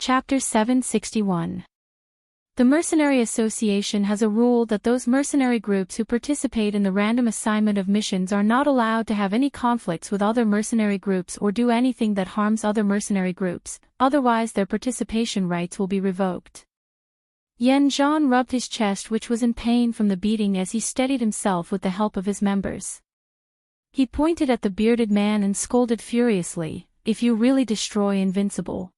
Chapter 761. The Mercenary Association has a rule that those mercenary groups who participate in the random assignment of missions are not allowed to have any conflicts with other mercenary groups or do anything that harms other mercenary groups, otherwise their participation rights will be revoked. Yen Zhan rubbed his chest, which was in pain from the beating, as he steadied himself with the help of his members. He pointed at the bearded man and scolded furiously, "If you really destroy Invincible,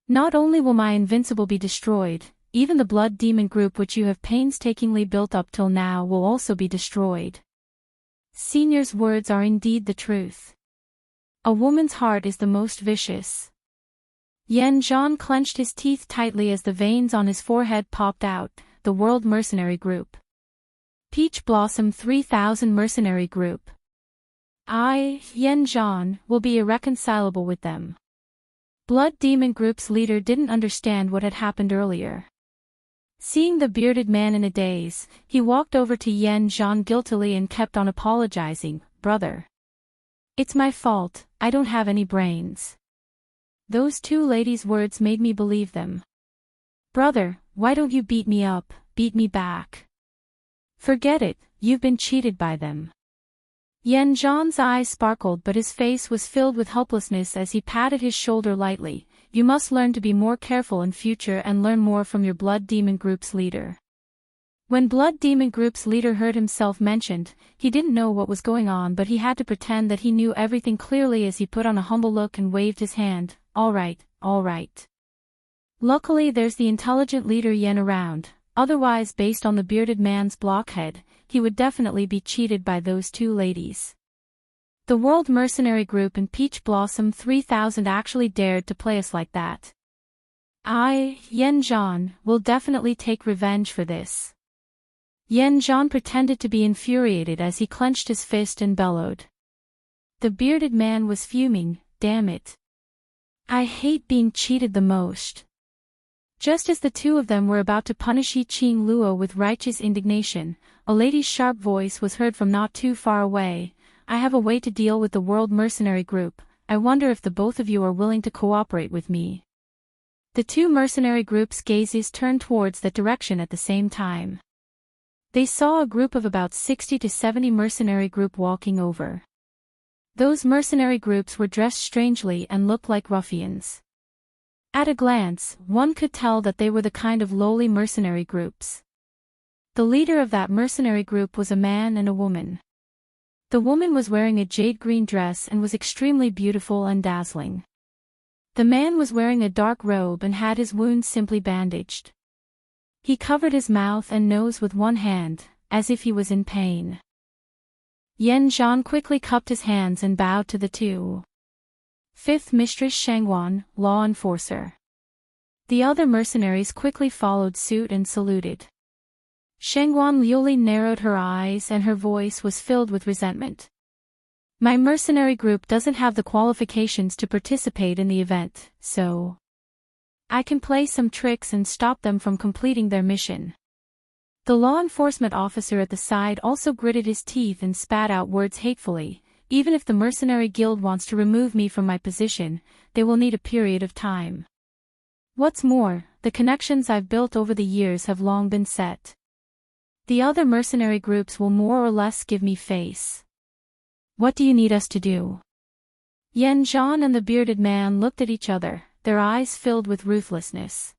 not only will my Invincible be destroyed, even the Blood Demon group which you have painstakingly built up till now will also be destroyed." Senior's words are indeed the truth. A woman's heart is the most vicious. Yen Zhan clenched his teeth tightly as the veins on his forehead popped out. The World Mercenary Group. Peach Blossom 3000 Mercenary Group. I, Yen Zhan, will be irreconcilable with them. Blood Demon Group's leader didn't understand what had happened earlier. Seeing the bearded man in a daze, he walked over to Yen Zhan guiltily and kept on apologizing. "Brother, it's my fault, I don't have any brains." Those two ladies' words made me believe them. "Brother, why don't you beat me up, beat me back?" "Forget it, you've been cheated by them." Yen Zhan's eyes sparkled, but his face was filled with helplessness as he patted his shoulder lightly. "You must learn to be more careful in future and learn more from your Blood Demon Group's leader." When Blood Demon Group's leader heard himself mentioned, he didn't know what was going on, but he had to pretend that he knew everything clearly as he put on a humble look and waved his hand. All right. Luckily there's the intelligent leader Yen around, otherwise based on the bearded man's blockhead, he would definitely be cheated by those two ladies. The World Mercenary Group and Peach Blossom 3000 actually dared to play us like that. I, Yen Zhan, will definitely take revenge for this. Yen Zhan pretended to be infuriated as he clenched his fist and bellowed. The bearded man was fuming. "Damn it. I hate being cheated the most." Just as the two of them were about to punish Yi Qing Luo with righteous indignation, a lady's sharp voice was heard from not too far away. "I have a way to deal with the World Mercenary Group. I wonder if the both of you are willing to cooperate with me." The two mercenary groups' gazes turned towards that direction at the same time. They saw a group of about 60 to 70 mercenary group walking over. Those mercenary groups were dressed strangely and looked like ruffians. At a glance, one could tell that they were the kind of lowly mercenary groups. The leader of that mercenary group was a man and a woman. The woman was wearing a jade green dress and was extremely beautiful and dazzling. The man was wearing a dark robe and had his wounds simply bandaged. He covered his mouth and nose with one hand, as if he was in pain. Yen Zhan quickly cupped his hands and bowed to the two. "Fifth Mistress Shangwan, Law Enforcer." The other mercenaries quickly followed suit and saluted. Shangwan Liuli narrowed her eyes and her voice was filled with resentment. "My mercenary group doesn't have the qualifications to participate in the event, so I can play some tricks and stop them from completing their mission." The law enforcement officer at the side also gritted his teeth and spat out words hatefully. "Even if the mercenary guild wants to remove me from my position, they will need a period of time. What's more, the connections I've built over the years have long been set. The other mercenary groups will more or less give me face. What do you need us to do?" Yen Zhan and the bearded man looked at each other, their eyes filled with ruthlessness.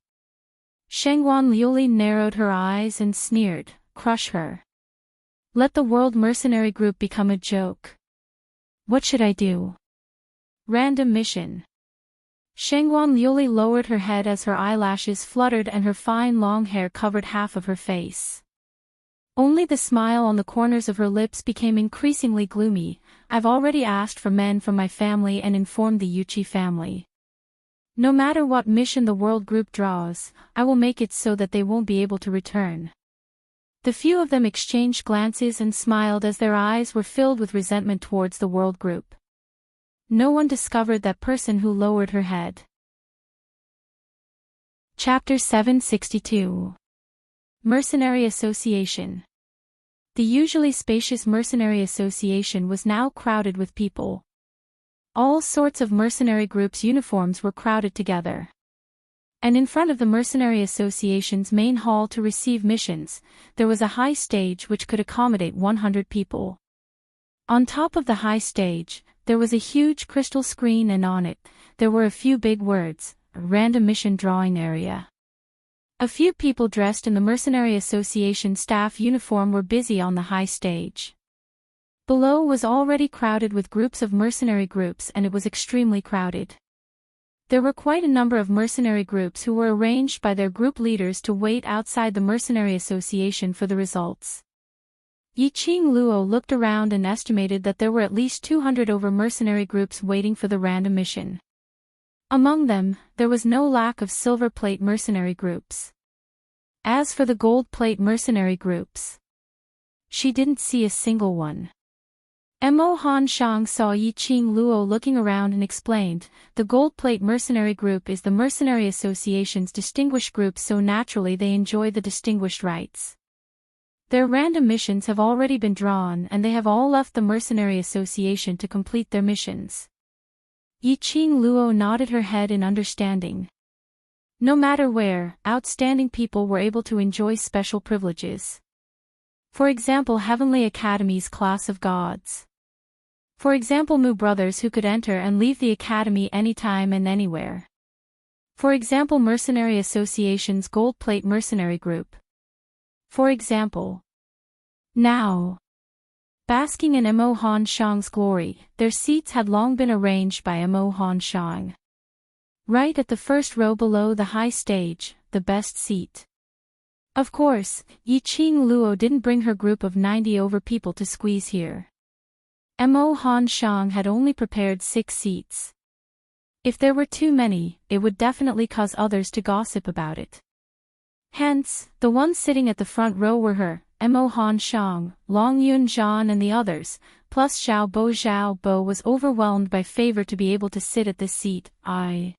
Shangwan Liuli narrowed her eyes and sneered, "Crush her. Let the World Mercenary Group become a joke. What should I do?" "Random mission." Shangwan Liuli lowered her head as her eyelashes fluttered and her fine long hair covered half of her face. Only the smile on the corners of her lips became increasingly gloomy. "I've already asked for men from my family and informed the Yuchi family. No matter what mission the World Group draws, I will make it so that they won't be able to return." The few of them exchanged glances and smiled as their eyes were filled with resentment towards the World Group. No one discovered that person who lowered her head. Chapter 762. Mercenary Association. The usually spacious Mercenary Association was now crowded with people. All sorts of mercenary groups' uniforms were crowded together. And in front of the Mercenary Association's main hall to receive missions, there was a high stage which could accommodate 100 people. On top of the high stage, there was a huge crystal screen and on it, there were a few big words, Random Mission Drawing Area. A few people dressed in the Mercenary Association staff uniform were busy on the high stage. Below was already crowded with groups of mercenary groups and it was extremely crowded. There were quite a number of mercenary groups who were arranged by their group leaders to wait outside the Mercenary Association for the results. Yiqing Luo looked around and estimated that there were at least 200 over mercenary groups waiting for the random mission. Among them, there was no lack of silver plate mercenary groups. As for the gold plate mercenary groups, she didn't see a single one. Mo Han Shang saw Yiqing Luo looking around and explained, the gold plate mercenary group is the Mercenary Association's distinguished group, so naturally they enjoy the distinguished rights. Their random missions have already been drawn and they have all left the Mercenary Association to complete their missions. Yiqing Luo nodded her head in understanding. No matter where, outstanding people were able to enjoy special privileges. For example, Heavenly Academy's class of gods. For example, Mu brothers who could enter and leave the academy anytime and anywhere. For example, Mercenary Association's gold plate mercenary group. For example. Now, basking in Mo Han Shang's glory, their seats had long been arranged by Mo Han Shang. Right at the first row below the high stage, the best seat. Of course, Yiqing Luo didn't bring her group of 90 over people to squeeze here. Mo Han Shang had only prepared 6 seats. If there were too many, it would definitely cause others to gossip about it. Hence, the ones sitting at the front row were her, Mo Han Shang, Long Yun Zhan and the others, plus Xiao Bo. Xiao Bo was overwhelmed by favor to be able to sit at this seat. I'm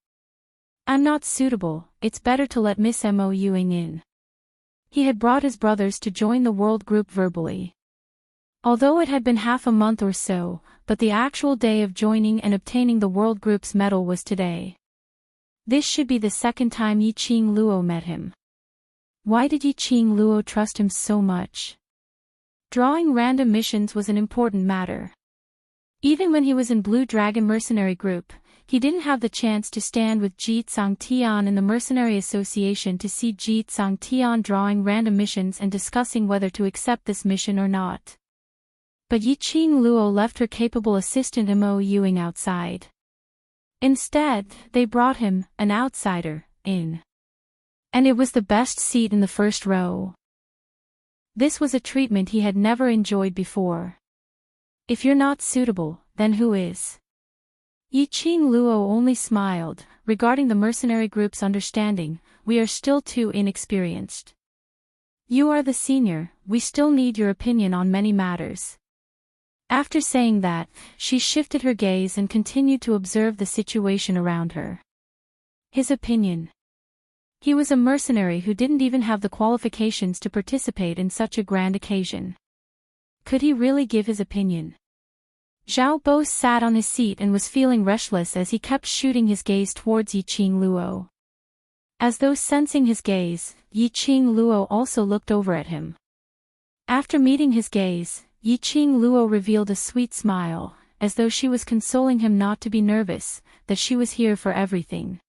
not suitable, it's better to let Miss Mo Yuing in. He had brought his brothers to join the world group verbally. Although it had been half a month or so, but the actual day of joining and obtaining the world group's medal was today. This should be the second time Yiqing Luo met him. Why did Yiqing Luo trust him so much? Drawing random missions was an important matter. Even when he was in Blue Dragon Mercenary Group, he didn't have the chance to stand with Ji Tsangtian in the Mercenary Association to see Ji Tsangtian drawing random missions and discussing whether to accept this mission or not. But Yiqing Luo left her capable assistant Mo Yuing outside. Instead, they brought him, an outsider, in. And it was the best seat in the first row. This was a treatment he had never enjoyed before. If you're not suitable, then who is? Yiqing Luo only smiled, regarding the mercenary group's understanding, we are still too inexperienced. You are the senior, we still need your opinion on many matters. After saying that, she shifted her gaze and continued to observe the situation around her. His opinion. He was a mercenary who didn't even have the qualifications to participate in such a grand occasion. Could he really give his opinion? Xiao Bo sat on his seat and was feeling restless as he kept shooting his gaze towards Yiqing Luo. As though sensing his gaze, Yiqing Luo also looked over at him. After meeting his gaze, Yiqing Luo revealed a sweet smile, as though she was consoling him not to be nervous, that she was here for everything.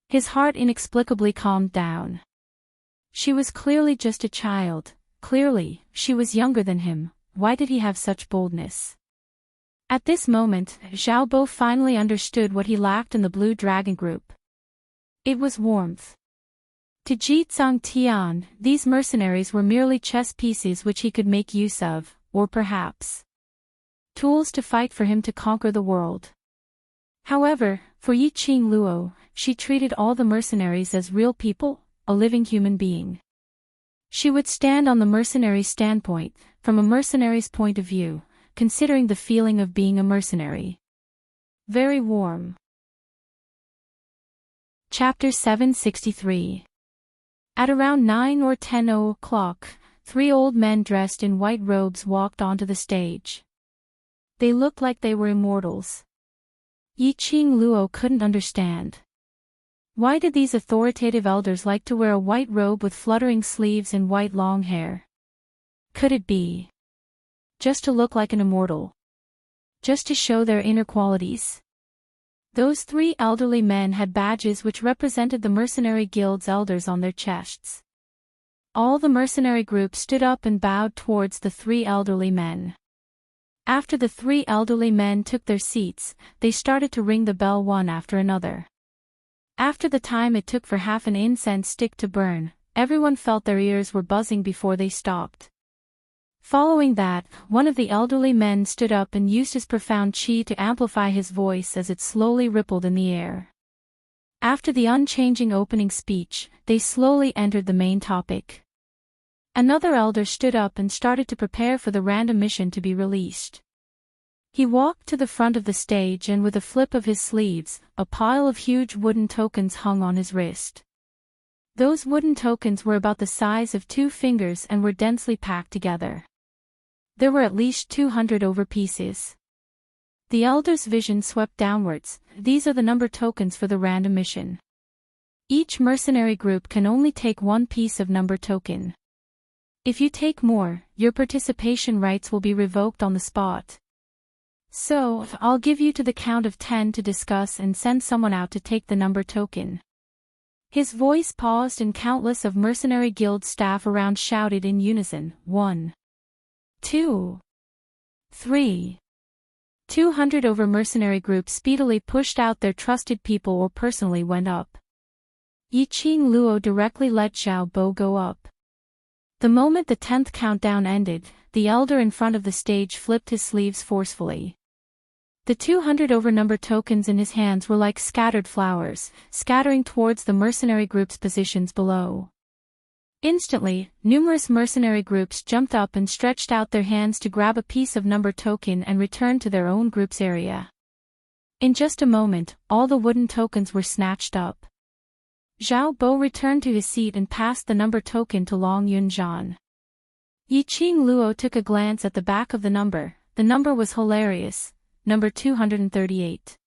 His heart inexplicably calmed down. She was clearly just a child, clearly, she was younger than him, why did he have such boldness? At this moment, Xiao Bo finally understood what he lacked in the Blue Dragon Group. It was warmth. To Ji Tsangtian, these mercenaries were merely chess pieces which he could make use of, or perhaps tools to fight for him to conquer the world. However, for Yiqing Luo, she treated all the mercenaries as real people, a living human being. She would stand on the mercenary's standpoint, from a mercenary's point of view, considering the feeling of being a mercenary. Very warm. Chapter 763. At around 9 or 10 o'clock, 3 old men dressed in white robes walked onto the stage. They looked like they were immortals. Yiqing Luo couldn't understand. Why did these authoritative elders like to wear a white robe with fluttering sleeves and white long hair? Could it be just to look like an immortal? Just to show their inner qualities? Those three elderly men had badges which represented the mercenary guild's elders on their chests. All the mercenary group stood up and bowed towards the three elderly men. After the three elderly men took their seats, they started to ring the bell one after another. After the time it took for half an incense stick to burn, everyone felt their ears were buzzing before they stopped. Following that, one of the elderly men stood up and used his profound chi to amplify his voice as it slowly rippled in the air. After the unchanging opening speech, they slowly entered the main topic. Another elder stood up and started to prepare for the random mission to be released. He walked to the front of the stage and with a flip of his sleeves, a pile of huge wooden tokens hung on his wrist. Those wooden tokens were about the size of 2 fingers and were densely packed together. There were at least 200 over pieces. The elder's vision swept downwards. These are the number tokens for the random mission. Each mercenary group can only take 1 piece of number token. If you take more, your participation rights will be revoked on the spot. So, I'll give you to the count of 10 to discuss and send someone out to take the number token. His voice paused and countless of mercenary guild staff around shouted in unison, 1, 2, 3. 200 over mercenary groups speedily pushed out their trusted people or personally went up. Yiqing Luo directly let Xiao Bo go up. The moment the 10th countdown ended, the elder in front of the stage flipped his sleeves forcefully. The 200 over number tokens in his hands were like scattered flowers, scattering towards the mercenary group's positions below. Instantly, numerous mercenary groups jumped up and stretched out their hands to grab a piece of number token and return to their own group's area. In just a moment, all the wooden tokens were snatched up. Xiao Bo returned to his seat and passed the number token to Long Yunzhan. Yiqing Luo took a glance at the back of the number was hilarious, number 238.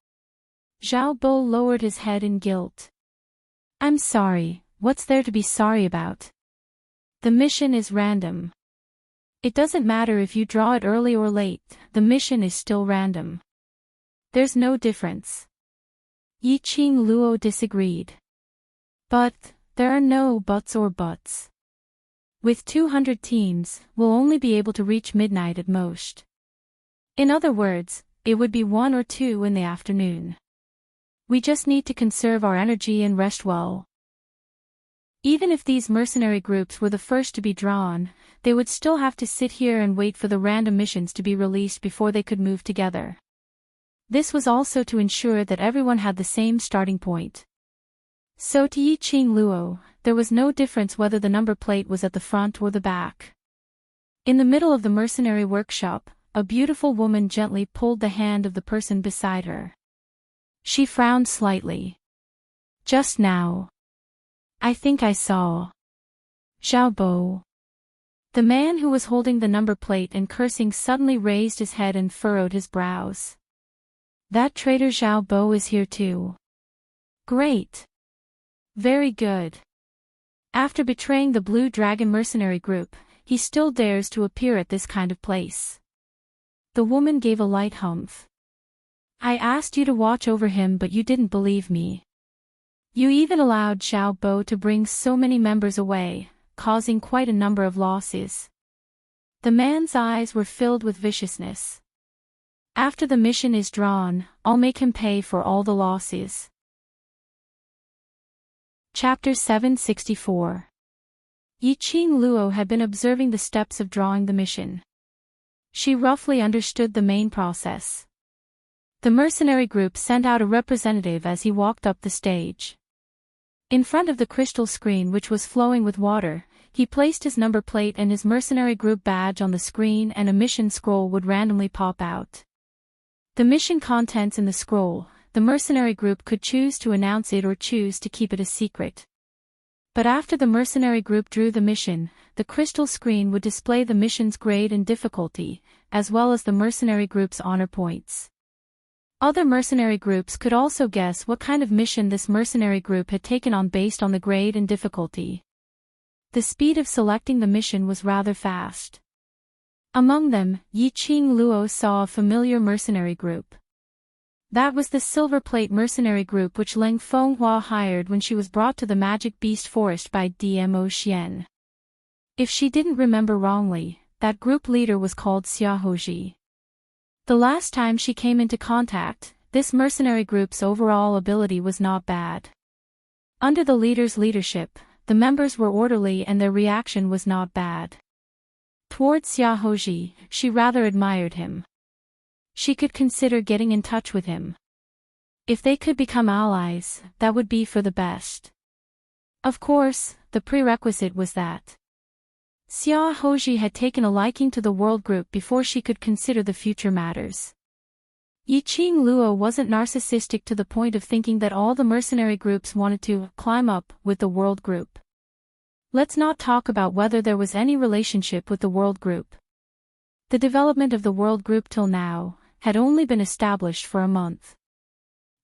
Xiao Bo lowered his head in guilt. I'm sorry, what's there to be sorry about? The mission is random. It doesn't matter if you draw it early or late, the mission is still random. There's no difference. Yiqing Luo disagreed. But, there are no buts or buts. With 200 teams, we'll only be able to reach midnight at most. In other words, it would be 1 or 2 in the afternoon. We just need to conserve our energy and rest well. Even if these mercenary groups were the first to be drawn, they would still have to sit here and wait for the random missions to be released before they could move together. This was also to ensure that everyone had the same starting point. So to Yiqing Luo, there was no difference whether the number plate was at the front or the back. In the middle of the mercenary workshop, a beautiful woman gently pulled the hand of the person beside her. She frowned slightly. Just now, I think I saw Xiao Bo. The man who was holding the number plate and cursing suddenly raised his head and furrowed his brows. That traitor Xiao Bo is here too. Great. Very good. After betraying the Blue Dragon mercenary group, he still dares to appear at this kind of place. The woman gave a light humph. I asked you to watch over him but you didn't believe me. You even allowed Xiao Bo to bring so many members away, causing quite a number of losses. The man's eyes were filled with viciousness. After the mission is drawn, I'll make him pay for all the losses. Chapter 764. Yiqing Luo had been observing the steps of drawing the mission. She roughly understood the main process. The mercenary group sent out a representative as he walked up the stage. In front of the crystal screen which was flowing with water, he placed his number plate and his mercenary group badge on the screen and a mission scroll would randomly pop out. The mission contents in the scroll, the mercenary group could choose to announce it or choose to keep it a secret. But after the mercenary group drew the mission, the crystal screen would display the mission's grade and difficulty, as well as the mercenary group's honor points. Other mercenary groups could also guess what kind of mission this mercenary group had taken on based on the grade and difficulty. The speed of selecting the mission was rather fast. Among them, Yi Qing Luo saw a familiar mercenary group. That was the Silver Plate mercenary group which Leng Fenghua hired when she was brought to the Magic Beast Forest by Dmo Xian. If she didn't remember wrongly, that group leader was called Xia Hoji. The last time she came into contact, this mercenary group's overall ability was not bad. Under the leader's leadership, the members were orderly and their reaction was not bad. Towards Xia Hoji, she rather admired him. She could consider getting in touch with him. If they could become allies, that would be for the best. Of course, the prerequisite was that Xia Hoji had taken a liking to the world group before she could consider the future matters. Yi Qing Luo wasn't narcissistic to the point of thinking that all the mercenary groups wanted to climb up with the world group. Let's not talk about whether there was any relationship with the world group. The development of the world group till now had only been established for a month.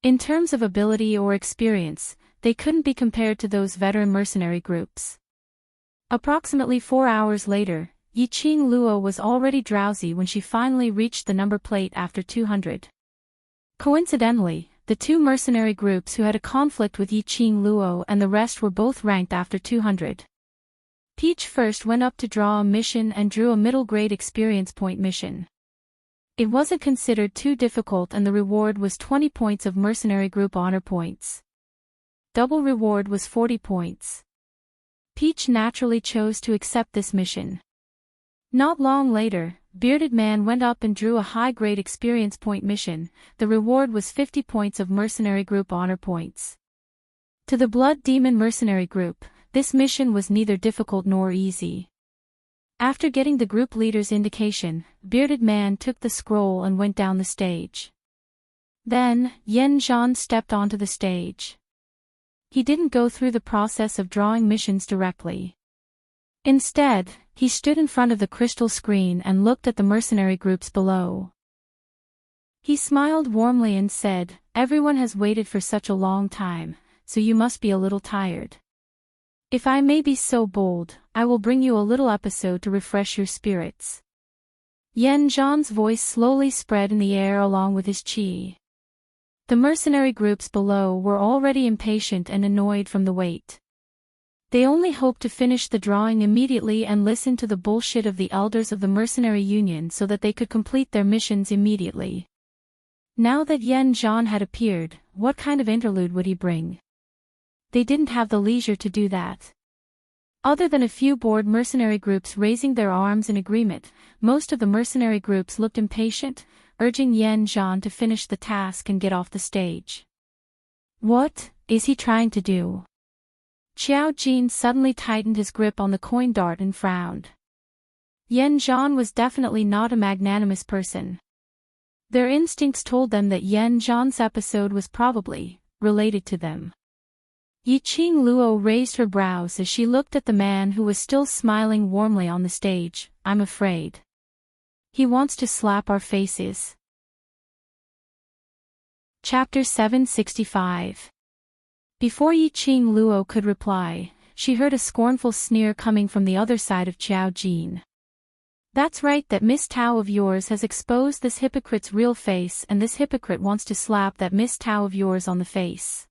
In terms of ability or experience, they couldn't be compared to those veteran mercenary groups. Approximately 4 hours later, Yi Qing Luo was already drowsy when she finally reached the number plate after 200. Coincidentally, the two mercenary groups who had a conflict with Yi Qing Luo and the rest were both ranked after 200. Peach first went up to draw a mission and drew a middle-grade experience point mission. It wasn't considered too difficult and the reward was 20 points of mercenary group honor points. Double reward was 40 points. Peach naturally chose to accept this mission. Not long later, Bearded Man went up and drew a high-grade experience point mission. The reward was 50 points of mercenary group honor points. To the Blood Demon mercenary group, this mission was neither difficult nor easy. After getting the group leader's indication, Bearded Man took the scroll and went down the stage. Then, Yan Zhan stepped onto the stage. He didn't go through the process of drawing missions directly. Instead, he stood in front of the crystal screen and looked at the mercenary groups below. He smiled warmly and said, "Everyone has waited for such a long time, so you must be a little tired. If I may be so bold, I will bring you a little episode to refresh your spirits." Yan Zhan's voice slowly spread in the air along with his qi. The mercenary groups below were already impatient and annoyed from the wait. They only hoped to finish the drawing immediately and listen to the bullshit of the elders of the mercenary union so that they could complete their missions immediately. Now that Yan Zhan had appeared, what kind of interlude would he bring? They didn't have the leisure to do that. Other than a few bored mercenary groups raising their arms in agreement, most of the mercenary groups looked impatient, urging Yan Zhan to finish the task and get off the stage. What is he trying to do? Qiao Jin suddenly tightened his grip on the coin dart and frowned. Yan Zhan was definitely not a magnanimous person. Their instincts told them that Yan Zhan's episode was probably related to them. Yi Qing Luo raised her brows as she looked at the man who was still smiling warmly on the stage. "I'm afraid he wants to slap our faces." Chapter 765. Before Yi Qing Luo could reply, she heard a scornful sneer coming from the other side of Qiao Jin. "That's right, that Miss Tao of yours has exposed this hypocrite's real face and this hypocrite wants to slap that Miss Tao of yours on the face."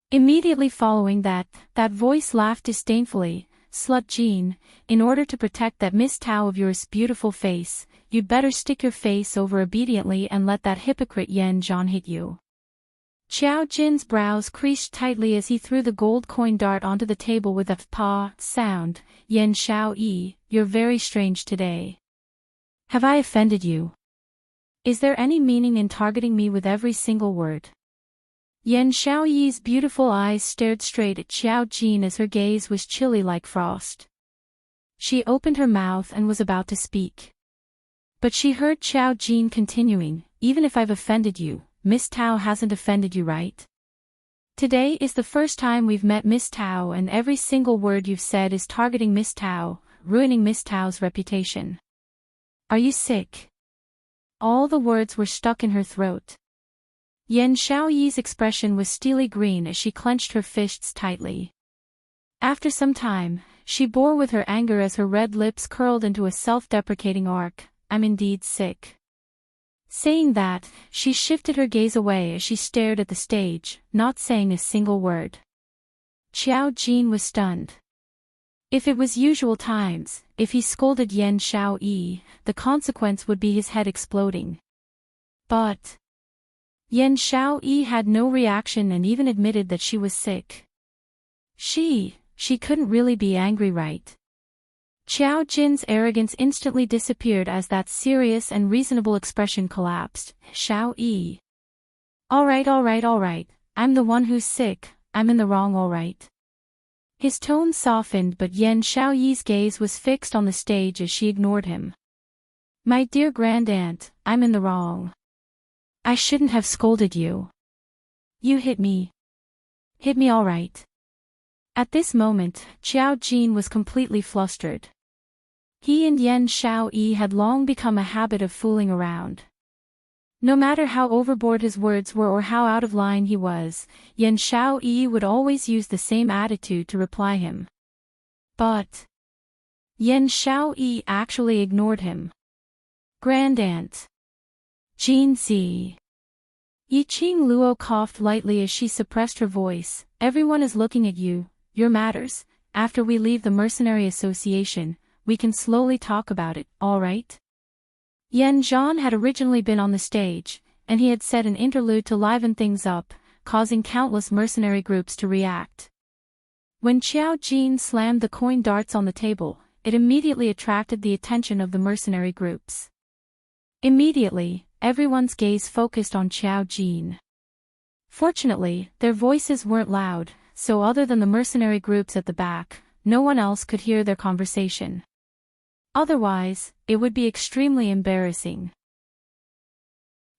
Immediately following that voice laughed disdainfully. "Slut Jean, in order to protect that Miss Tao of yours beautiful face, you'd better stick your face over obediently and let that hypocrite Yan Zhan hit you." Qiao Jin's brows creased tightly as he threw the gold coin dart onto the table with a pa sound. "Yan Xiao Yi, you're very strange today. Have I offended you? Is there any meaning in targeting me with every single word?" Yan Xiaoyi's beautiful eyes stared straight at Qiao Jin as her gaze was chilly like frost. She opened her mouth and was about to speak. But she heard Qiao Jin continuing, "Even if I've offended you, Miss Tao hasn't offended you, right? Today is the first time we've met Miss Tao and every single word you've said is targeting Miss Tao, ruining Miss Tao's reputation. Are you sick?" All the words were stuck in her throat. Yan Xiaoyi's expression was steely green as she clenched her fists tightly. After some time, she bore with her anger as her red lips curled into a self-deprecating arc. I'm indeed sick. Saying that, she shifted her gaze away as she stared at the stage, not saying a single word. Qiao Jin was stunned. If it was usual times, if he scolded Yan Xiaoyi, the consequence would be his head exploding. But Yan Xiaoyi had no reaction and even admitted that she was sick. She couldn't really be angry, right? Qiao Jin's arrogance instantly disappeared as that serious and reasonable expression collapsed. Xiaoyi. All right. I'm the one who's sick, I'm in the wrong, all right. His tone softened, but Yan Xiaoyi's gaze was fixed on the stage as she ignored him. My dear grandaunt, I'm in the wrong. I shouldn't have scolded you. You hit me. Hit me all right. At this moment, Qiao Jin was completely flustered. He and Yan Xiaoyi had long become a habit of fooling around. No matter how overboard his words were or how out of line he was, Yan Xiaoyi would always use the same attitude to reply him. But Yan Xiaoyi actually ignored him. Grandaunt. Jin Zi. Yiqing Luo coughed lightly as she suppressed her voice. Everyone is looking at you, your matters. After we leave the Mercenary Association, we can slowly talk about it, all right? Yan Zhan had originally been on the stage, and he had said an interlude to liven things up, causing countless mercenary groups to react. When Qiao Jin slammed the coin darts on the table, it immediately attracted the attention of the mercenary groups. Immediately, everyone's gaze focused on Qiao Jin. Fortunately, their voices weren't loud, so other than the mercenary groups at the back, no one else could hear their conversation. Otherwise, it would be extremely embarrassing.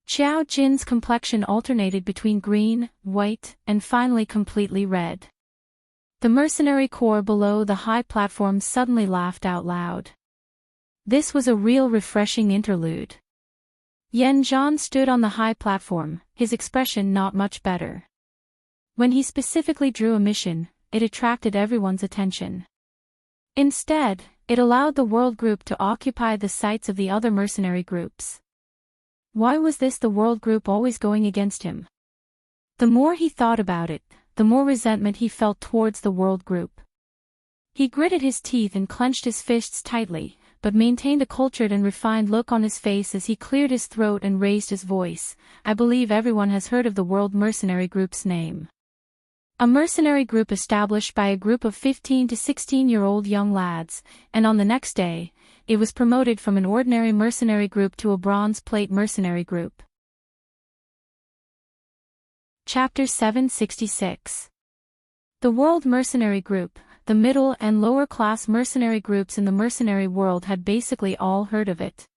Qiao Jin's complexion alternated between green, white, and finally completely red. The mercenary corps below the high platform suddenly laughed out loud. This was a real refreshing interlude. Yan Zhan stood on the high platform, his expression not much better. When he specifically drew a mission, it attracted everyone's attention. Instead, it allowed the world group to occupy the sights of the other mercenary groups. Why was the world group always going against him? The more he thought about it, the more resentment he felt towards the world group. He gritted his teeth and clenched his fists tightly, but maintained a cultured and refined look on his face as he cleared his throat and raised his voice. I believe everyone has heard of the World Mercenary Group's name. A mercenary group established by a group of 15 to 16-year-old young lads, and on the next day, it was promoted from an ordinary mercenary group to a bronze plate mercenary group. Chapter 766. The World Mercenary Group. The middle and lower class mercenary groups in the mercenary world had basically all heard of it.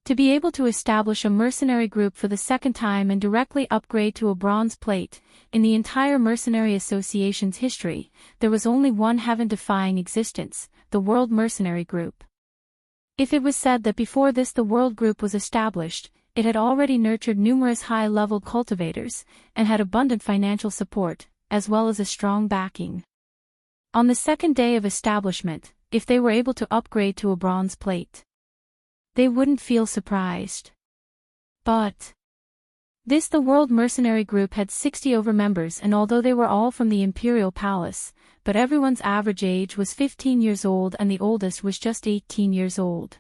To be able to establish a mercenary group for the second time and directly upgrade to a bronze plate, in the entire Mercenary Association's history, there was only one heaven-defying existence, the World Mercenary Group. If it was said that before this the World Group was established, it had already nurtured numerous high-level cultivators, and had abundant financial support, as well as a strong backing. On the second day of establishment, if they were able to upgrade to a bronze plate, they wouldn't feel surprised. But the World Mercenary Group had 60 over members, and although they were all from the Imperial Palace, but everyone's average age was 15 years old and the oldest was just 18 years old.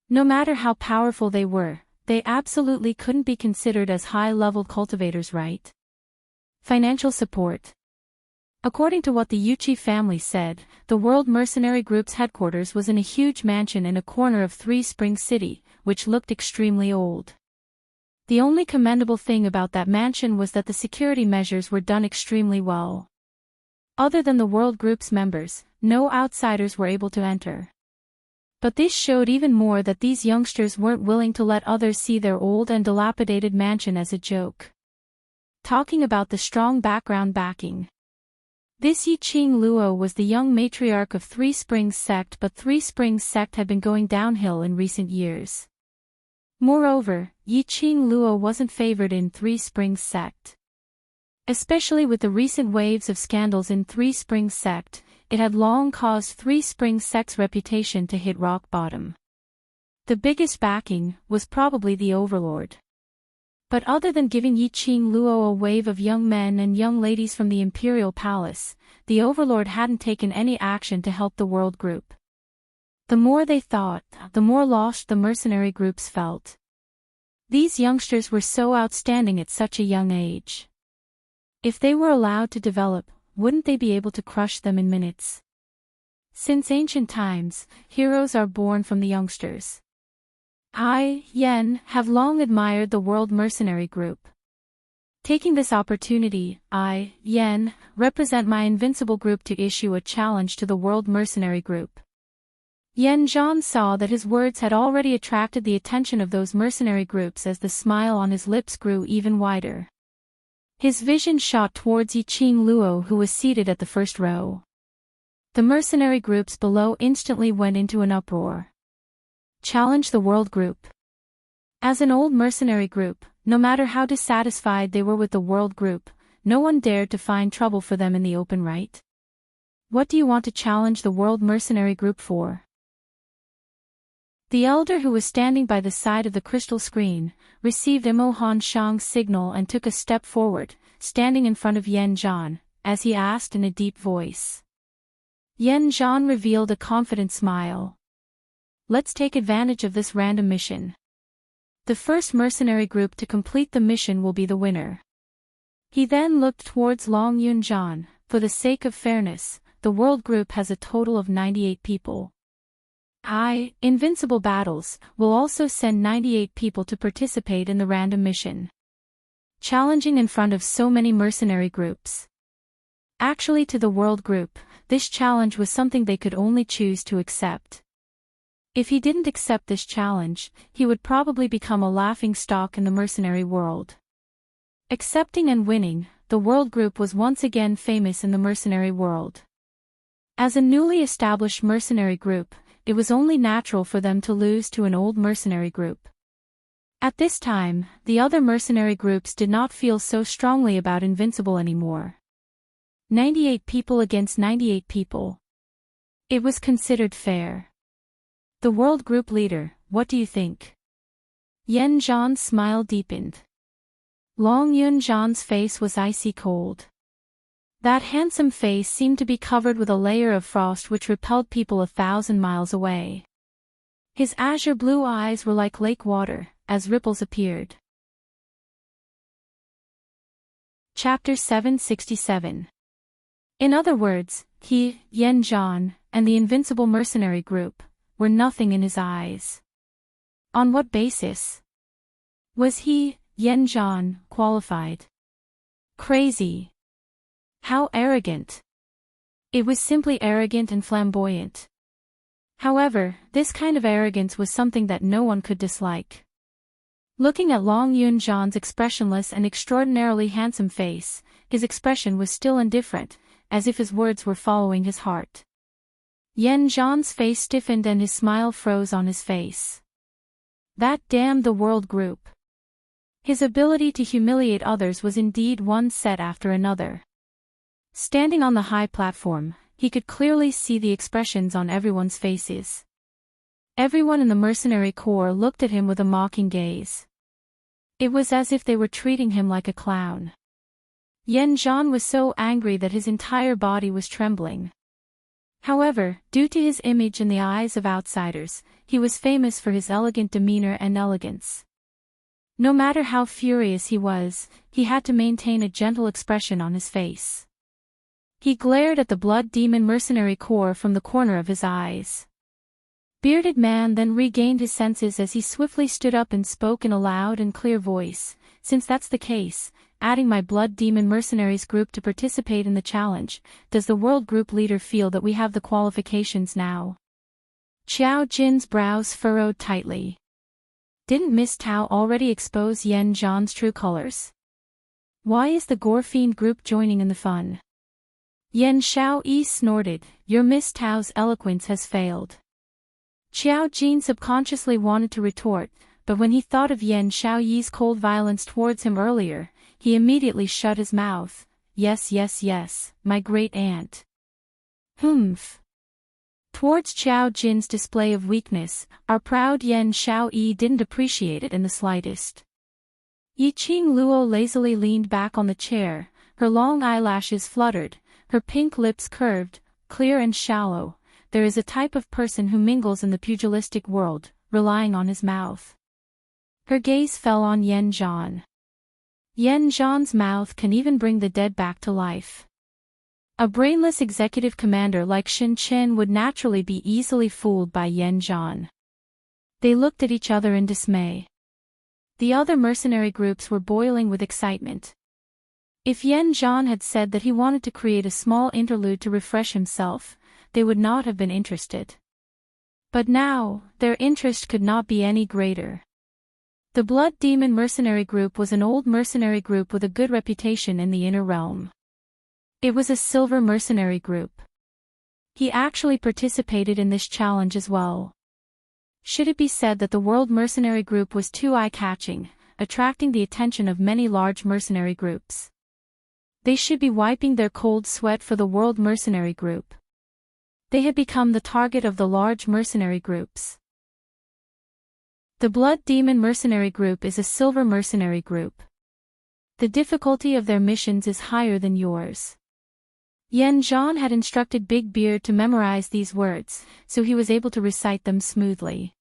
No matter how powerful they were, they absolutely couldn't be considered as high-level cultivators, right? Financial support. According to what the Yuchi family said, the World Mercenary Group's headquarters was in a huge mansion in a corner of Three Springs City, which looked extremely old. The only commendable thing about that mansion was that the security measures were done extremely well. Other than the World Group's members, no outsiders were able to enter. But this showed even more that these youngsters weren't willing to let others see their old and dilapidated mansion as a joke. Talking about the strong background backing. This Yiqing Luo was the young matriarch of Three Springs Sect, but Three Springs Sect had been going downhill in recent years. Moreover, Yiqing Luo wasn't favored in Three Springs sect. Especially with the recent waves of scandals in Three Springs sect, it had long caused Three Springs sect's reputation to hit rock bottom. The biggest backing was probably the overlord. But other than giving Yiqing Luo a wave of young men and young ladies from the imperial palace, the overlord hadn't taken any action to help the world group. The more they thought, the more lost the mercenary groups felt. These youngsters were so outstanding at such a young age. If they were allowed to develop, wouldn't they be able to crush them in minutes? Since ancient times, heroes are born from the youngsters. I, Yen, have long admired the World Mercenary Group. Taking this opportunity, I, Yen, represent my invincible group to issue a challenge to the World Mercenary Group. Yen Zhan saw that his words had already attracted the attention of those mercenary groups as the smile on his lips grew even wider. His vision shot towards Yiqing Luo, who was seated at the first row. The mercenary groups below instantly went into an uproar. Challenge the world group. As an old mercenary group, no matter how dissatisfied they were with the world group, no one dared to find trouble for them in the open, right? What do you want to challenge the world mercenary group for? The elder, who was standing by the side of the crystal screen, received Imo Han Shang's signal and took a step forward, standing in front of Yen Zhan, as he asked in a deep voice. Yen Zhan revealed a confident smile. Let's take advantage of this random mission. The first mercenary group to complete the mission will be the winner. He then looked towards Long Yunzhan. For the sake of fairness, the world group has a total of 98 people. Invincible Battles, will also send 98 people to participate in the random mission. Challenging in front of so many mercenary groups. Actually, to the world group, this challenge was something they could only choose to accept. If he didn't accept this challenge, he would probably become a laughingstock in the mercenary world. Accepting and winning, the world group was once again famous in the mercenary world. As a newly established mercenary group, it was only natural for them to lose to an old mercenary group. At this time, the other mercenary groups did not feel so strongly about Invincible anymore. 98 people against 98 people. It was considered fair. The world group leader, what do you think? Yen Zhan's smile deepened. Long Yunzhan's face was icy cold. That handsome face seemed to be covered with a layer of frost which repelled people 1,000 miles away. His azure blue eyes were like lake water, as ripples appeared. Chapter 767. In other words, he, Yen Zhan, and the Invincible Mercenary Group, were nothing in his eyes. On what basis? Was he, Yen Zhan, qualified? Crazy. How arrogant. It was simply arrogant and flamboyant. However, this kind of arrogance was something that no one could dislike. Looking at Long Yunzhan's expressionless and extraordinarily handsome face, his expression was still indifferent, as if his words were following his heart. Yen Zhan's face stiffened and his smile froze on his face. That damned the world group. His ability to humiliate others was indeed one set after another. Standing on the high platform, he could clearly see the expressions on everyone's faces. Everyone in the mercenary corps looked at him with a mocking gaze. It was as if they were treating him like a clown. Yen Zhan was so angry that his entire body was trembling. However, due to his image in the eyes of outsiders, he was famous for his elegant demeanor and elegance. No matter how furious he was, he had to maintain a gentle expression on his face. He glared at the blood demon mercenary corps from the corner of his eyes. Bearded Man then regained his senses as he swiftly stood up and spoke in a loud and clear voice. Since that's the case, adding my blood demon mercenaries group to participate in the challenge, does the world group leader feel that we have the qualifications now? Qiao Jin's brows furrowed tightly. Didn't Miss Tao already expose Yen Zhan's true colors? Why is the Gorfiend group joining in the fun? Yen Xiaoyi snorted, your Miss Tao's eloquence has failed. Qiao Jin subconsciously wanted to retort, but when he thought of Yan Xiaoyi's cold violence towards him earlier, he immediately shut his mouth. Yes, yes, yes, my great aunt. Humph. Towards Qiao Jin's display of weakness, our proud Yan Xiaoyi didn't appreciate it in the slightest. Yiqing Luo lazily leaned back on the chair, her long eyelashes fluttered, her pink lips curved, clear and shallow. There is a type of person who mingles in the pugilistic world, relying on his mouth. Her gaze fell on Yan Zhan. Yan Zhan's mouth can even bring the dead back to life. A brainless executive commander like Shen Chen would naturally be easily fooled by Yan Zhan. They looked at each other in dismay. The other mercenary groups were boiling with excitement. If Yan Zhan had said that he wanted to create a small interlude to refresh himself, they would not have been interested. But now, their interest could not be any greater. The Blood Demon mercenary group was an old mercenary group with a good reputation in the inner realm. It was a silver mercenary group. He actually participated in this challenge as well. Should it be said that the World Mercenary Group was too eye-catching, attracting the attention of many large mercenary groups? They should be wiping their cold sweat for the World Mercenary Group. They had become the target of the large mercenary groups. The Blood Demon Mercenary Group is a silver mercenary group. The difficulty of their missions is higher than yours. Yan Zhan had instructed Big Beard to memorize these words, so he was able to recite them smoothly.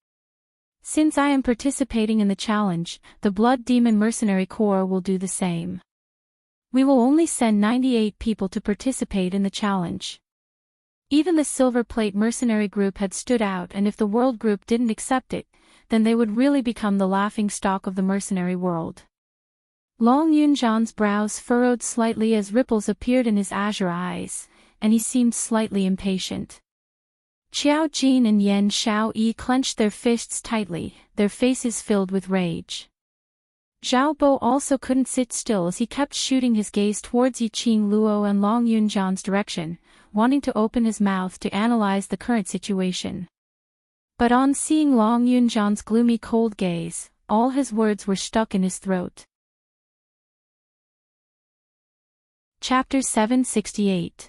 Since I am participating in the challenge, the Blood Demon Mercenary Corps will do the same. We will only send 98 people to participate in the challenge. Even the Silver Plate Mercenary Group had stood out, and if the World Group didn't accept it, then they would really become the laughing stock of the mercenary world. Long Yunzhan's brows furrowed slightly as ripples appeared in his azure eyes, and he seemed slightly impatient. Qiao Jin and Yan Xiaoyi clenched their fists tightly, their faces filled with rage. Zhao Bo also couldn't sit still as he kept shooting his gaze towards Yiqing Luo and Long Yunzhan's direction, wanting to open his mouth to analyze the current situation. But on seeing Long Yunzhan's gloomy cold gaze, all his words were stuck in his throat. Chapter 768.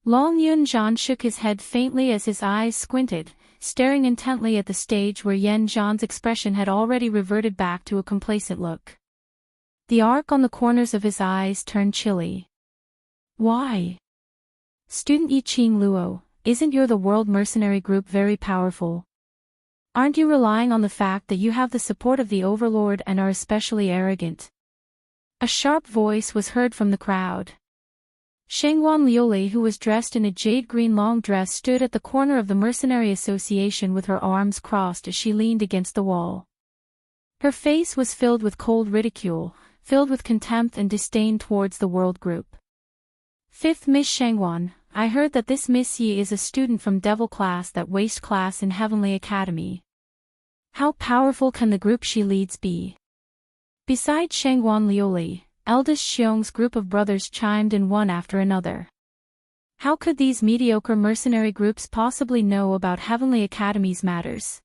Long Yunzhan shook his head faintly as his eyes squinted, staring intently at the stage where Yan Zhan's expression had already reverted back to a complacent look. The arc on the corners of his eyes turned chilly. Why? Student Yiqing Luo, isn't the World Mercenary Group very powerful? Aren't you relying on the fact that you have the support of the Overlord and are especially arrogant? A sharp voice was heard from the crowd. Shangguan Liuli, who was dressed in a jade-green long dress, stood at the corner of the Mercenary Association with her arms crossed as she leaned against the wall. Her face was filled with cold ridicule, filled with contempt and disdain towards the World Group. Fifth Miss Shangguan, I heard that this Miss Yi is a student from Devil Class, that waste class in Heavenly Academy. How powerful can the group she leads be? Besides Shangguan Liuli, eldest Xiong's group of brothers chimed in one after another. How could these mediocre mercenary groups possibly know about Heavenly Academy's matters?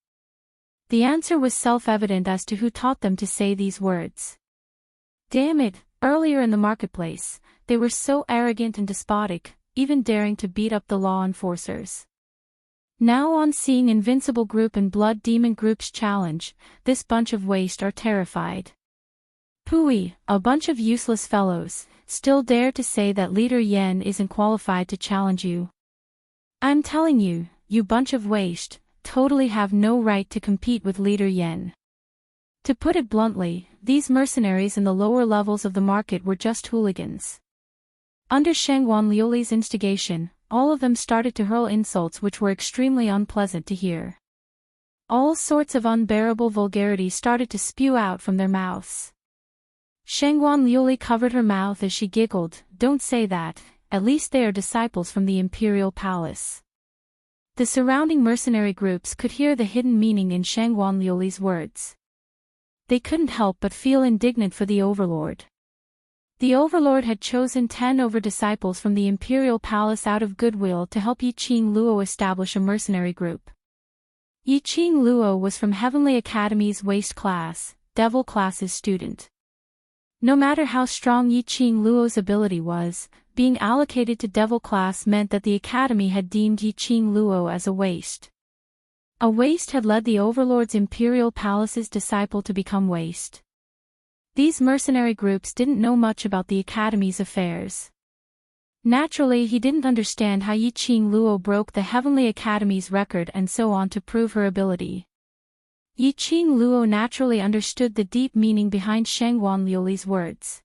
The answer was self-evident as to who taught them to say these words. Damn it, earlier in the marketplace, they were so arrogant and despotic, even daring to beat up the law enforcers. Now on seeing Invincible Group and Blood Demon Group's challenge, this bunch of waste are terrified. Pooey, a bunch of useless fellows, still dare to say that Leader Yan isn't qualified to challenge you. I'm telling you, you bunch of waste, totally have no right to compete with Leader Yan. To put it bluntly, these mercenaries in the lower levels of the market were just hooligans. Under Shangguan Liuli's instigation, all of them started to hurl insults which were extremely unpleasant to hear. All sorts of unbearable vulgarity started to spew out from their mouths. Shangguan Liuli covered her mouth as she giggled, "Don't say that, at least they are disciples from the Imperial Palace." The surrounding mercenary groups could hear the hidden meaning in Shangguan Liuli's words. They couldn't help but feel indignant for the Overlord. The Overlord had chosen 10 over disciples from the Imperial Palace out of goodwill to help Yiqing Luo establish a mercenary group. Yiqing Luo was from Heavenly Academy's Waste class, Devil class's student. No matter how strong Yiqing Luo's ability was, being allocated to Devil class meant that the Academy had deemed Yiqing Luo as a waste. A waste had led the Overlord's Imperial Palace's disciple to become waste. These mercenary groups didn't know much about the Academy's affairs. Naturally, he didn't understand how Yiqing Luo broke the Heavenly Academy's record and so on to prove her ability. Yiqing Luo naturally understood the deep meaning behind Shangguan Liuli's words.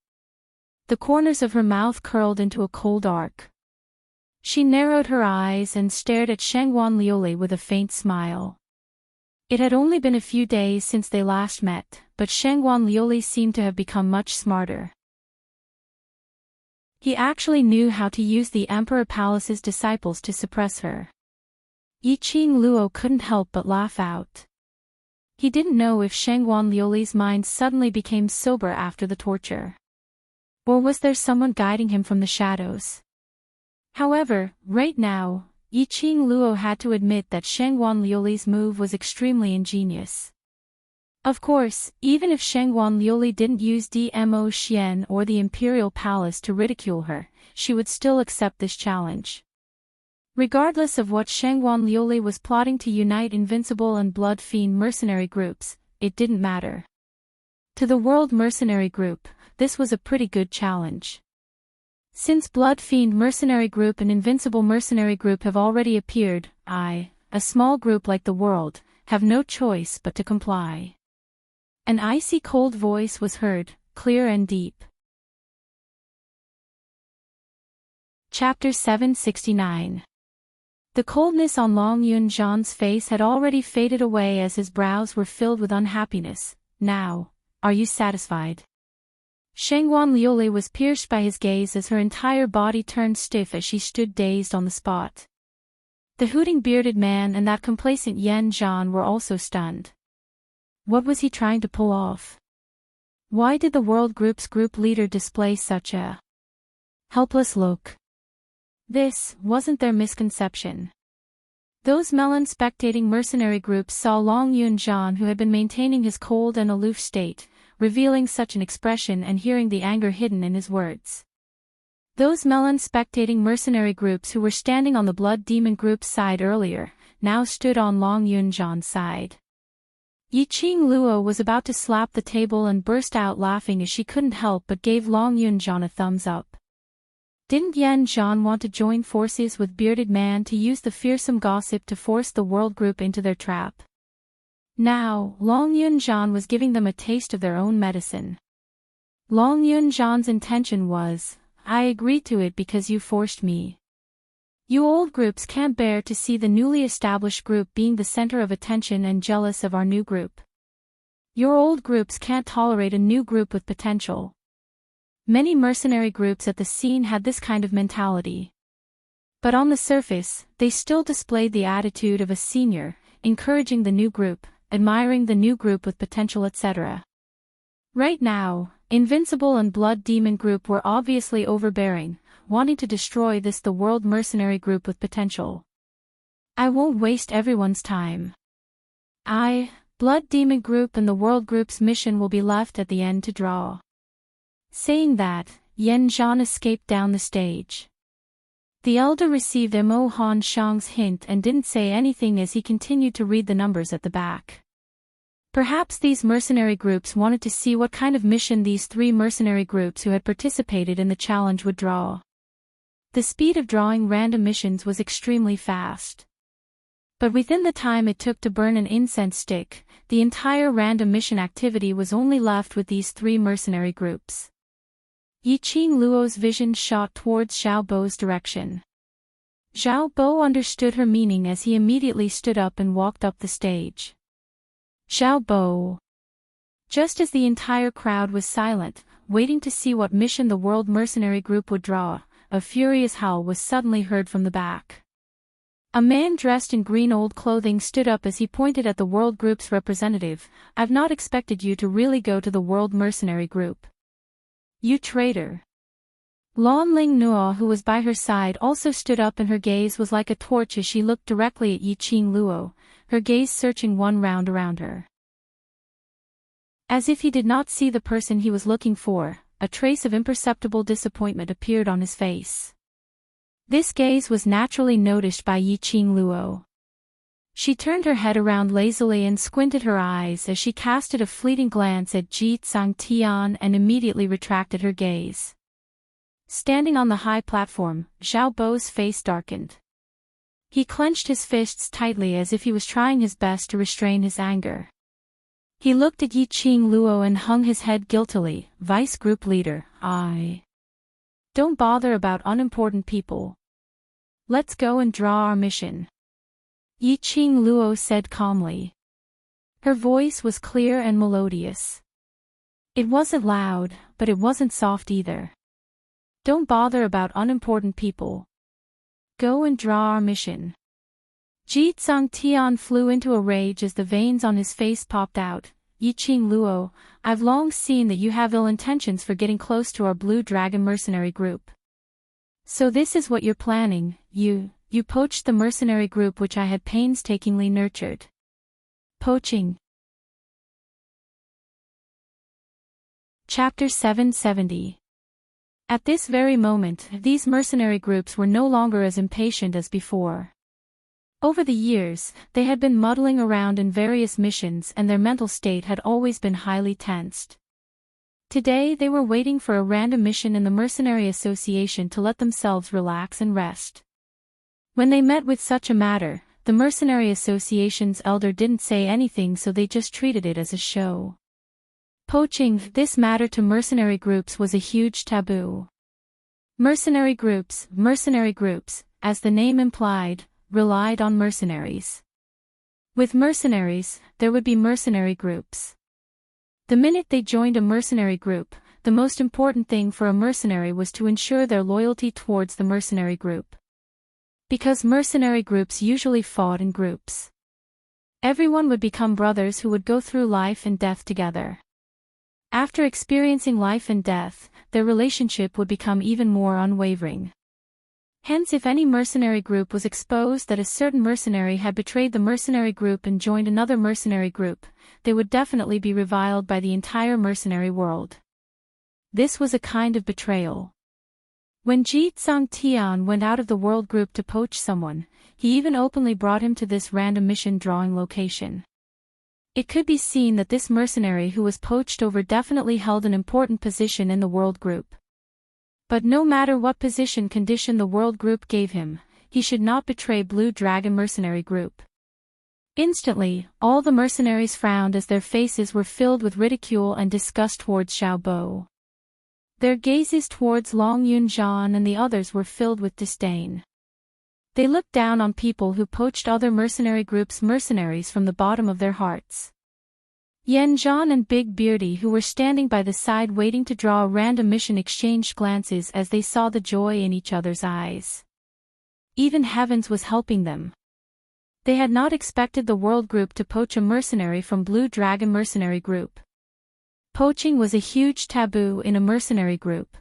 The corners of her mouth curled into a cold arc. She narrowed her eyes and stared at Shangguan Liuli with a faint smile. It had only been a few days since they last met, but Shangguan Liuli seemed to have become much smarter. He actually knew how to use the Emperor Palace's disciples to suppress her. Yiqing Luo couldn't help but laugh out. He didn't know if Shangguan Liuli's mind suddenly became sober after the torture. Or was there someone guiding him from the shadows? However, right now, Yiqing Luo had to admit that Shangguan Liuli's move was extremely ingenious. Of course, even if Shangguan Liuli didn't use Dmo Xian or the Imperial Palace to ridicule her, she would still accept this challenge. Regardless of what Shangguan Liuli was plotting to unite Invincible and Blood Fiend mercenary groups, it didn't matter. To the World Mercenary Group, this was a pretty good challenge. Since Blood Fiend Mercenary Group and Invincible Mercenary Group have already appeared, a small group like the World, have no choice but to comply. An icy cold voice was heard, clear and deep. Chapter 769. The coldness on Long Yunzhan's face had already faded away as his brows were filled with unhappiness. Now, are you satisfied? Shangguan Liuli was pierced by his gaze as her entire body turned stiff as she stood dazed on the spot. The hooting bearded man and that complacent Yan Zhan were also stunned. What was he trying to pull off? Why did the World Group's group leader display such a helpless look? This wasn't their misconception. Those melon spectating mercenary groups saw Long Yunzhan, who had been maintaining his cold and aloof state, revealing such an expression and hearing the anger hidden in his words. Those melon spectating mercenary groups who were standing on the Blood Demon group's side earlier, now stood on Long Yunzhan's side. Yiqing Luo was about to slap the table and burst out laughing as she couldn't help but gave Long Yunzhan a thumbs up. Didn't Yan Zhan want to join forces with Bearded Man to use the fearsome gossip to force the World Group into their trap? Now, Long Yunzhan was giving them a taste of their own medicine. Long Yunzhan's intention was, I agreed to it because you forced me. You old groups can't bear to see the newly established group being the center of attention and jealous of our new group. Your old groups can't tolerate a new group with potential. Many mercenary groups at the scene had this kind of mentality. But on the surface, they still displayed the attitude of a senior, encouraging the new group, admiring the new group with potential, etc. Right now, Invincible and Blood Demon Group were obviously overbearing, wanting to destroy the World Mercenary Group with potential. I won't waste everyone's time. Blood Demon Group and the World Group's mission will be left at the end to draw. Saying that, Yan Zhan escaped down the stage. The elder received Mo Han Shang's hint and didn't say anything as he continued to read the numbers at the back. Perhaps these mercenary groups wanted to see what kind of mission these three mercenary groups who had participated in the challenge would draw. The speed of drawing random missions was extremely fast. But within the time it took to burn an incense stick, the entire random mission activity was only left with these three mercenary groups. Yiqing Luo's vision shot towards Xiao Bo's direction. Xiao Bo understood her meaning as he immediately stood up and walked up the stage. Xiao Bo. Just as the entire crowd was silent, waiting to see what mission the World Mercenary Group would draw, a furious howl was suddenly heard from the back. A man dressed in green old clothing stood up as he pointed at the World Group's representative. I've not expected you to really go to the World Mercenary Group. You traitor. Lan Ling Nuo, who was by her side, also stood up and her gaze was like a torch as she looked directly at Yiqing Luo, her gaze searching one round around her. As if he did not see the person he was looking for, a trace of imperceptible disappointment appeared on his face. This gaze was naturally noticed by Yiqing Luo. She turned her head around lazily and squinted her eyes as she casted a fleeting glance at Ji Tsangtian and immediately retracted her gaze. Standing on the high platform, Xiao Bo's face darkened. He clenched his fists tightly as if he was trying his best to restrain his anger. He looked at Yiqing Luo and hung his head guiltily. Vice Group Leader, don't bother about unimportant people. Let's go and draw our mission. Yiqing Luo said calmly. Her voice was clear and melodious. It wasn't loud, but it wasn't soft either. Don't bother about unimportant people. Go and draw our mission. Ji Tsangtian flew into a rage as the veins on his face popped out. Yiqing Luo, I've long seen that you have ill intentions for getting close to our Blue Dragon mercenary group. So this is what you're planning. You poached the mercenary group which I had painstakingly nurtured. Poaching. Chapter 770. At this very moment, these mercenary groups were no longer as impatient as before. Over the years, they had been muddling around in various missions and their mental state had always been highly tensed. Today they were waiting for a random mission in the Mercenary Association to let themselves relax and rest. When they met with such a matter, the Mercenary Association's elder didn't say anything, so they just treated it as a show. Poaching, this matter to mercenary groups was a huge taboo. Mercenary groups, as the name implied, relied on mercenaries. With mercenaries, there would be mercenary groups. The minute they joined a mercenary group, the most important thing for a mercenary was to ensure their loyalty towards the mercenary group. Because mercenary groups usually fought in groups. Everyone would become brothers who would go through life and death together. After experiencing life and death, their relationship would become even more unwavering. Hence, if any mercenary group was exposed that a certain mercenary had betrayed the mercenary group and joined another mercenary group, they would definitely be reviled by the entire mercenary world. This was a kind of betrayal. When Ji Tsangtian went out of the world group to poach someone, he even openly brought him to this random mission drawing location. It could be seen that this mercenary who was poached over definitely held an important position in the world group. But no matter what position condition the world group gave him, he should not betray Blue Dragon mercenary group. Instantly, all the mercenaries frowned as their faces were filled with ridicule and disgust towards Xiao Bo. Their gazes towards Long Yunzhan and the others were filled with disdain. They looked down on people who poached other mercenary groups' mercenaries from the bottom of their hearts. Yan Zhan and Big Beardy, who were standing by the side waiting to draw a random mission, exchanged glances as they saw the joy in each other's eyes. Even Heavens was helping them. They had not expected the world group to poach a mercenary from Blue Dragon mercenary group. Poaching was a huge taboo in a mercenary group.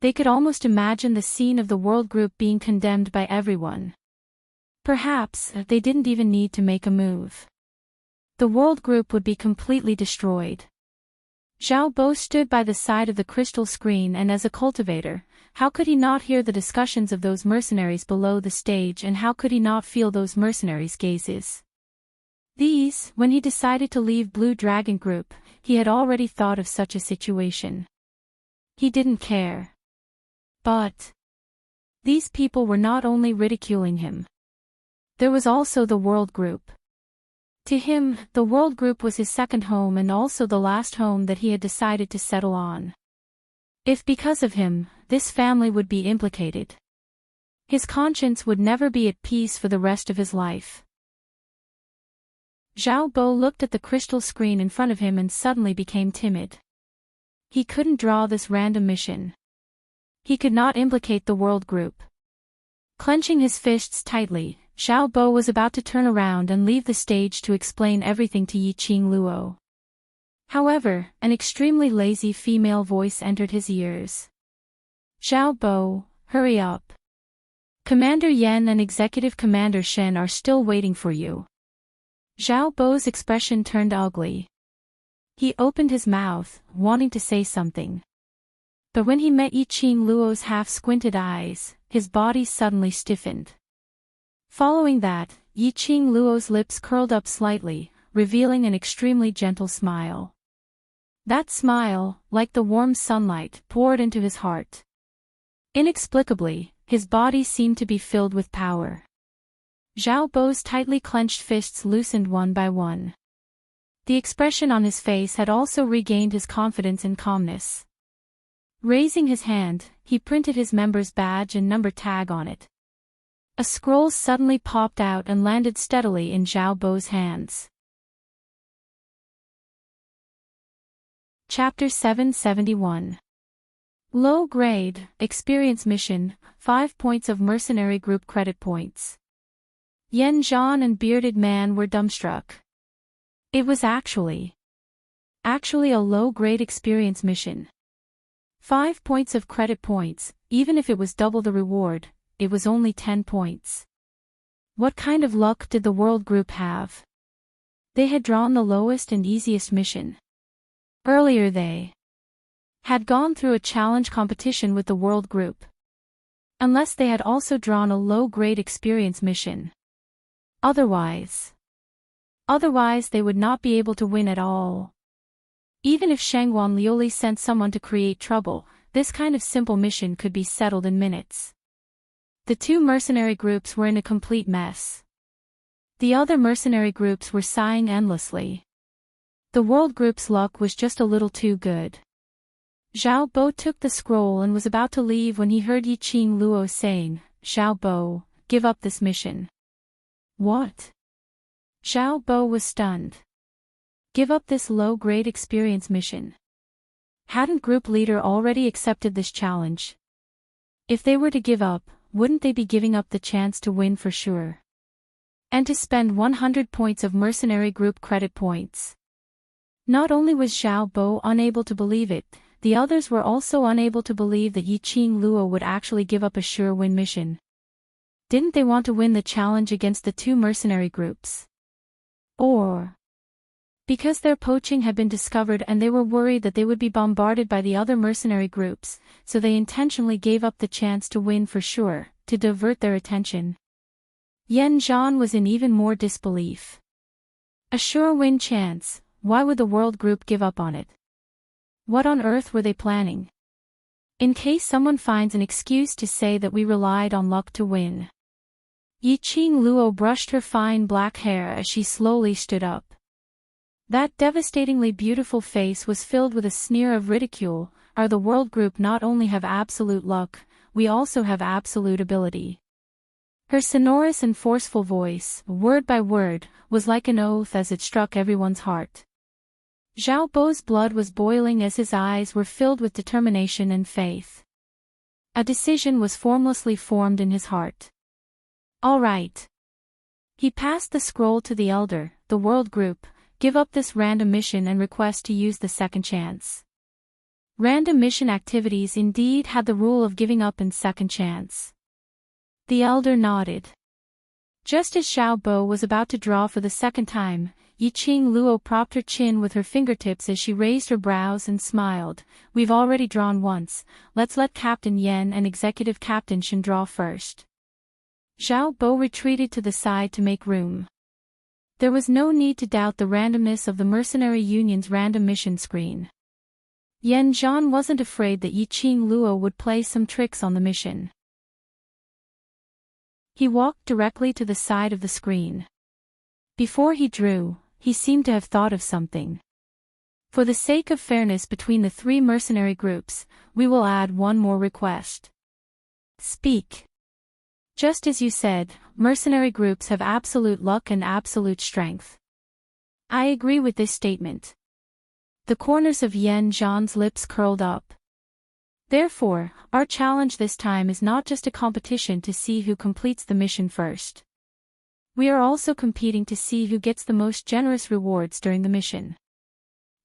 They could almost imagine the scene of the world group being condemned by everyone. Perhaps they didn't even need to make a move. The world group would be completely destroyed. Xiao Bo stood by the side of the crystal screen, and as a cultivator, how could he not hear the discussions of those mercenaries below the stage, and how could he not feel those mercenaries' gazes? When he decided to leave Blue Dragon Group, he had already thought of such a situation. He didn't care. But these people were not only ridiculing him. There was also the world group. To him, the world group was his second home and also the last home that he had decided to settle on. If because of him, this family would be implicated, his conscience would never be at peace for the rest of his life. Xiao Bo looked at the crystal screen in front of him and suddenly became timid. He couldn't draw this random mission. He could not implicate the world group. Clenching his fists tightly, Xiao Bo was about to turn around and leave the stage to explain everything to Yiqing Luo. However, an extremely lazy female voice entered his ears. Xiao Bo, hurry up. Commander Yen and Executive Commander Shen are still waiting for you. Zhao Bo's expression turned ugly. He opened his mouth, wanting to say something. But when he met Yiqing Luo's half-squinted eyes, his body suddenly stiffened. Following that, Yiqing Luo's lips curled up slightly, revealing an extremely gentle smile. That smile, like the warm sunlight, poured into his heart. Inexplicably, his body seemed to be filled with power. Zhao Bo's tightly clenched fists loosened one by one. The expression on his face had also regained his confidence and calmness. Raising his hand, he printed his member's badge and number tag on it. A scroll suddenly popped out and landed steadily in Zhao Bo's hands. Chapter 771. Low Grade, Experience Mission, 5 points of Mercenary Group Credit Points. Yan Zhan and Bearded Man were dumbstruck. It was actually a low-grade experience mission. 5 points of credit points, even if it was double the reward, it was only 10 points. What kind of luck did the World Group have? They had drawn the lowest and easiest mission. Earlier they had gone through a challenge competition with the World Group. Unless they had also drawn a low-grade experience mission. Otherwise they would not be able to win at all. Even if Shangguan Liuli sent someone to create trouble, this kind of simple mission could be settled in minutes. The two mercenary groups were in a complete mess. The other mercenary groups were sighing endlessly. The World Group's luck was just a little too good. Zhao Bo took the scroll and was about to leave when he heard Yiqing Luo saying, "Zhao Bo, give up this mission." What? Zhao Bo was stunned. Give up this low-grade experience mission. Hadn't group leader already accepted this challenge? If they were to give up, wouldn't they be giving up the chance to win for sure? And to spend 100 points of mercenary group credit points. Not only was Zhao Bo unable to believe it, the others were also unable to believe that Yiqing Luo would actually give up a sure win mission. Didn't they want to win the challenge against the two mercenary groups? Or because their poaching had been discovered and they were worried that they would be bombarded by the other mercenary groups, so they intentionally gave up the chance to win for sure, to divert their attention. Yan Zhan was in even more disbelief. A sure win chance, why would the World Group give up on it? What on earth were they planning? In case someone finds an excuse to say that we relied on luck to win. Yiqing Luo brushed her fine black hair as she slowly stood up. That devastatingly beautiful face was filled with a sneer of ridicule. Our the World Group not only have absolute luck, we also have absolute ability. Her sonorous and forceful voice, word by word, was like an oath as it struck everyone's heart. Zhao Bo's blood was boiling as his eyes were filled with determination and faith. A decision was formlessly formed in his heart. All right. He passed the scroll to the elder, the World Group. Give up this random mission and request to use the second chance. Random mission activities indeed had the rule of giving up in second chance. The elder nodded. Just as Zhao Bo was about to draw for the second time, Yiqing Luo propped her chin with her fingertips as she raised her brows and smiled. We've already drawn once, let's let Captain Yan and Executive Captain Shen draw first. Zhao Bo retreated to the side to make room. There was no need to doubt the randomness of the Mercenary Union's random mission screen. Yan Zhan wasn't afraid that Yiqing Luo would play some tricks on the mission. He walked directly to the side of the screen. Before he drew, he seemed to have thought of something. For the sake of fairness between the three mercenary groups, we will add one more request. Speak. Just as you said, mercenary groups have absolute luck and absolute strength. I agree with this statement. The corners of Yan Zhan's lips curled up. Therefore, our challenge this time is not just a competition to see who completes the mission first. We are also competing to see who gets the most generous rewards during the mission.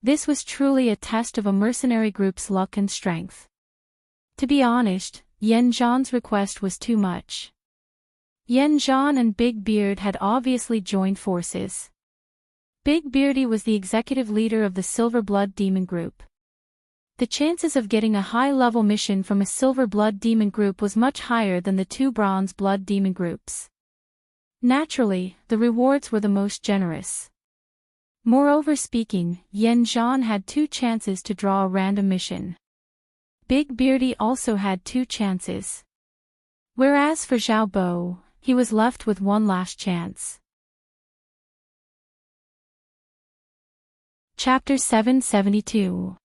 This was truly a test of a mercenary group's luck and strength. To be honest, Yan Zhan's request was too much. Yan Zhan and Big Beard had obviously joined forces. Big Beardy was the executive leader of the Silver Blood Demon Group. The chances of getting a high-level mission from a Silver Blood Demon Group was much higher than the 2 Bronze Blood Demon Groups. Naturally, the rewards were the most generous. Moreover speaking, Yan Zhan had 2 chances to draw a random mission. Big Beardy also had 2 chances. Whereas for Xiao Bo, he was left with 1 last chance. Chapter 772.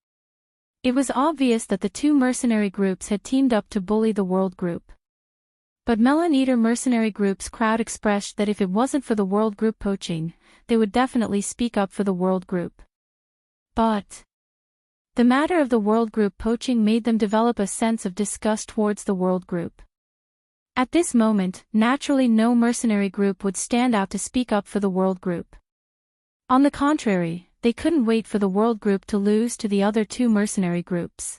It was obvious that the 2 mercenary groups had teamed up to bully the World Group. But Melon Eater mercenary group's crowd expressed that if it wasn't for the World Group poaching, they would definitely speak up for the World Group. But the matter of the World Group poaching made them develop a sense of disgust towards the World Group. At this moment, naturally no mercenary group would stand out to speak up for the World Group. On the contrary, they couldn't wait for the World Group to lose to the other 2 mercenary groups.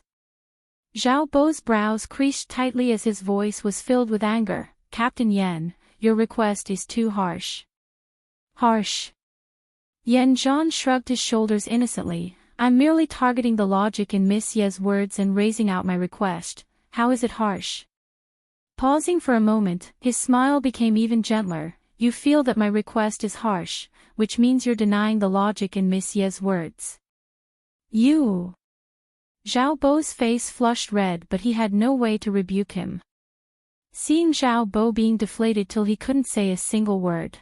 Xiao Bo's brows creased tightly as his voice was filled with anger. Captain Yan, your request is too harsh. Harsh. Yan Zhan shrugged his shoulders innocently. I'm merely targeting the logic in Miss Ye's words and raising out my request. How is it harsh? Pausing for a moment, his smile became even gentler. You feel that my request is harsh, which means you're denying the logic in Miss Ye's words. You. Xiao Bo's face flushed red, but he had no way to rebuke him. Seeing Xiao Bo being deflated till he couldn't say a single word.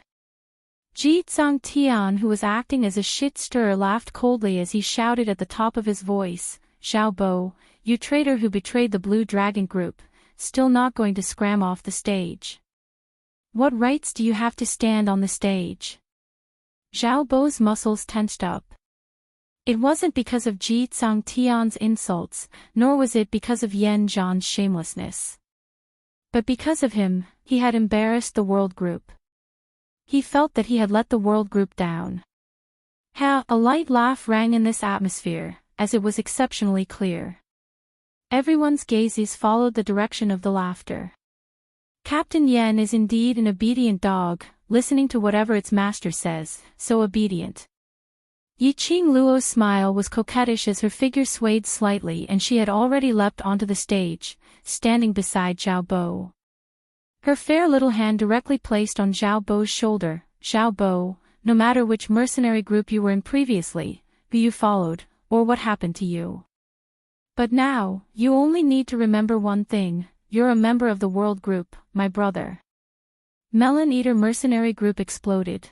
Ji Tsang Tian, who was acting as a shit-stirrer, laughed coldly as he shouted at the top of his voice, Xiao Bo, you traitor who betrayed the Blue Dragon Group, still not going to scram off the stage. What rights do you have to stand on the stage? Xiao Bo's muscles tensed up. It wasn't because of Ji Tsang Tian's insults, nor was it because of Yan Zhan's shamelessness. But because of him, he had embarrassed the World Group. He felt that he had let the World Group down. A light laugh rang in this atmosphere, as it was exceptionally clear. Everyone's gazes followed the direction of the laughter. Captain Yan is indeed an obedient dog, listening to whatever its master says, so obedient. Yiqing Luo's smile was coquettish as her figure swayed slightly and she had already leapt onto the stage, standing beside Xiao Bo. Her fair little hand directly placed on Xiao Bo's shoulder. Xiao Bo, no matter which mercenary group you were in previously, who you followed, or what happened to you. But now, you only need to remember one thing, you're a member of the World Group, my brother. Melon Eater mercenary group exploded.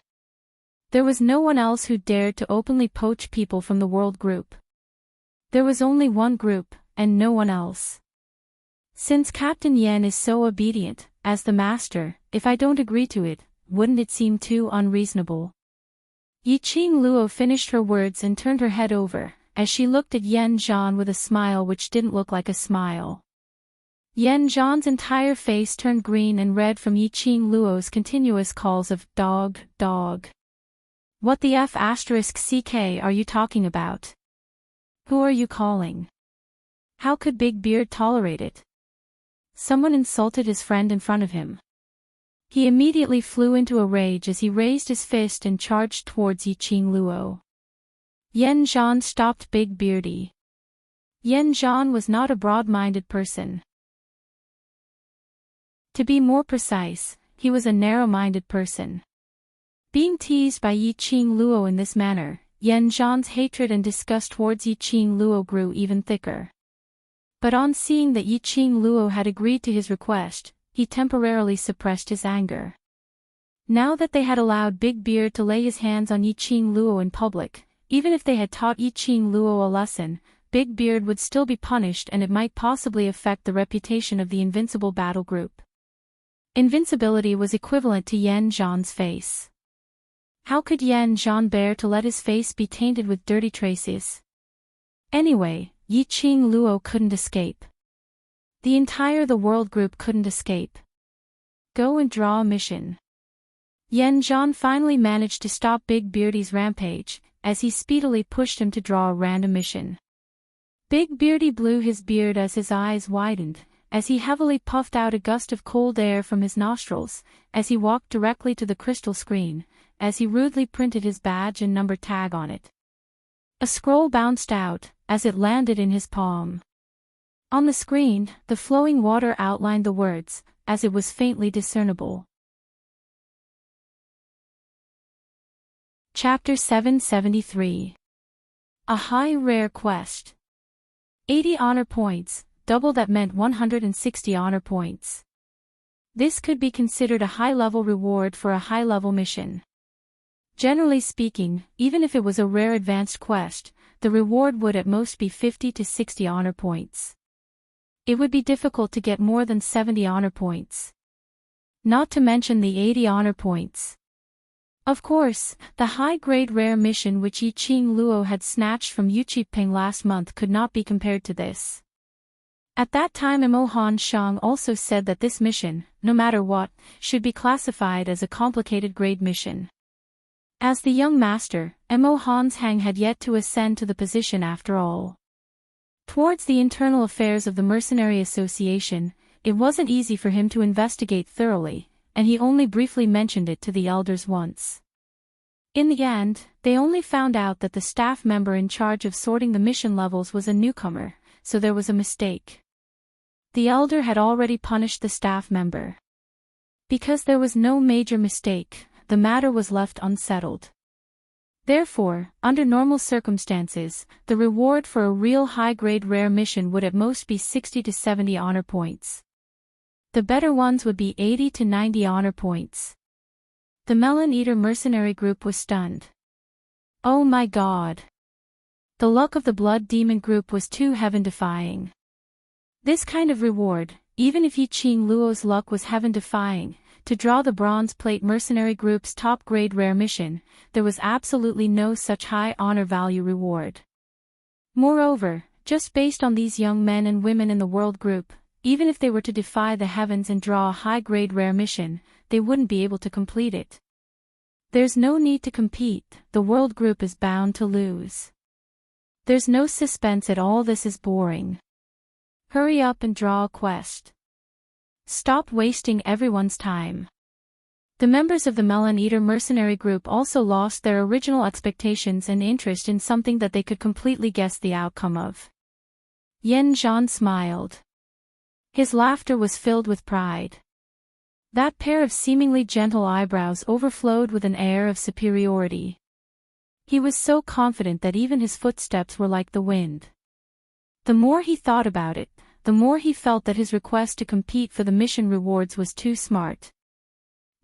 There was no one else who dared to openly poach people from the World Group. There was only one group, and no one else. Since Captain Yan is so obedient, as the master, if I don't agree to it, wouldn't it seem too unreasonable? Yiqing Luo finished her words and turned her head over, as she looked at Yan Zhan with a smile which didn't look like a smile. Yan Zhan's entire face turned green and red from Yiqing Luo's continuous calls of dog, dog. What the F***ck are you talking about? Who are you calling? How could Big Beard tolerate it? Someone insulted his friend in front of him. He immediately flew into a rage as he raised his fist and charged towards Yiqing Luo. Yan Zhan stopped Big Beardy. Yan Zhan was not a broad-minded person. To be more precise, he was a narrow-minded person. Being teased by Yiqing Luo in this manner, Yan Zhan's hatred and disgust towards Yiqing Luo grew even thicker. But on seeing that Yiqing Luo had agreed to his request, he temporarily suppressed his anger. Now that they had allowed Big Beard to lay his hands on Yiqing Luo in public, even if they had taught Yiqing Luo a lesson, Big Beard would still be punished and it might possibly affect the reputation of the Invincible Battle Group. Invincibility was equivalent to Yan Zhan's face. How could Yan Zhan bear to let his face be tainted with dirty traces? Anyway, Yiqing Luo couldn't escape. The World Group couldn't escape. Go and draw a mission. Yan Zhan finally managed to stop Big Beardy's rampage, as he speedily pushed him to draw a random mission. Big Beardy blew his beard as his eyes widened, as he heavily puffed out a gust of cold air from his nostrils, as he walked directly to the crystal screen, as he rudely printed his badge and number tag on it. A scroll bounced out, as it landed in his palm. On the screen, the flowing water outlined the words, as it was faintly discernible. Chapter 773. A High Rare Quest. 80 honor points, double that meant 160 honor points. This could be considered a high-level reward for a high-level mission. Generally speaking, even if it was a rare advanced quest, the reward would at most be 50 to 60 honor points. It would be difficult to get more than 70 honor points. Not to mention the 80 honor points. Of course, the high-grade rare mission which Yi Qing Luo had snatched from Yu Qipeng last month could not be compared to this. At that time Mo Han Shang also said that this mission, no matter what, should be classified as a complicated grade mission. As the young master, Mo Han Shang had yet to ascend to the position after all. Towards the internal affairs of the Mercenary Association, it wasn't easy for him to investigate thoroughly, and he only briefly mentioned it to the elders once. In the end, they only found out that the staff member in charge of sorting the mission levels was a newcomer, so there was a mistake. The elder had already punished the staff member. Because there was no major mistake, the matter was left unsettled. Therefore, under normal circumstances, the reward for a real high-grade rare mission would at most be 60 to 70 honor points. The better ones would be 80 to 90 honor points. The Melon Eater mercenary group was stunned. Oh my god! The luck of the Blood Demon group was too heaven-defying. This kind of reward, even if Yi Qing Luo's luck was heaven-defying, to draw the Bronze Plate mercenary group's top-grade rare mission, there was absolutely no such high honor value reward. Moreover, just based on these young men and women in the world group, even if they were to defy the heavens and draw a high-grade rare mission, they wouldn't be able to complete it. There's no need to compete, the world group is bound to lose. There's no suspense at all, this is boring. Hurry up and draw a quest. Stop wasting everyone's time. The members of the Melon Eater mercenary group also lost their original expectations and interest in something that they could completely guess the outcome of. Yan Zhan smiled. His laughter was filled with pride. That pair of seemingly gentle eyebrows overflowed with an air of superiority. He was so confident that even his footsteps were like the wind. The more he thought about it, the more he felt that his request to compete for the mission rewards was too smart.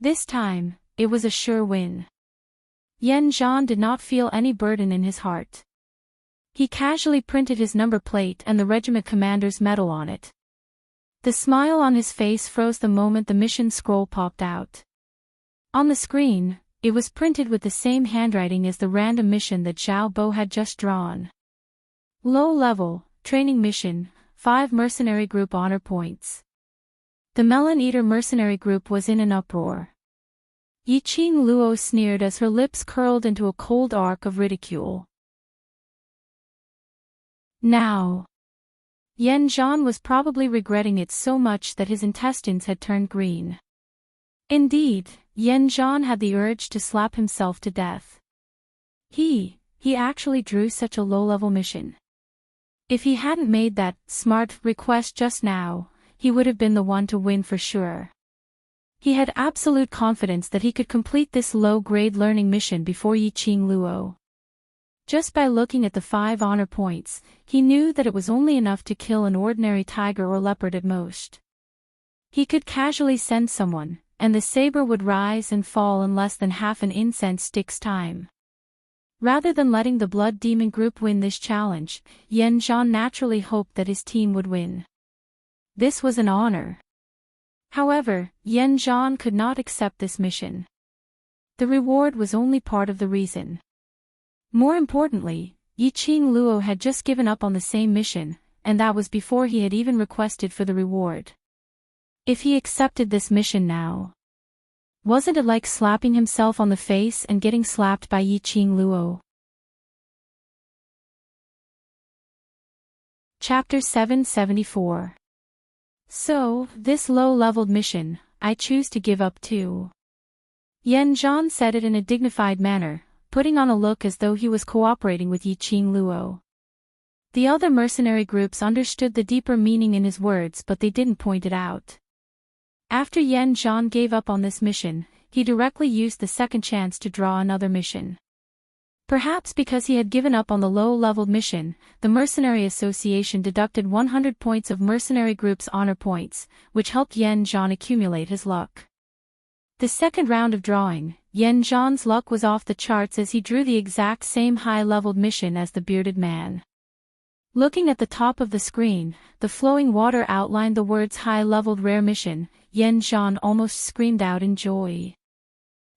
This time, it was a sure win. Yan Zhan did not feel any burden in his heart. He casually printed his number plate and the regiment commander's medal on it. The smile on his face froze the moment the mission scroll popped out. On the screen, it was printed with the same handwriting as the random mission that Zhao Bo had just drawn. Low-level, training mission, 5 mercenary group honor points. The Melon Eater mercenary group was in an uproar. Yi Qing Luo sneered as her lips curled into a cold arc of ridicule. Now. Yan Zhan was probably regretting it so much that his intestines had turned green. Indeed, Yan Zhan had the urge to slap himself to death. He actually drew such a low-level mission. If he hadn't made that smart request just now, he would have been the one to win for sure. He had absolute confidence that he could complete this low-grade learning mission before Yi Qing Luo. Just by looking at the 5 honor points, he knew that it was only enough to kill an ordinary tiger or leopard at most. He could casually send someone, and the saber would rise and fall in less than half an incense stick's time. Rather than letting the Blood Demon group win this challenge, Yan Zhan naturally hoped that his team would win. This was an honor. However, Yan Zhan could not accept this mission. The reward was only part of the reason. More importantly, Yi Qing Luo had just given up on the same mission, and that was before he had even requested for the reward. If he accepted this mission now, wasn't it like slapping himself on the face and getting slapped by Yi Qing Luo? Chapter 774. So, this low-leveled mission, I choose to give up too. Yan Zhan said it in a dignified manner, putting on a look as though he was cooperating with Yiqing Luo. The other mercenary groups understood the deeper meaning in his words, but they didn't point it out. After Yan Zhan gave up on this mission, he directly used the second chance to draw another mission. Perhaps because he had given up on the low-leveled mission, the Mercenary Association deducted 100 points of mercenary group's honor points, which helped Yan Zhan accumulate his luck. The second round of drawing, Yan Zhan's luck was off the charts as he drew the exact same high-leveled mission as the bearded man. Looking at the top of the screen, the flowing water outlined the words high-leveled rare mission. Yan Zhan almost screamed out in joy.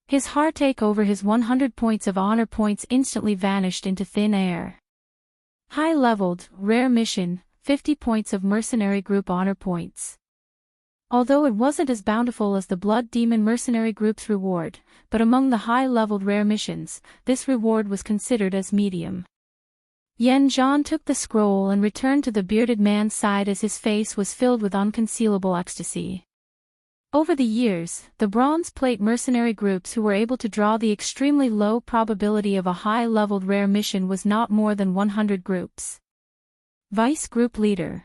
His heartache over his 100 points of honor points instantly vanished into thin air. High-leveled, rare mission, 50 points of mercenary group honor points. Although it wasn't as bountiful as the Blood Demon Mercenary Group's reward, but among the high-leveled rare missions, this reward was considered as medium. Yan Zhan took the scroll and returned to the bearded man's side as his face was filled with unconcealable ecstasy. Over the years, the bronze plate mercenary groups who were able to draw the extremely low probability of a high-leveled rare mission was not more than 100 groups. Vice Group Leader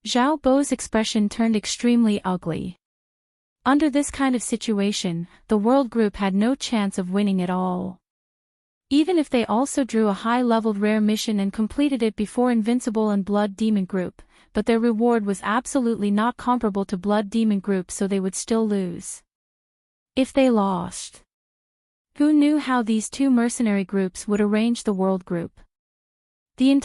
Zhao Bo's expression turned extremely ugly. Under this kind of situation, the World Group had no chance of winning at all. Even if they also drew a high-leveled rare mission and completed it before Invincible and Blood Demon Group, but their reward was absolutely not comparable to Blood Demon Group, so they would still lose. If they lost, who knew how these two mercenary groups would arrange the World Group? The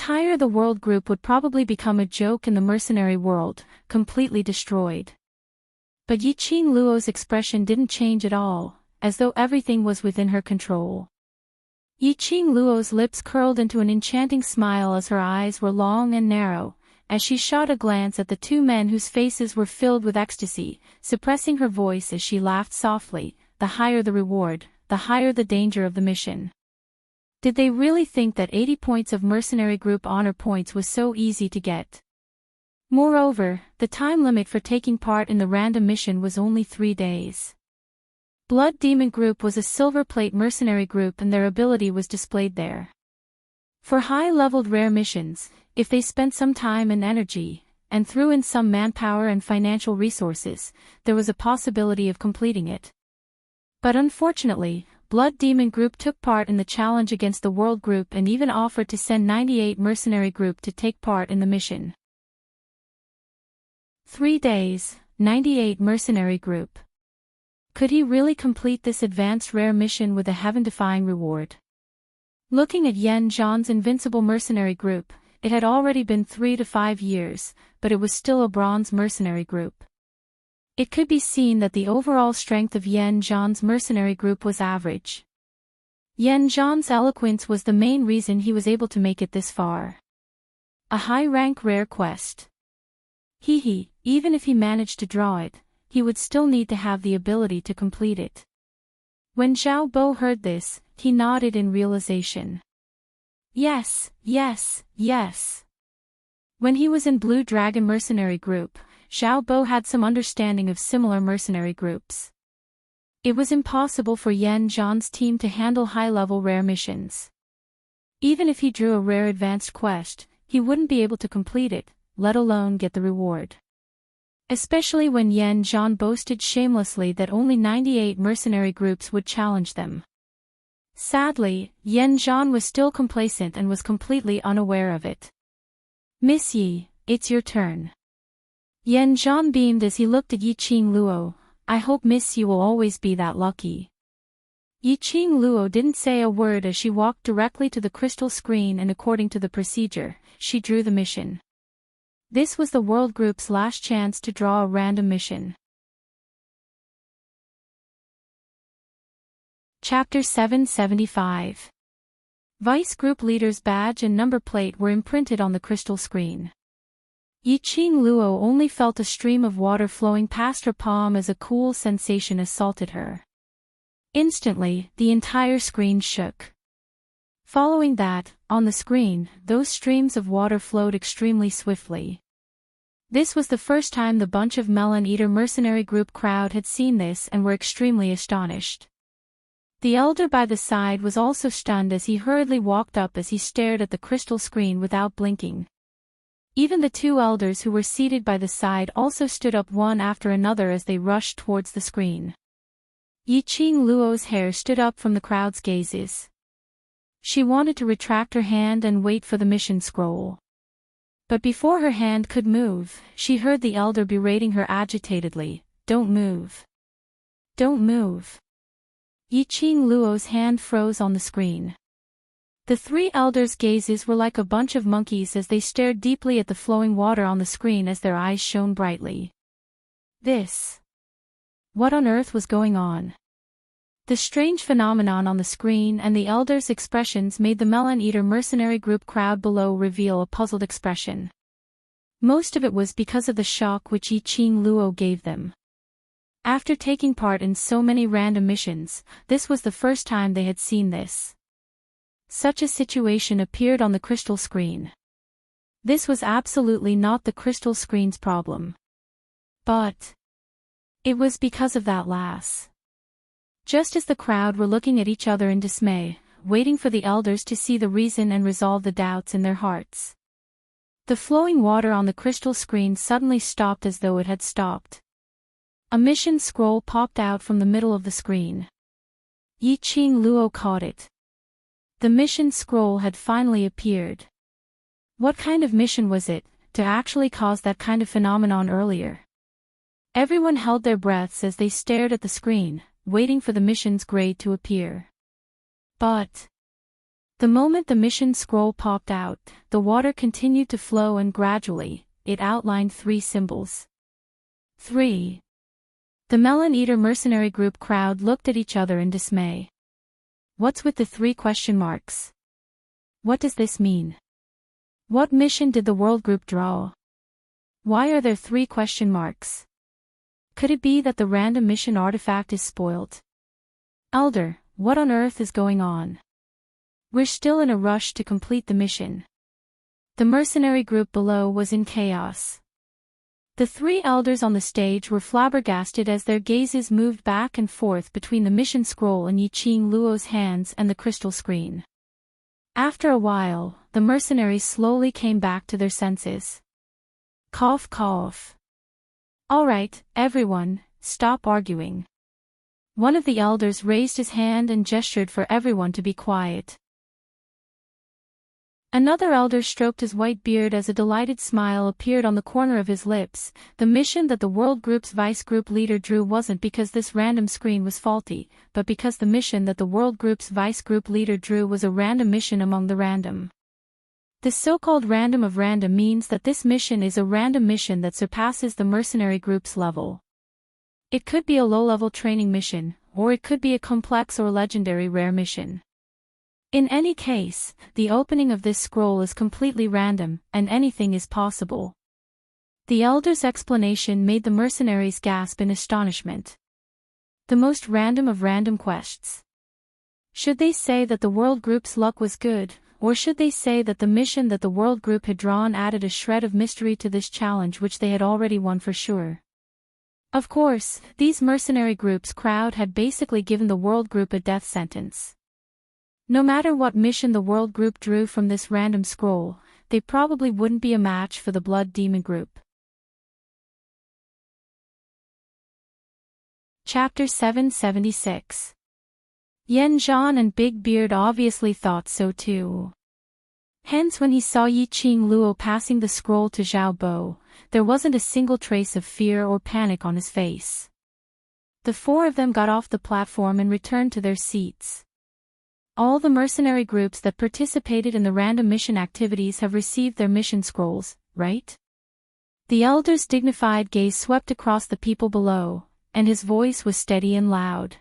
World Group would probably become a joke in the mercenary world, completely destroyed. But Yiqing Luo's expression didn't change at all, as though everything was within her control. Yiqing Luo's lips curled into an enchanting smile as her eyes were long and narrow, as she shot a glance at the two men whose faces were filled with ecstasy, suppressing her voice as she laughed softly. The higher the reward, the higher the danger of the mission. Did they really think that 80 points of mercenary group honor points was so easy to get? Moreover, the time limit for taking part in the random mission was only 3 days. Blood Demon Group was a silver plate mercenary group and their ability was displayed there. For high-leveled rare missions, if they spent some time and energy, and threw in some manpower and financial resources, there was a possibility of completing it. But unfortunately, Blood Demon Group took part in the challenge against the World Group and even offered to send 98 mercenary group to take part in the mission. 3 days, 98 mercenary group. Could he really complete this advanced rare mission with a heaven-defying reward? Looking at Yan Zhan's invincible mercenary group, it had already been 3 to 5 years, but it was still a bronze mercenary group. It could be seen that the overall strength of Yan Zhan's mercenary group was average. Yan Zhan's eloquence was the main reason he was able to make it this far. A high-rank rare quest. Even if he managed to draw it, he would still need to have the ability to complete it. When Zhao Bo heard this, he nodded in realization. Yes. When he was in Blue Dragon Mercenary Group, Zhao Bo had some understanding of similar mercenary groups. It was impossible for Yan Zhan's team to handle high-level rare missions. Even if he drew a rare advanced quest, he wouldn't be able to complete it, let alone get the reward. Especially when Yan Zhan boasted shamelessly that only 98 mercenary groups would challenge them. Sadly, Yan Zhan was still complacent and was completely unaware of it. Miss Yi, it's your turn. Yan Zhan beamed as he looked at Yiqing Luo. I hope Miss Yi will always be that lucky. Yiqing Luo didn't say a word as she walked directly to the crystal screen and according to the procedure, she drew the mission. This was the World Group's last chance to draw a random mission. Chapter 775. Vice Group Leader's badge and number plate were imprinted on the crystal screen. Yiqing Luo only felt a stream of water flowing past her palm as a cool sensation assaulted her. Instantly, the entire screen shook. Following that, on the screen, those streams of water flowed extremely swiftly. This was the first time the bunch of Melon Eater mercenary group crowd had seen this and were extremely astonished. The elder by the side was also stunned as he hurriedly walked up as he stared at the crystal screen without blinking. Even the two elders who were seated by the side also stood up one after another as they rushed towards the screen. Yiqing Luo's hair stood up from the crowd's gazes. She wanted to retract her hand and wait for the mission scroll. But before her hand could move, she heard the elder berating her agitatedly, "Don't move. Don't move." Yiqing Luo's hand froze on the screen. The three elders' gazes were like a bunch of monkeys as they stared deeply at the flowing water on the screen as their eyes shone brightly. What on earth was going on? The strange phenomenon on the screen and the elders' expressions made the Melon Eater mercenary group crowd below reveal a puzzled expression. Most of it was because of the shock which Yiqing Luo gave them. After taking part in so many random missions, this was the first time they had seen this. Such a situation appeared on the crystal screen. This was absolutely not the crystal screen's problem. But it was because of that lass. Just as the crowd were looking at each other in dismay, waiting for the elders to see the reason and resolve the doubts in their hearts, the flowing water on the crystal screen suddenly stopped as though it had stopped. A mission scroll popped out from the middle of the screen. Yiqing Luo caught it. The mission scroll had finally appeared. What kind of mission was it, to actually cause that kind of phenomenon earlier? Everyone held their breaths as they stared at the screen, waiting for the mission's grade to appear. But the moment the mission scroll popped out, the water continued to flow and gradually, it outlined 3 symbols. 3. The Melon Eater mercenary group crowd looked at each other in dismay. What's with the 3 question marks? What does this mean? What mission did the world group draw? Why are there 3 question marks? Could it be that the random mission artifact is spoiled? Elder, what on earth is going on? We're still in a rush to complete the mission. The mercenary group below was in chaos. The 3 elders on the stage were flabbergasted as their gazes moved back and forth between the mission scroll in Yiqing Luo's hands and the crystal screen. After a while, the mercenaries slowly came back to their senses. Cough cough. All right, everyone, stop arguing. One of the elders raised his hand and gestured for everyone to be quiet. Another elder stroked his white beard as a delighted smile appeared on the corner of his lips. The mission that the World Group's Vice Group leader drew wasn't because this random screen was faulty, but because the mission that the World Group's Vice Group leader drew was a random mission among the random. This so-called random of random means that this mission is a random mission that surpasses the mercenary group's level. It could be a low-level training mission, or it could be a complex or legendary rare mission. In any case, the opening of this scroll is completely random, and anything is possible. The elder's explanation made the mercenaries gasp in astonishment. The most random of random quests. Should they say that the World Group's luck was good, or should they say that the mission that the World Group had drawn added a shred of mystery to this challenge which they had already won for sure? Of course, these mercenary groups' crowd had basically given the World Group a death sentence. No matter what mission the World Group drew from this random scroll, they probably wouldn't be a match for the Blood Demon Group. Chapter 776. Yan Zhan and Big Beard obviously thought so too. Hence when he saw Yiqing Luo passing the scroll to Zhao Bo, there wasn't a single trace of fear or panic on his face. The 4 of them got off the platform and returned to their seats. All the mercenary groups that participated in the random mission activities have received their mission scrolls, right? The elder's dignified gaze swept across the people below, and his voice was steady and loud.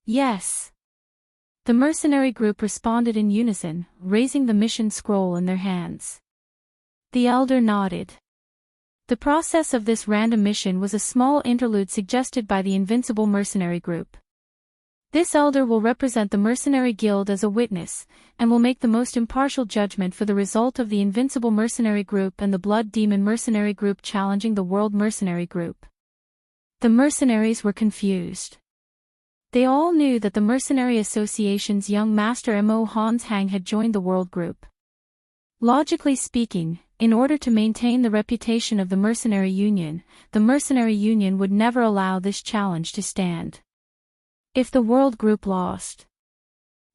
Yes. The mercenary group responded in unison, raising the mission scroll in their hands. The elder nodded. The process of this random mission was a small interlude suggested by the Invincible Mercenary Group. This elder will represent the Mercenary Guild as a witness, and will make the most impartial judgment for the result of the Invincible Mercenary Group and the Blood Demon Mercenary Group challenging the World Mercenary Group. The mercenaries were confused. They all knew that the Mercenary Association's young master Mo Hans Hang had joined the world group. Logically speaking, in order to maintain the reputation of the Mercenary Union would never allow this challenge to stand. If the world group lost,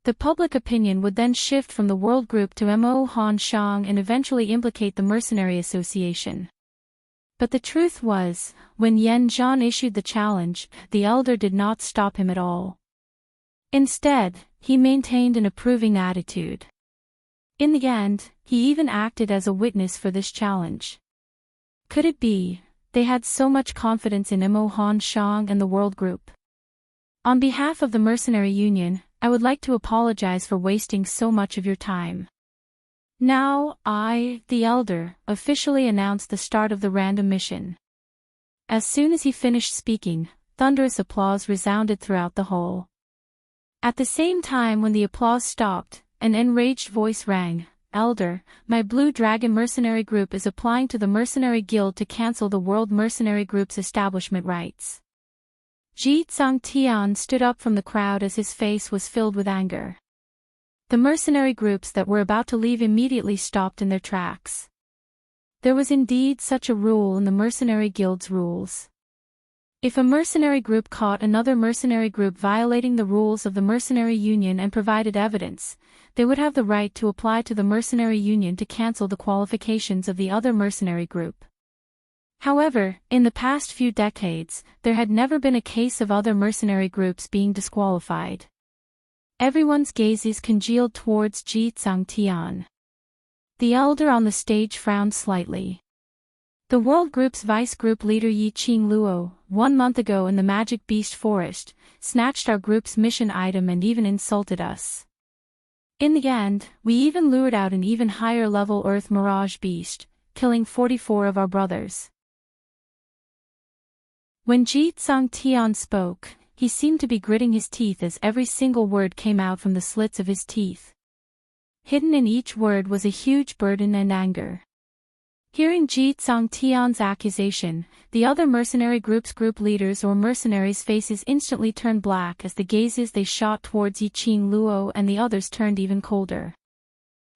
the public opinion would then shift from the world group to Mo Han Shang and eventually implicate the Mercenary Association. But the truth was, when Yan Zhan issued the challenge, the elder did not stop him at all. Instead, he maintained an approving attitude. In the end, he even acted as a witness for this challenge. Could it be, they had so much confidence in Mo Han Shang and the world group? On behalf of the Mercenary Union, I would like to apologize for wasting so much of your time. Now, I, the Elder, officially announce the start of the random mission. As soon as he finished speaking, thunderous applause resounded throughout the hall. At the same time when the applause stopped, an enraged voice rang, "Elder, my Blue Dragon Mercenary Group is applying to the Mercenary Guild to cancel the World Mercenary Group's establishment rights." Ji Tsang Tian stood up from the crowd as his face was filled with anger. The mercenary groups that were about to leave immediately stopped in their tracks. There was indeed such a rule in the Mercenary Guild's rules. If a mercenary group caught another mercenary group violating the rules of the Mercenary Union and provided evidence, they would have the right to apply to the Mercenary Union to cancel the qualifications of the other mercenary group. However, in the past few decades, there had never been a case of other mercenary groups being disqualified. Everyone's gazes congealed towards Ji Tsang Tian. The elder on the stage frowned slightly. The World Group's vice group leader Yi Qing Luo, 1 month ago in the Magic Beast Forest, snatched our group's mission item and even insulted us. In the end, we even lured out an even higher level Earth Mirage Beast, killing 44 of our brothers. When Ji Tsang Tian spoke, he seemed to be gritting his teeth as every single word came out from the slits of his teeth. Hidden in each word was a huge burden and anger. Hearing Ji Tsang Tian's accusation, the other mercenary group's group leaders or mercenaries' faces instantly turned black as the gazes they shot towards Yi Qing Luo and the others turned even colder.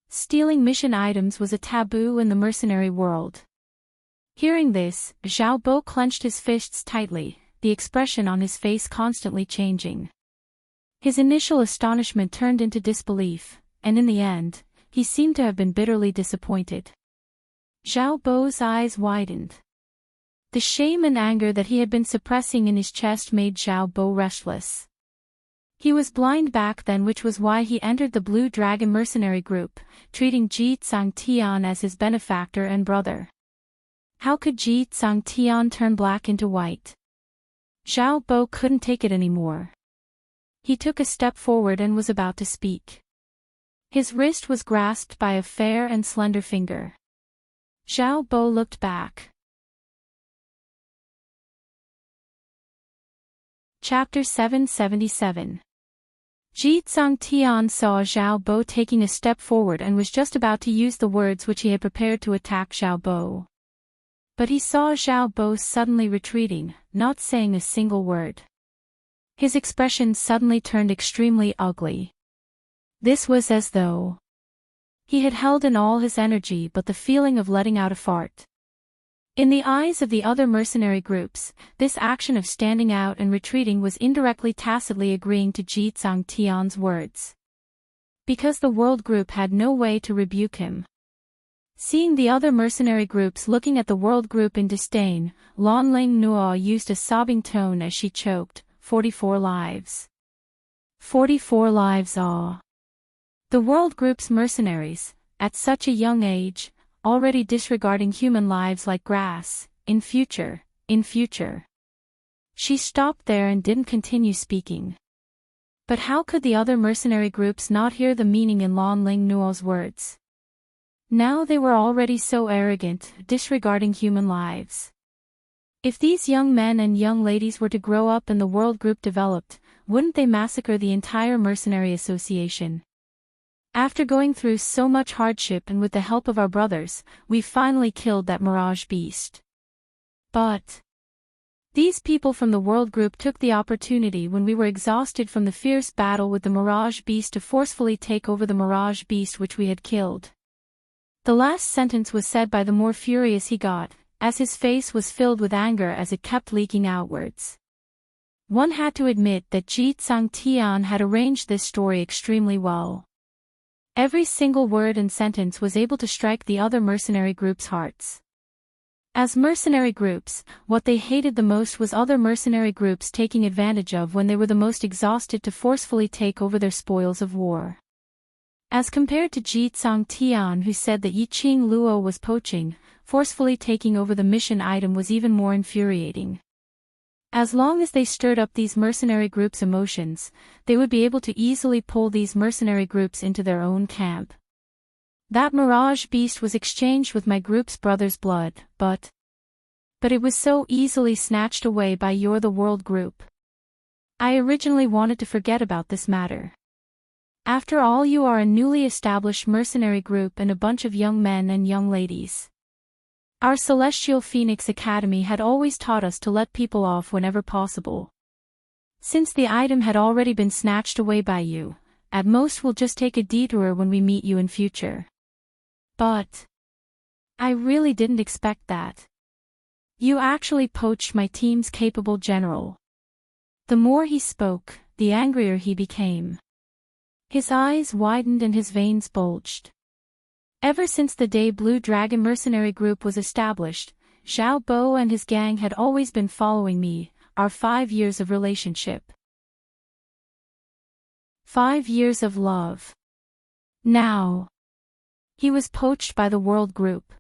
Stealing mission items was a taboo in the mercenary world. Hearing this, Zhao Bo clenched his fists tightly, the expression on his face constantly changing. His initial astonishment turned into disbelief, and in the end, he seemed to have been bitterly disappointed. Zhao Bo's eyes widened. The shame and anger that he had been suppressing in his chest made Zhao Bo restless. He was blind back then, which was why he entered the Blue Dragon Mercenary Group, treating Ji Tsang Tian as his benefactor and brother. How could Ji Tsang Tian turn black into white? Zhao Bo couldn't take it anymore. He took a step forward and was about to speak. His wrist was grasped by a fair and slender finger. Zhao Bo looked back. Chapter 777. Ji Tsang Tian saw Zhao Bo taking a step forward and was just about to use the words which he had prepared to attack Zhao Bo. But he saw Zhao Bo suddenly retreating, not saying a single word. His expression suddenly turned extremely ugly. This was as though he had held in all his energy but the feeling of letting out a fart. In the eyes of the other mercenary groups, this action of standing out and retreating was indirectly tacitly agreeing to Ji Tsang Tian's words. Because the world group had no way to rebuke him. Seeing the other mercenary groups looking at the world group in disdain, Lan Ling Nuo used a sobbing tone as she choked, 44 lives. 44 lives ah. The world group's mercenaries, at such a young age, already disregarding human lives like grass, in future. She stopped there and didn't continue speaking. But how could the other mercenary groups not hear the meaning in Lan Ling Nuo's words? Now they were already so arrogant, disregarding human lives. If these young men and young ladies were to grow up and the world group developed, wouldn't they massacre the entire mercenary association? After going through so much hardship and with the help of our brothers, we finally killed that mirage beast. But These people from the world group took the opportunity when we were exhausted from the fierce battle with the Mirage Beast to forcefully take over the Mirage Beast which we had killed. The last sentence was said by the more furious he got, as his face was filled with anger as it kept leaking outwards. One had to admit that Ji Tsang Tian had arranged this story extremely well. Every single word and sentence was able to strike the other mercenary groups' hearts. As mercenary groups, what they hated the most was other mercenary groups taking advantage of when they were the most exhausted to forcefully take over their spoils of war. As compared to Ji Tsang Tian, who said that Yi Qing Luo was poaching, forcefully taking over the mission item was even more infuriating. As long as they stirred up these mercenary groups' emotions, they would be able to easily pull these mercenary groups into their own camp. That Mirage Beast was exchanged with my group's brother's blood, but it was so easily snatched away by the world group. I originally wanted to forget about this matter. After all, you are a newly established mercenary group and a bunch of young men and young ladies. Our Celestial Phoenix Academy had always taught us to let people off whenever possible. Since the item had already been snatched away by you, at most we'll just take a detour when we meet you in future. But I really didn't expect that. You actually poached my team's capable general. The more he spoke, the angrier he became. His eyes widened and his veins bulged. Ever since the day Blue Dragon Mercenary Group was established, Xiao Bo and his gang had always been following me, our 5 years of relationship. 5 years of love. Now he was poached by the world group.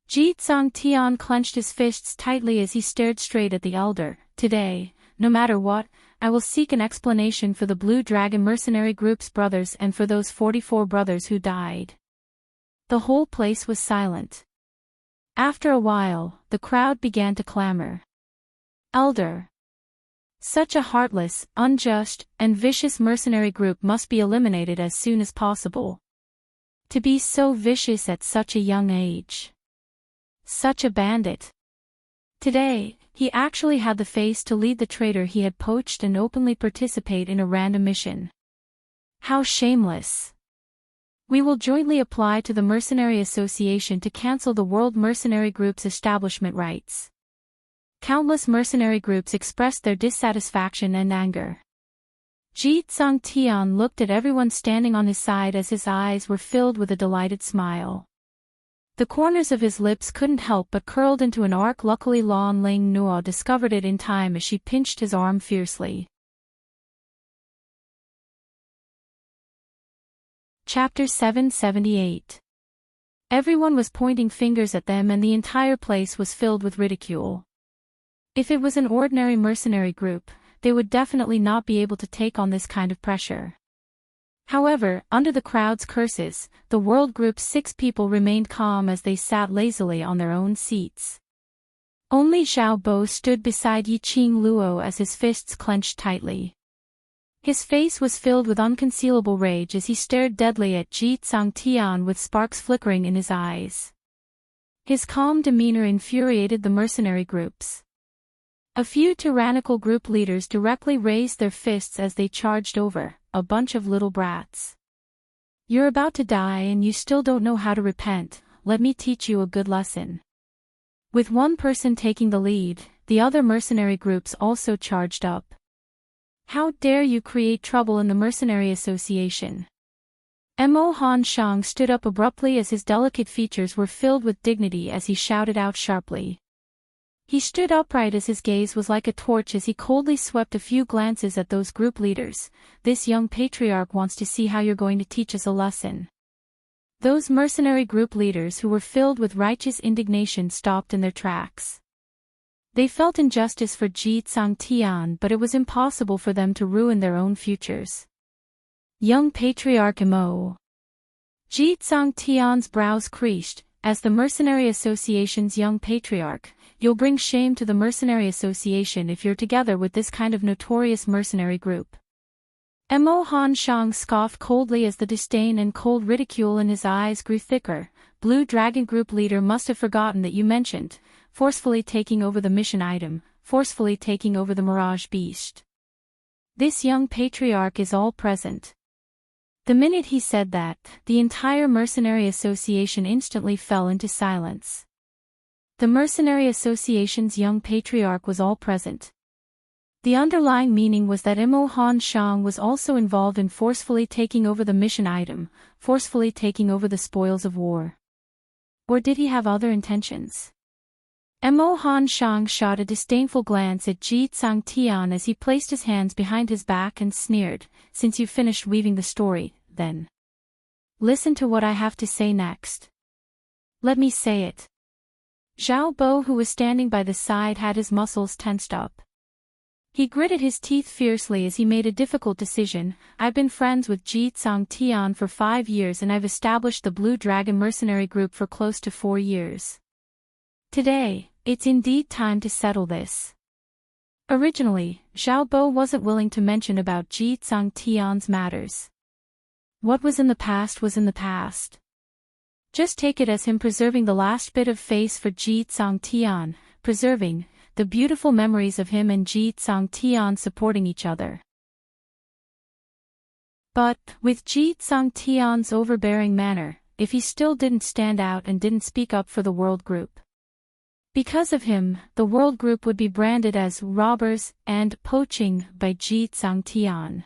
Ji Tsang Tian clenched his fists tightly as he stared straight at the elder. Today, no matter what, I will seek an explanation for the Blue Dragon Mercenary Group's brothers and for those 44 brothers who died. The whole place was silent. After a while, the crowd began to clamor. Elder. Such a heartless, unjust, and vicious mercenary group must be eliminated as soon as possible. To be so vicious at such a young age. Such a bandit. Today, he actually had the face to lead the traitor he had poached and openly participate in a random mission. How shameless. We will jointly apply to the Mercenary Association to cancel the World Mercenary Group's establishment rights. Countless mercenary groups expressed their dissatisfaction and anger. Ji Tsang Tian looked at everyone standing on his side as his eyes were filled with a delighted smile. The corners of his lips couldn't help but curled into an arc. Luckily Lan Ling Nuo discovered it in time as she pinched his arm fiercely. Chapter 778. Everyone was pointing fingers at them and the entire place was filled with ridicule. If it was an ordinary mercenary group, they would definitely not be able to take on this kind of pressure. However, under the crowd's curses, the world group's 6 people remained calm as they sat lazily on their own seats. Only Xiao Bo stood beside Yi Qing Luo as his fists clenched tightly. His face was filled with unconcealable rage as he stared deadly at Ji Tsang Tian with sparks flickering in his eyes. His calm demeanor infuriated the mercenary groups. A few tyrannical group leaders directly raised their fists as they charged over, a bunch of little brats. You're about to die and you still don't know how to repent, let me teach you a good lesson. With one person taking the lead, the other mercenary groups also charged up. How dare you create trouble in the Mercenary Association? Mo Han Shang stood up abruptly as his delicate features were filled with dignity as he shouted out sharply. He stood upright as his gaze was like a torch as he coldly swept a few glances at those group leaders. This young patriarch wants to see how you're going to teach us a lesson. Those mercenary group leaders who were filled with righteous indignation stopped in their tracks. They felt injustice for Ji Tsang Tian, but it was impossible for them to ruin their own futures. Young Patriarch Mo. Ji Tsang Tian's brows creased. As the Mercenary Association's young patriarch, you'll bring shame to the Mercenary Association if you're together with this kind of notorious mercenary group. Mo Han Shang scoffed coldly as the disdain and cold ridicule in his eyes grew thicker. Blue Dragon Group leader must have forgotten that you mentioned, forcefully taking over the mission item, forcefully taking over the Mirage Beast. This young patriarch is all present. The minute he said that, the entire mercenary association instantly fell into silence. The mercenary association's young patriarch was all present. The underlying meaning was that Imo Han Shang was also involved in forcefully taking over the mission item, forcefully taking over the spoils of war. Or did he have other intentions? Imo Han Shang shot a disdainful glance at Ji Tsang Tian as he placed his hands behind his back and sneered, "Since you finished weaving the story, then listen to what I have to say next. Let me say it." Zhao Bo, who was standing by the side, had his muscles tensed up. He gritted his teeth fiercely as he made a difficult decision. "I've been friends with Ji Tsang Tian for 5 years and I've established the Blue Dragon mercenary group for close to 4 years. Today, it's indeed time to settle this." Originally, Zhao Bo wasn't willing to mention about Ji Tsang Tian's matters. What was in the past was in the past. Just take it as him preserving the last bit of face for Ji Tsang Tian, preserving the beautiful memories of him and Ji Tsang Tian supporting each other. But, with Ji Tsang Tian's overbearing manner, if he still didn't stand out and didn't speak up for the world group. Because of him, the world group would be branded as robbers and poaching by Ji Tsang Tian.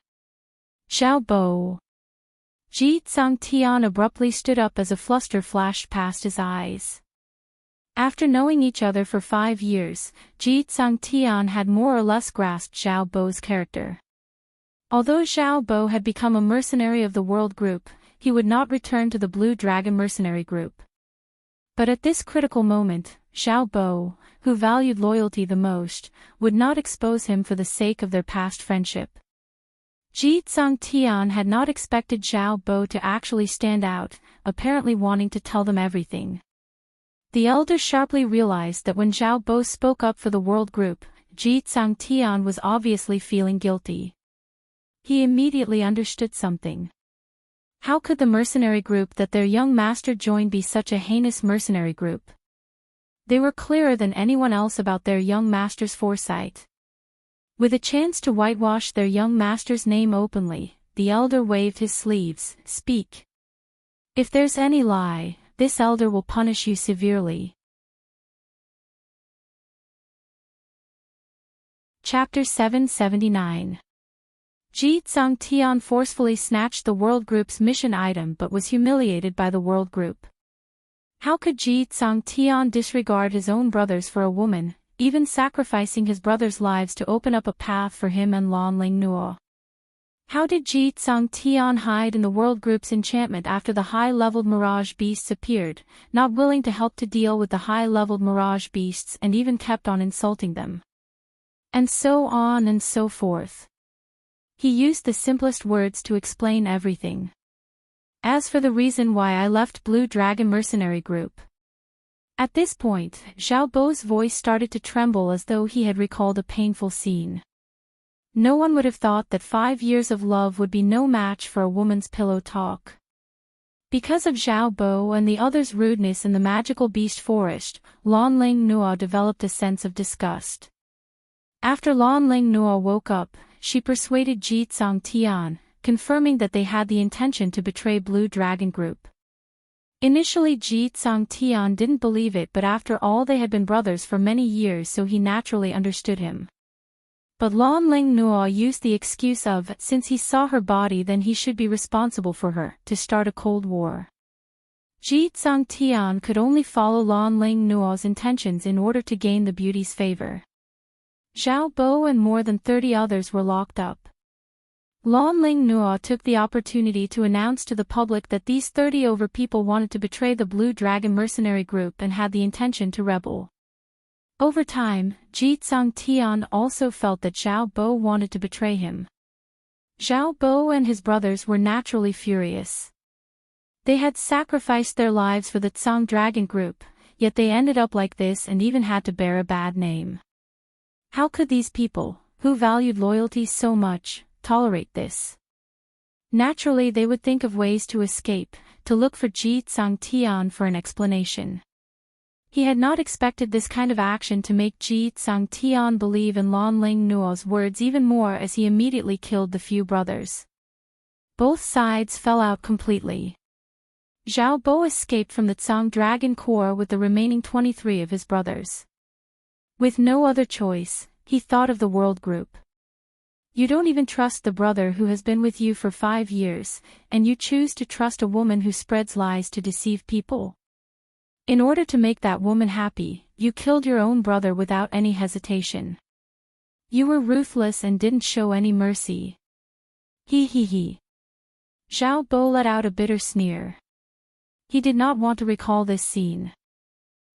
Zhao Bo. Ji Tsang Tian abruptly stood up as a fluster flashed past his eyes. After knowing each other for 5 years, Ji Tsang Tian had more or less grasped Zhao Bo's character. Although Zhao Bo had become a mercenary of the world group, he would not return to the Blue Dragon mercenary group. But at this critical moment, Zhao Bo, who valued loyalty the most, would not expose him for the sake of their past friendship. Ji Tsang Tian had not expected Zhao Bo to actually stand out, apparently wanting to tell them everything. The elder sharply realized that when Zhao Bo spoke up for the world group, Ji Tsang Tian was obviously feeling guilty. He immediately understood something. How could the mercenary group that their young master joined be such a heinous mercenary group? They were clearer than anyone else about their young master's foresight. With a chance to whitewash their young master's name openly, the elder waved his sleeves. "Speak. If there's any lie, this elder will punish you severely." Chapter 779. Ji Tsang Tian forcefully snatched the world group's mission item but was humiliated by the world group. How could Ji Tsang Tian disregard his own brothers for a woman, even sacrificing his brothers' lives to open up a path for him and Lan Ling Nuo? How did Ji Tsang Tian hide in the world group's enchantment after the high-leveled Mirage Beasts appeared, not willing to help to deal with the high-leveled Mirage Beasts and even kept on insulting them? And so on and so forth. He used the simplest words to explain everything. As for the reason why I left Blue Dragon Mercenary Group. At this point, Zhao Bo's voice started to tremble as though he had recalled a painful scene. No one would have thought that 5 years of love would be no match for a woman's pillow talk. Because of Zhao Bo and the others' rudeness in the magical beast forest, Lan Ling Nuo developed a sense of disgust. After Lan Ling Nuo woke up, she persuaded Ji Tsang Tian, confirming that they had the intention to betray Blue Dragon Group. Initially Ji Tsang Tian didn't believe it, but after all they had been brothers for many years, so he naturally understood him. But Lan Ling Nuo used the excuse of, since he saw her body then he should be responsible for her, to start a cold war. Ji Tsang Tian could only follow Lan Ling Nuo's intentions in order to gain the beauty's favor. Zhao Bo and more than 30 others were locked up. Lan Ling Nuo took the opportunity to announce to the public that these 30 over people wanted to betray the Blue Dragon mercenary group and had the intention to rebel. Over time, Ji Tsang Tian also felt that Zhao Bo wanted to betray him. Zhao Bo and his brothers were naturally furious. They had sacrificed their lives for the Tsang Dragon Group, yet they ended up like this and even had to bear a bad name. How could these people, who valued loyalty so much, tolerate this? Naturally they would think of ways to escape, to look for Ji Tsang Tian for an explanation. He had not expected this kind of action to make Ji Tsang Tian believe in Lan Ling Nuo's words even more, as he immediately killed the few brothers. Both sides fell out completely. Zhao Bo escaped from the Tsang Dragon Corps with the remaining 23 of his brothers. With no other choice, he thought of the world group. You don't even trust the brother who has been with you for 5 years, and you choose to trust a woman who spreads lies to deceive people. In order to make that woman happy, you killed your own brother without any hesitation. You were ruthless and didn't show any mercy. He. Zhao Bo let out a bitter sneer. He did not want to recall this scene.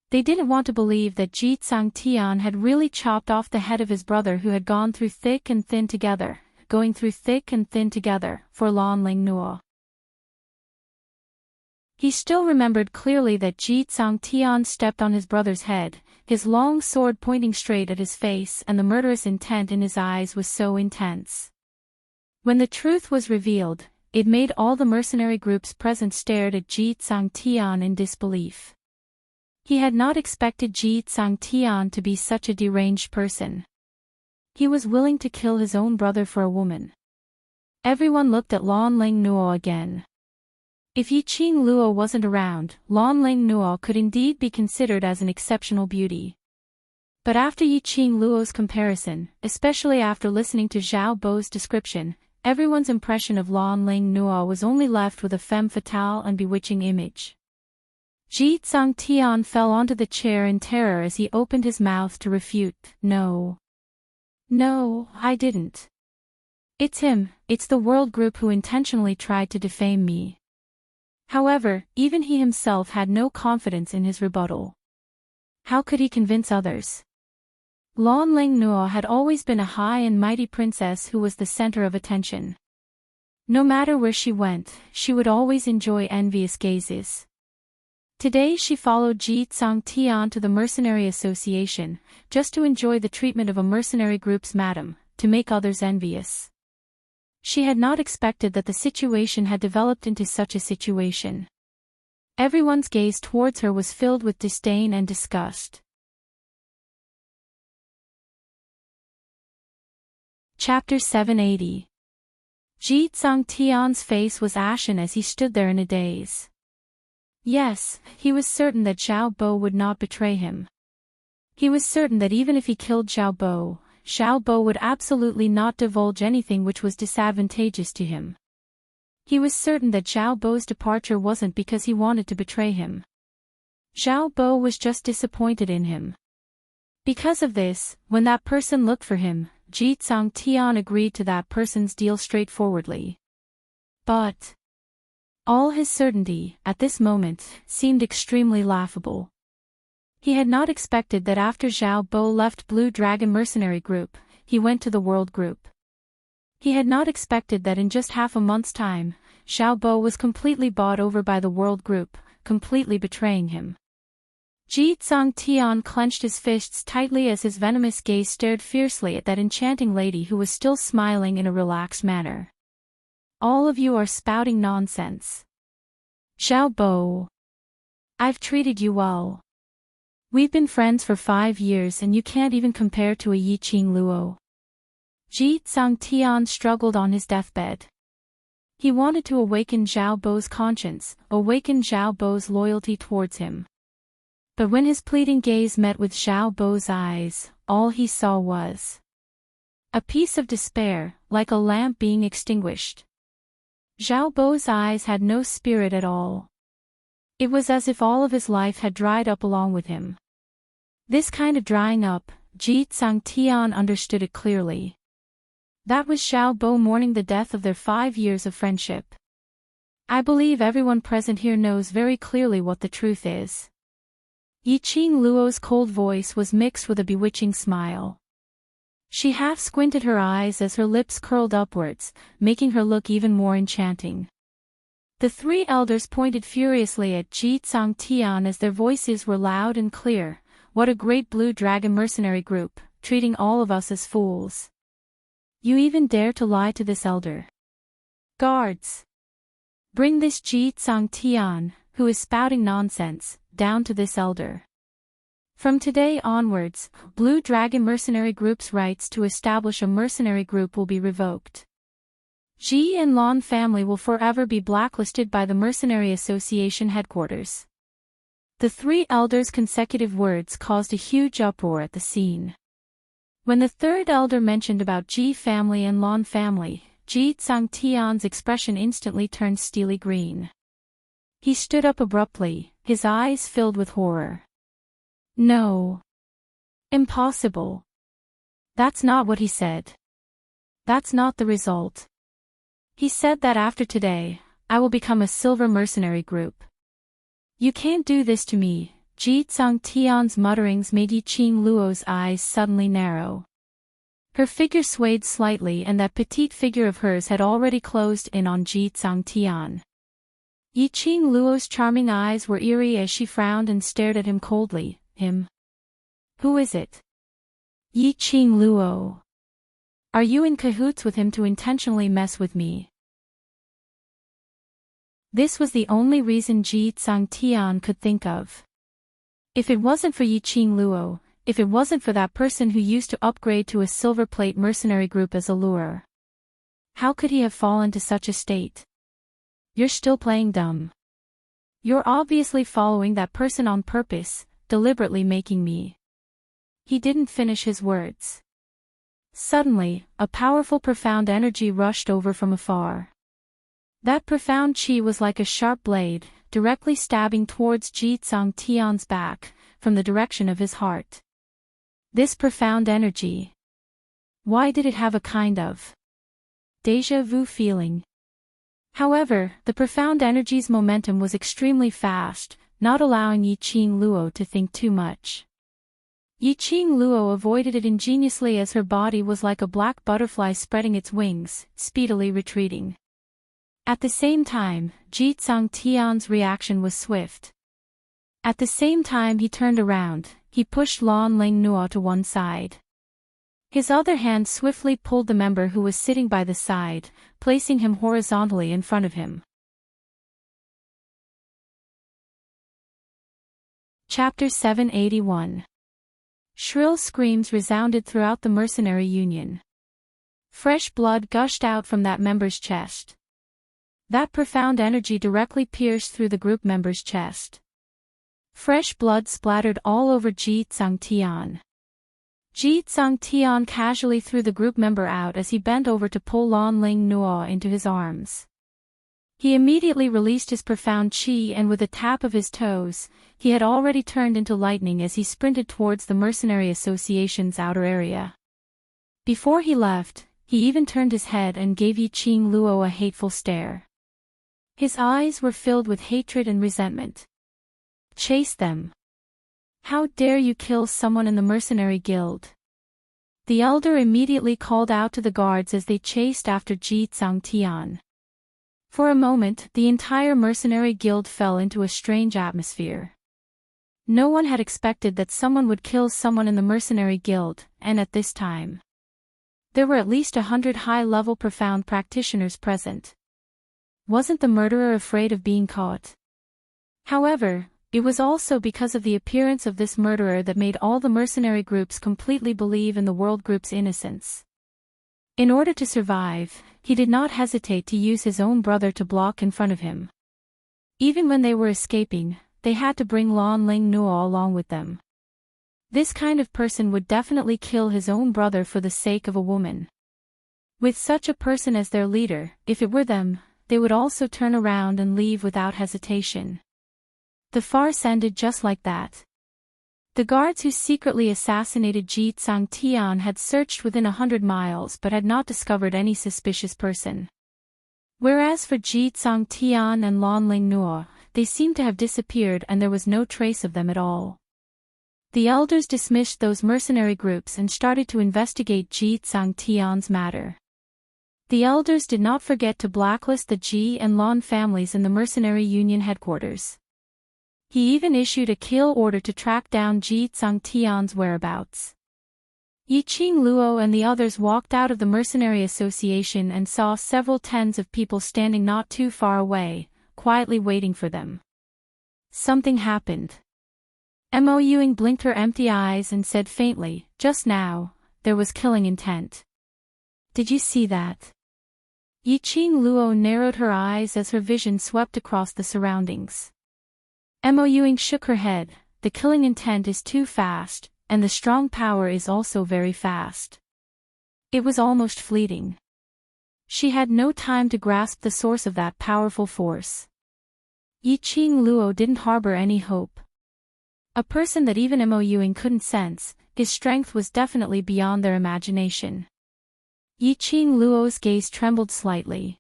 They didn't want to believe that Ji Tsang Tian had really chopped off the head of his brother who had gone through thick and thin together, going through thick and thin together, for Lan Ling Nuo. He still remembered clearly that Ji Tsang Tian stepped on his brother's head, his long sword pointing straight at his face, and the murderous intent in his eyes was so intense. When the truth was revealed, it made all the mercenary groups present stared at Ji Tsang Tian in disbelief. He had not expected Ji Tsang Tian to be such a deranged person. He was willing to kill his own brother for a woman. Everyone looked at Lan Ling Nuo again. If Yi Qing Luo wasn't around, Lan Ling Nuo could indeed be considered as an exceptional beauty. But after Yi Qing Luo's comparison, especially after listening to Zhao Bo's description, everyone's impression of Lan Ling Nuo was only left with a femme fatale and bewitching image. Ji Tsang Tian fell onto the chair in terror as he opened his mouth to refute. No, I didn't. It's him, it's the world group who intentionally tried to defame me. However, even he himself had no confidence in his rebuttal. How could he convince others? Lan Ling Nuo had always been a high and mighty princess who was the center of attention. No matter where she went, she would always enjoy envious gazes. Today she followed Ji Tsang Tian to the Mercenary Association, just to enjoy the treatment of a mercenary group's madam, to make others envious. She had not expected that the situation had developed into such a situation. Everyone's gaze towards her was filled with disdain and disgust. Chapter 780. Ji Tsang Tian's face was ashen as he stood there in a daze. Yes, he was certain that Zhao Bo would not betray him. He was certain that even if he killed Zhao Bo would absolutely not divulge anything which was disadvantageous to him. He was certain that Zhao Bo's departure wasn't because he wanted to betray him. Zhao Bo was just disappointed in him. Because of this, when that person looked for him, Ji Tsang Tian agreed to that person's deal straightforwardly. But all his certainty, at this moment, seemed extremely laughable. He had not expected that after Zhao Bo left Blue Dragon Mercenary Group, he went to the World Group. He had not expected that in just half a month's time, Zhao Bo was completely bought over by the World Group, completely betraying him. Ji Tsang Tian clenched his fists tightly as his venomous gaze stared fiercely at that enchanting lady who was still smiling in a relaxed manner. All of you are spouting nonsense. Zhao Bo, I've treated you well. We've been friends for 5 years and you can't even compare to a Yi Qing Luo. Ji Tsang Tian struggled on his deathbed. He wanted to awaken Zhao Bo's conscience, awaken Zhao Bo's loyalty towards him. But when his pleading gaze met with Zhao Bo's eyes, all he saw was a piece of despair, like a lamp being extinguished. Zhao Bo's eyes had no spirit at all. It was as if all of his life had dried up along with him. This kind of drying up, Ji Tsang Tian understood it clearly. That was Zhao Bo mourning the death of their 5 years of friendship. I believe everyone present here knows very clearly what the truth is. Yi Qing Luo's cold voice was mixed with a bewitching smile. She half squinted her eyes as her lips curled upwards, making her look even more enchanting. The 3 elders pointed furiously at Ji Tsang Tian as their voices were loud and clear. What a great Blue Dragon mercenary group, treating all of us as fools. You even dare to lie to this elder. Guards! Bring this Ji Tsang Tian, who is spouting nonsense, down to this elder. From today onwards, Blue Dragon Mercenary Group's rights to establish a mercenary group will be revoked. Ji and Lan family will forever be blacklisted by the Mercenary Association headquarters. The three elders' consecutive words caused a huge uproar at the scene. When the third elder mentioned about Ji family and Lan family, Ji Tsangtian's expression instantly turned steely green. He stood up abruptly, his eyes filled with horror. No. Impossible. That's not what he said. That's not the result. He said that after today, I will become a silver mercenary group. You can't do this to me. Ji Tsangtian's mutterings made Yiqing Luo's eyes suddenly narrow. Her figure swayed slightly and that petite figure of hers had already closed in on Ji Tsangtian. Yiqing Luo's charming eyes were eerie as she frowned and stared at him coldly. Him? Who is it? Yiqing Luo. Are you in cahoots with him to intentionally mess with me? This was the only reason Ji Tsangtian could think of. If it wasn't for Yiqing Luo, if it wasn't for that person who used to upgrade to a silver plate mercenary group as a lure. How could he have fallen to such a state? You're still playing dumb. You're obviously following that person on purpose, deliberately making me. He didn't finish his words. Suddenly, a powerful profound energy rushed over from afar. That profound chi was like a sharp blade, directly stabbing towards Ji Tsangtian's back, from the direction of his heart. This profound energy. Why did it have a kind of déjà vu feeling? However, the profound energy's momentum was extremely fast, not allowing Yiqing Luo to think too much. Yiqing Luo avoided it ingeniously as her body was like a black butterfly spreading its wings, speedily retreating. At the same time, Ji Tsangtian's reaction was swift. At the same time he turned around, he pushed Lan Lingnua to one side. His other hand swiftly pulled the member who was sitting by the side, placing him horizontally in front of him. Chapter 781. Shrill screams resounded throughout the mercenary union. Fresh blood gushed out from that member's chest. That profound energy directly pierced through the group member's chest. Fresh blood splattered all over Ji Tsangtian. Ji Tsangtian casually threw the group member out as he bent over to pull Lan Lingnua into his arms. He immediately released his profound chi and with a tap of his toes, he had already turned into lightning as he sprinted towards the Mercenary Association's outer area. Before he left, he even turned his head and gave Yiqing Luo a hateful stare. His eyes were filled with hatred and resentment. Chase them. How dare you kill someone in the mercenary guild? The elder immediately called out to the guards as they chased after Ji Tsangtian. For a moment, the entire mercenary guild fell into a strange atmosphere. No one had expected that someone would kill someone in the mercenary guild, and at this time. There were at least 100 high-level profound practitioners present. Wasn't the murderer afraid of being caught? However, it was also because of the appearance of this murderer that made all the mercenary groups completely believe in the world group's innocence. In order to survive, he did not hesitate to use his own brother to block in front of him. Even when they were escaping, they had to bring Lan Lingnua along with them. This kind of person would definitely kill his own brother for the sake of a woman. With such a person as their leader, if it were them, they would also turn around and leave without hesitation. The farce ended just like that. The guards who secretly assassinated Ji Tsangtian had searched within 100 miles but had not discovered any suspicious person. Whereas for Ji Tsangtian and Lan Lingnua, they seemed to have disappeared and there was no trace of them at all. The elders dismissed those mercenary groups and started to investigate Ji Tsangtian's matter. The elders did not forget to blacklist the Ji and Lan families in the mercenary union headquarters. He even issued a kill order to track down Ji Tsangtian's whereabouts. Yiqing Luo and the others walked out of the Mercenary Association and saw several tens of people standing not too far away, quietly waiting for them. Something happened. Mo Ewing blinked her empty eyes and said faintly, "Just now, there was killing intent. Did you see that?" Yiqing Luo narrowed her eyes as her vision swept across the surroundings. Mo Ewing shook her head. "The killing intent is too fast, and the strong power is also very fast. It was almost fleeting. She had no time to grasp the source of that powerful force." Yiqing Luo didn't harbor any hope. A person that even Mo Ewing couldn't sense, his strength was definitely beyond their imagination. Yiqing Luo's gaze trembled slightly.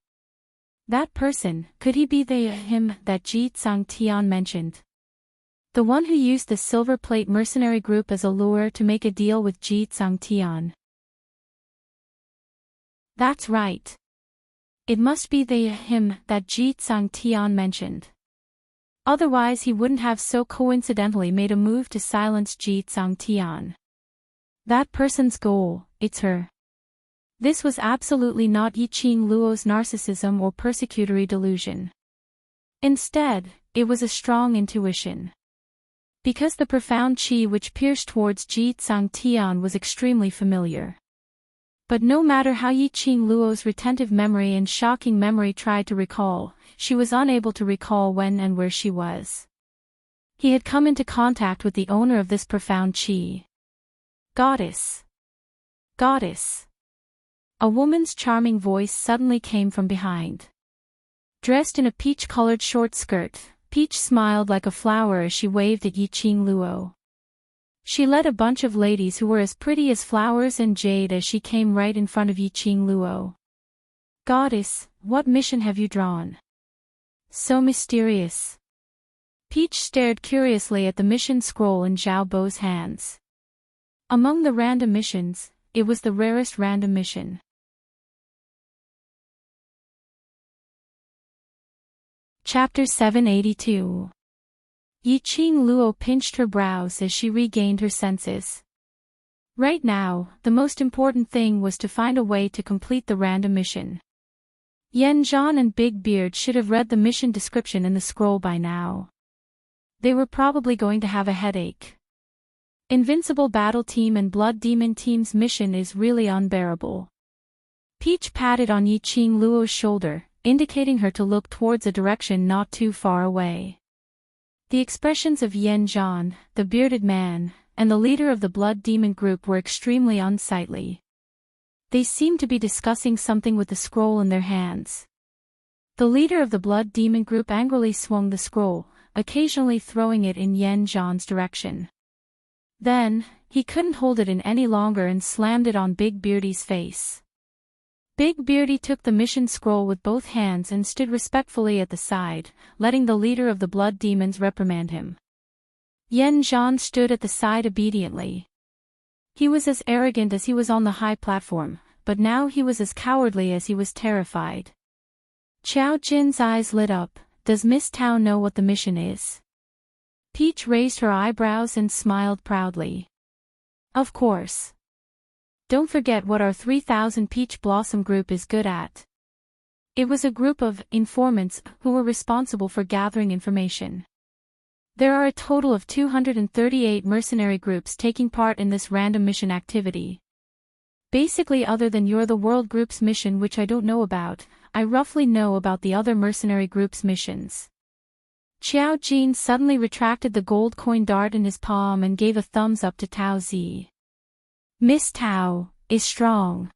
That person, could he be him that Ji Tsangtian mentioned? The one who used the Silver Plate mercenary group as a lure to make a deal with Ji Tsangtian. That's right. It must be him that Ji Tsangtian mentioned. Otherwise he wouldn't have so coincidentally made a move to silence Ji Tsangtian. That person's goal, it's her. This was absolutely not Yiqing Luo's narcissism or persecutory delusion. Instead, it was a strong intuition. Because the profound qi which pierced towards Ji Tsangtian was extremely familiar. But no matter how Yiqing Luo's retentive memory and shocking memory tried to recall, she was unable to recall when and where she was. He had come into contact with the owner of this profound qi. Goddess. Goddess. A woman's charming voice suddenly came from behind. Dressed in a peach-colored short skirt, Peach smiled like a flower as she waved at Yiqing Luo. She led a bunch of ladies who were as pretty as flowers and jade as she came right in front of Yiqing Luo. "Goddess, what mission have you drawn? So mysterious." Peach stared curiously at the mission scroll in Zhao Bo's hands. Among the random missions, it was the rarest random mission. Chapter 782. Yiqing Luo pinched her brows as she regained her senses. Right now, the most important thing was to find a way to complete the random mission. Yan Zhan and Big Beard should have read the mission description in the scroll by now. They were probably going to have a headache. Invincible Battle Team and Blood Demon Team's mission is really unbearable. Peach patted on Yiqing Luo's shoulder, indicating her to look towards a direction not too far away. The expressions of Yan Zhan, the bearded man, and the leader of the Blood Demon group were extremely unsightly. They seemed to be discussing something with the scroll in their hands. The leader of the Blood Demon group angrily swung the scroll, occasionally throwing it in Yan Zhan's direction. Then, he couldn't hold it in any longer and slammed it on Big Beardy's face. Big Beardy took the mission scroll with both hands and stood respectfully at the side, letting the leader of the Blood Demons reprimand him. Yan Zhan stood at the side obediently. He was as arrogant as he was on the high platform, but now he was as cowardly as he was terrified. Qiao Jin's eyes lit up. "Does Miss Tao know what the mission is?" Peach raised her eyebrows and smiled proudly. "Of course. Don't forget what our 3000 Peach Blossom group is good at." It was a group of informants who were responsible for gathering information. There are a total of 238 mercenary groups taking part in this random mission activity. Basically, other than You're the World group's mission, which I don't know about, I roughly know about the other mercenary group's missions. Qiao Jin suddenly retracted the gold coin dart in his palm and gave a thumbs up to Tao Zi. "Miss Tao is strong.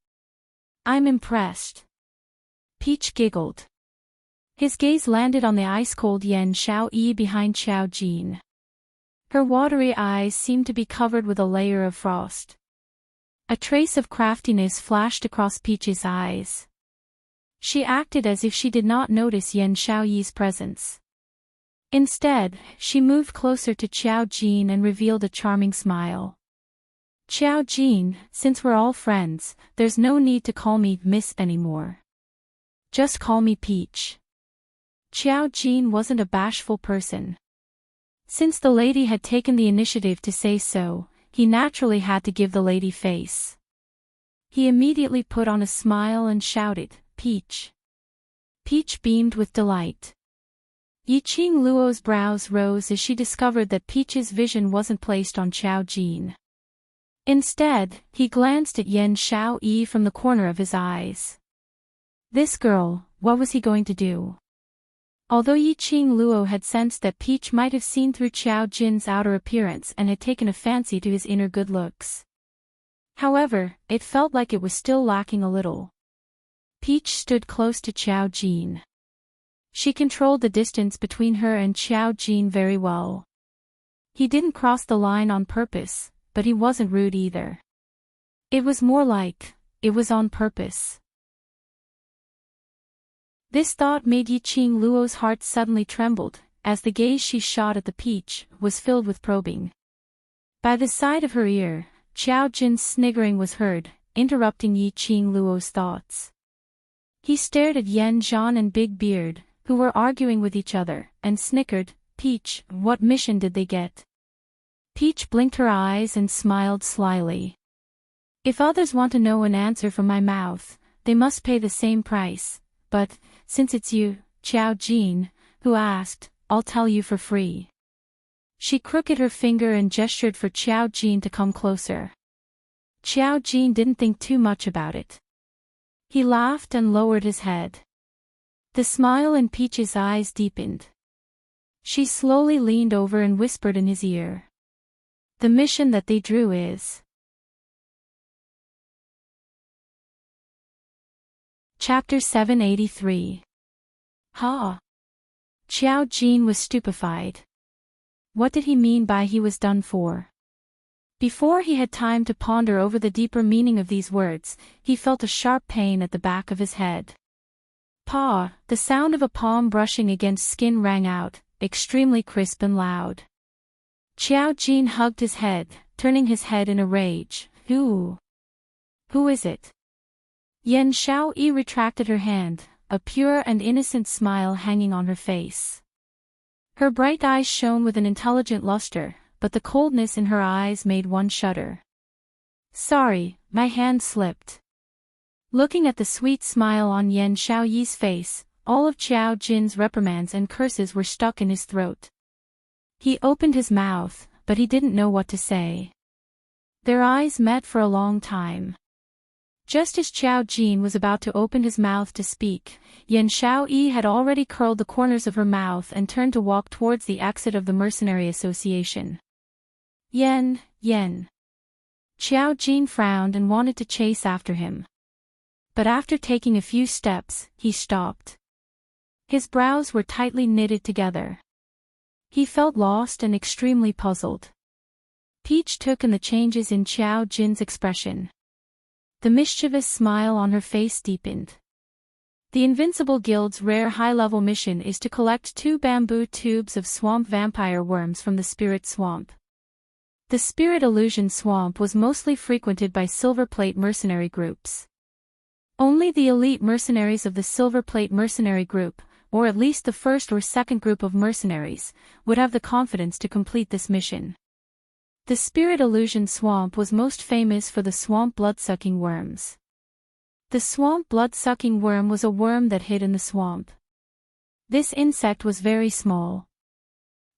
I'm impressed." Peach giggled. His gaze landed on the ice-cold Yan Xiaoyi behind Qiao Jin. Her watery eyes seemed to be covered with a layer of frost. A trace of craftiness flashed across Peach's eyes. She acted as if she did not notice Yan Xiaoyi's presence. Instead, she moved closer to Qiao Jin and revealed a charming smile. "Qiao Jin, since we're all friends, there's no need to call me Miss anymore. Just call me Peach." Qiao Jin wasn't a bashful person. Since the lady had taken the initiative to say so, he naturally had to give the lady face. He immediately put on a smile and shouted, "Peach." Peach beamed with delight. Yiqing Luo's brows rose as she discovered that Peach's vision wasn't placed on Qiao Jin. Instead, he glanced at Yan Xiaoyi from the corner of his eyes. This girl, what was he going to do? Although Yiqing Luo had sensed that Peach might have seen through Qiao Jin's outer appearance and had taken a fancy to his inner good looks. However, it felt like it was still lacking a little. Peach stood close to Qiao Jin. She controlled the distance between her and Qiao Jin very well. He didn't cross the line on purpose, but he wasn't rude either. It was more like, it was on purpose. This thought made Yiqing Luo's heart suddenly trembled, as the gaze she shot at the Peach was filled with probing. By the side of her ear, Qiao Jin's sniggering was heard, interrupting Yiqing Luo's thoughts. He stared at Yan Zhan and Big Beard, who were arguing with each other, and snickered, "Peach, what mission did they get?" Peach blinked her eyes and smiled slyly. "If others want to know an answer from my mouth, they must pay the same price, but, since it's you, Qiao Jin, who asked, I'll tell you for free." She crooked her finger and gestured for Qiao Jin to come closer. Qiao Jin didn't think too much about it. He laughed and lowered his head. The smile in Peach's eyes deepened. She slowly leaned over and whispered in his ear. "The mission that they drew is..." Chapter 783. Ha! Qiao Jin was stupefied. What did he mean by he was done for? Before he had time to ponder over the deeper meaning of these words, he felt a sharp pain at the back of his head. "Paw!" The sound of a palm brushing against skin rang out, extremely crisp and loud. Qiao Jin hugged his head, turning his head in a rage. Who is it?" Yan Xiaoyi retracted her hand, a pure and innocent smile hanging on her face. Her bright eyes shone with an intelligent luster, but the coldness in her eyes made one shudder. "Sorry, my hand slipped." Looking at the sweet smile on Yan Xiaoyi's face, all of Qiao Jin's reprimands and curses were stuck in his throat. He opened his mouth, but he didn't know what to say. Their eyes met for a long time. Just as Qiao Jin was about to open his mouth to speak, Yan Xiaoyi had already curled the corners of her mouth and turned to walk towards the exit of the Mercenary Association. Yen. Qiao Jin frowned and wanted to chase after him. But after taking a few steps, he stopped. His brows were tightly knitted together. He felt lost and extremely puzzled. Peach took in the changes in Qiao Jin's expression. The mischievous smile on her face deepened. The Invincible Guild's rare high-level mission is to collect 2 bamboo tubes of swamp vampire worms from the Spirit Swamp. The Spirit Illusion Swamp was mostly frequented by Silverplate mercenary groups. Only the elite mercenaries of the Silverplate mercenary group, or at least the first or second group of mercenaries, would have the confidence to complete this mission. The Spirit Illusion Swamp was most famous for the swamp blood-sucking worms. The swamp blood-sucking worm was a worm that hid in the swamp. This insect was very small.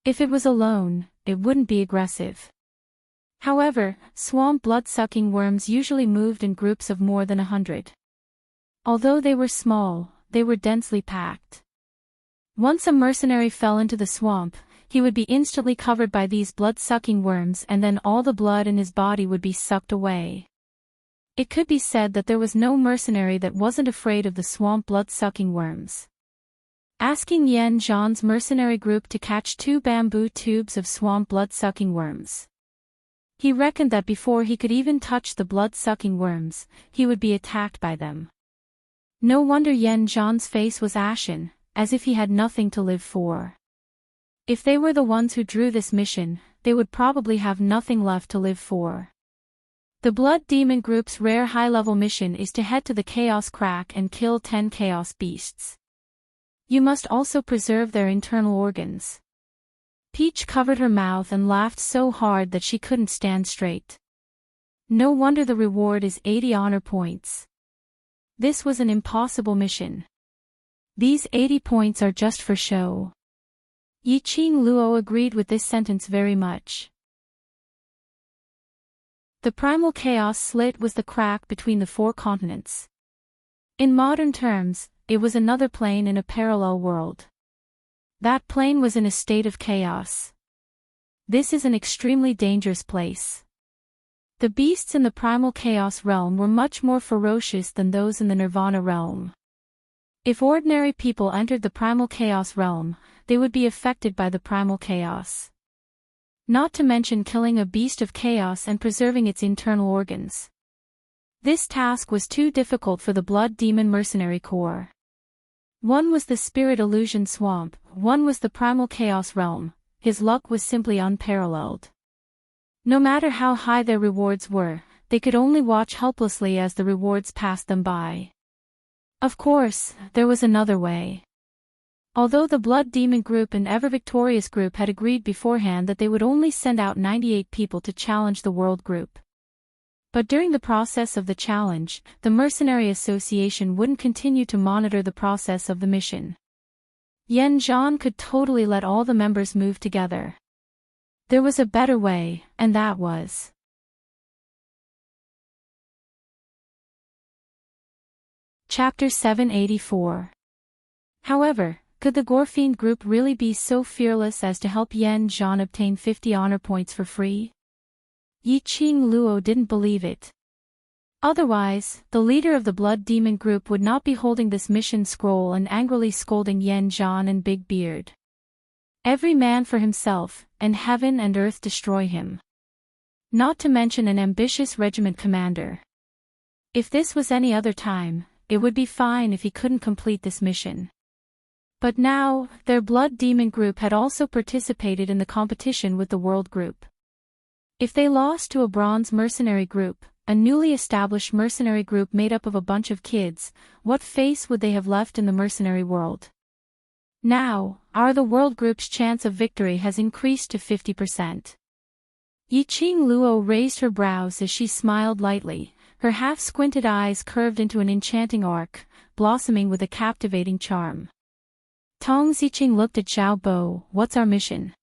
If it was alone, it wouldn't be aggressive. However, swamp blood-sucking worms usually moved in groups of more than 100. Although they were small, they were densely packed. Once a mercenary fell into the swamp, he would be instantly covered by these blood-sucking worms, and then all the blood in his body would be sucked away. It could be said that there was no mercenary that wasn't afraid of the swamp blood-sucking worms. Asking Yan Zhan's mercenary group to catch 2 bamboo tubes of swamp blood-sucking worms. He reckoned that before he could even touch the blood-sucking worms, he would be attacked by them. No wonder Yan Zhan's face was ashen, as if he had nothing to live for. If they were the ones who drew this mission, they would probably have nothing left to live for. The Blood Demon Group's rare high-level mission is to head to the Chaos Crack and kill 10 Chaos Beasts. You must also preserve their internal organs. Peach covered her mouth and laughed so hard that she couldn't stand straight. No wonder the reward is 80 honor points. This was an impossible mission. These 80 points are just for show. Yiqing Luo agreed with this sentence very much. The primal chaos slit was the crack between the 4 continents. In modern terms, it was another plane in a parallel world. That plane was in a state of chaos. This is an extremely dangerous place. The beasts in the primal chaos realm were much more ferocious than those in the nirvana realm. If ordinary people entered the primal chaos realm, they would be affected by the primal chaos. Not to mention killing a beast of chaos and preserving its internal organs. This task was too difficult for the Blood Demon Mercenary Corps. One was the Spirit Illusion Swamp, one was the Primal Chaos Realm. His luck was simply unparalleled. No matter how high their rewards were, they could only watch helplessly as the rewards passed them by. Of course, there was another way. Although the Blood Demon Group and Ever Victorious Group had agreed beforehand that they would only send out 98 people to challenge the World Group. But during the process of the challenge, the Mercenary Association wouldn't continue to monitor the process of the mission. Yan Zhan could totally let all the members move together. There was a better way, and that was. Chapter 784. However, could the Gorfiend group really be so fearless as to help Yan Zhan obtain 50 honor points for free? Yiqing Luo didn't believe it. Otherwise, the leader of the Blood Demon group would not be holding this mission scroll and angrily scolding Yan Zhan and Big Beard. Every man for himself, and heaven and earth destroy him. Not to mention an ambitious regiment commander. If this was any other time, it would be fine if he couldn't complete this mission. But now, their Blood Demon group had also participated in the competition with the World Group. If they lost to a Bronze Mercenary Group, a newly established mercenary group made up of a bunch of kids, what face would they have left in the mercenary world? Now, the World Group's chance of victory has increased to 50%. Yiqing Luo raised her brows as she smiled lightly, her half-squinted eyes curved into an enchanting arc, blossoming with a captivating charm. Tong Ziqing looked at Zhao Bo. What's our mission?